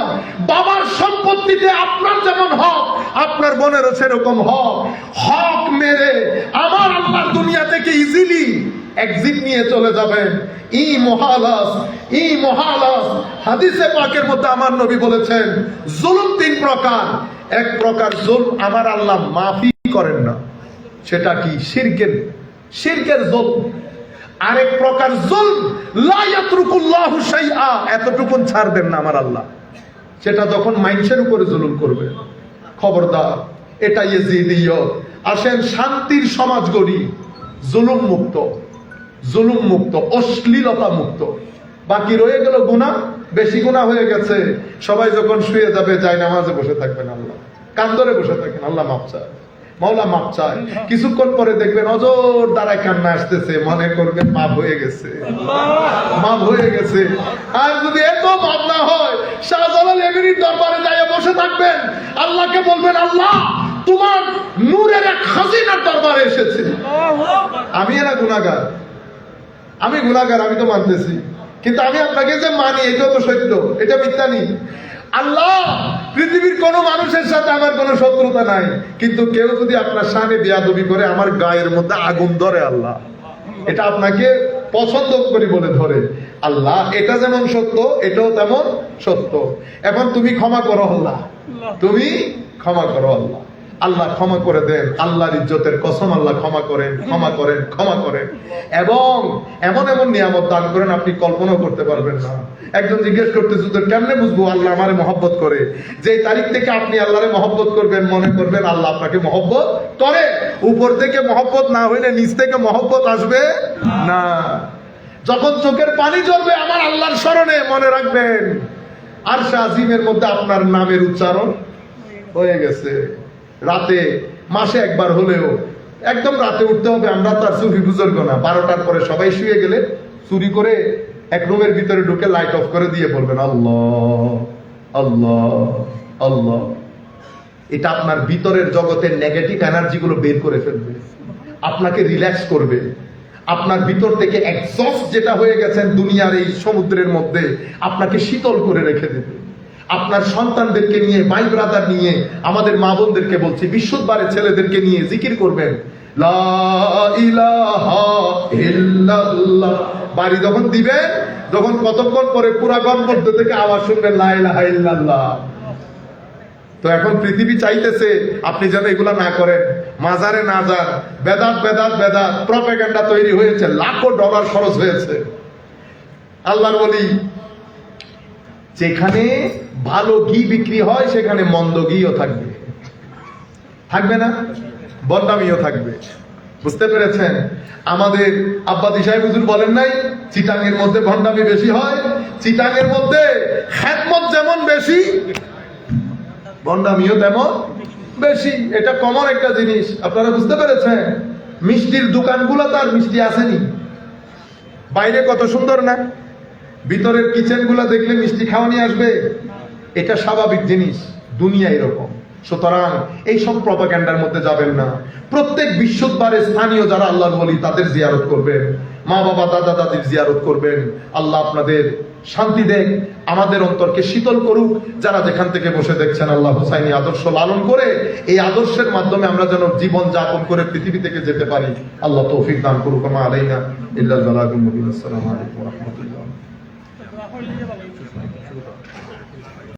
বাবার সম্পত্তিতে আপনার যেমন হক, আপনার বোনেরও সেরকম হক। হক মেরে আমার আল্লাহর দুনিয়া থেকে ইজিলি এক্সিট নিয়ে চলে যাবেন। ই মহালাস, ই মহালাস। হাদিসে পাকের মধ্যে আমার নবী বলেছেন, জুলুম 3 প্রকার। এক প্রকার জুলুম আমার আল্লাহ মাফি করেন না, সেটা কি? শিরকের জুলুম। আরেক প্রকার জুলম লা ইয়াতরুকুল্লাহু শাইআ, এতটুকুন ছাড়বেন না আমার আল্লাহ। সেটা যখন মানুষের উপরে জুলুম করবে, খবরদার, এটা ইয়েজিদিয়ত। আসেন শান্তির সমাজ গড়ি, জুলুম মুক্ত, জুলুম মুক্ত, অশ্লীলতা মুক্ত। বাকি রয়ে গেল গুনাহ, বেশি গুনাহ হয়ে গেছে। সবাই যখন শুয়ে যাবে, যায় নামাজে বসে থাকবেন, আল্লাহ কান ধরে বসে থাকেন, আল্লাহ মাফ চায়, মাওলা মাপ চায়। কিছুক্ষণ পরে দেখবেন অজর দ্বারায় কান্না আসতেছে, মনে করবেন মাপ হয়ে গেছে, মাপ হয়ে গেছে। আর যদি এত মাপ না হয়, শাহজালাল এমিনীর দরবারে যাইয়া বসে থাকবেন, আল্লাহকে বলবেন, আল্লাহ তোমার নূরের এক খাজিনার দরবারে এসেছে। আমি এরা গুনাহগার, আমি গুনাহগার, আমি তো মানতেছি। কিন্তু আমি আপনাকে যে মানি এটাও তো সত্য, এটা মিথ্যা নেই। আল্লাহ, পৃথিবীর কোন মানুষের সাথে আমার কোনো শত্রুতা নাই, কিন্তু কেউ যদি আপনার সামনে বেয়াদবি করে আমার গায়ের মধ্যে আগুন ধরে আল্লাহ, এটা আপনাকে পছন্দ করি বলে ধরে আল্লাহ, এটা যেমন সত্য এটাও তেমন সত্য। এখন তুমি ক্ষমা করো আল্লাহ, তুমি ক্ষমা করো আল্লাহ। আল্লাহ ক্ষমা করে দেন, আল্লাহর ইজ্জতের কসম, আল্লাহ ক্ষমা করেন, ক্ষমা করেন, ক্ষমা করেন, এবং এমন এমন নিয়ামত দান করেন আপনি কল্পনাও করতে পারবেন না। একজন জিজ্ঞেস করতেছে তো কেমনে বুঝবো আল্লাহ আমারে মহব্বত করে? যে তারিখ থেকে আপনি আল্লাহরে মহব্বত করবেন, মনে করবেন আল্লাহ আপনাকে মহব্বত করে। উপর থেকে মহব্বত না হইলে নিচ থেকে মহব্বত আসবে না। যখন চোখের পানি ঝরবে আমার আল্লাহর স্মরণে, মনে রাখবেন আরশে আজিমের মধ্যে আপনার নামের উচ্চারণ হয়ে গেছে। রাতে মাসে একবার হলেও একদম রাতে উঠতে হবে। আমরা তো আর সুফি বুজুর্গ না, 12টার পরে সবাই শুয়ে গেলে চুরি করে এক রুমের ভিতরে ঢুকে লাইট অফ করে দিয়ে বলবেন আল্লাহ আল্লাহ আল্লাহ। এটা আপনার ভিতরের জগতের নেগেটিভ এনার্জি গুলো বের করে ফেলবে, আপনাকে রিল্যাক্স করবে। আপনার ভিতর থেকে এক্সস্ট যেটা হয়ে গেছেন দুনিয়ার এই সমুদ্রের মধ্যে, আপনাকে শীতল করে রেখে দেবে। আপনার সন্তানদেরকে নিয়ে, ভাই ব্রাদার নিয়ে, আমাদের মা বোনদেরকে বলছি, বিশুদ্ধবারে ছেলেদেরকে নিয়ে জিকির করবেন লা ইলাহা ইল্লাল্লাহ। বাড়ি যখন দিবেন, যখন কতক্ষণ পরে পুরা গণপদ্য থেকে আওয়াজ শুনবেন লা ইলাহা ইল্লাল্লাহ। তো এখন পৃথিবী চাইতেছে আপনি যেন এগুলা না করেন, মাজারে না যান, বেদাত বেদাত বেদাত প্রপাগান্ডা তৈরি হয়েছে, লাখো ডলার খরচ হয়েছে। আল্লাহর বলি, যেখানে ভালো ঘি বিক্রি হয় সেখানে মন্দ ঘিও থাকবে, থাকবে না? বদনামিও থাকবে। বুঝতে পেরেছেন? আমাদের আব্বাদি সাহেব হুজুর বলেন নাই, চিটাঙের মধ্যে ভণ্ডামি বেশি হয়। চিটাঙের মধ্যে খেদমত যেমন বেশি, ভণ্ডামিও তেমন বেশি। এটা কমন একটা জিনিস, আপনারা বুঝতে পেরেছেন? মিষ্টির দোকানগুলো তো আর মিষ্টি আসেনি, বাইরে কত সুন্দর না, ভিতরের কিচেন গুলা দেখলে মিষ্টি খাওয়া নিয়ে আসবে। এটা স্বাভাবিক জিনিস, দুনিয়া এরকম। সুতরাং এইসব প্রপাগান্ডার মধ্যে যাবেন না। প্রত্যেক বিশুদ্ধবারে স্থানীয় যারা আল্লাহর ওলি তাদের জিয়ারত করবেন, মা বাবা দাদা দাদির জিয়ারত করবেন। আল্লাহ আপনাদের শান্তি দেন, আমাদের অন্তরকে শীতল করুক। যারা যেখান থেকে বসে দেখছেন, আল্লাহ হুসাইনি আদর্শ লালন করে এই আদর্শের মাধ্যমে আমরা যেন জীবন যাপন করে পৃথিবী থেকে যেতে পারি। আল্লাহ তৌফিক দান করুক। মা আলাইনা ইল্লাল বালাগুল মুবিন। আসসালামু আলাইকুম ওয়া রাহমাতুল্লাহ।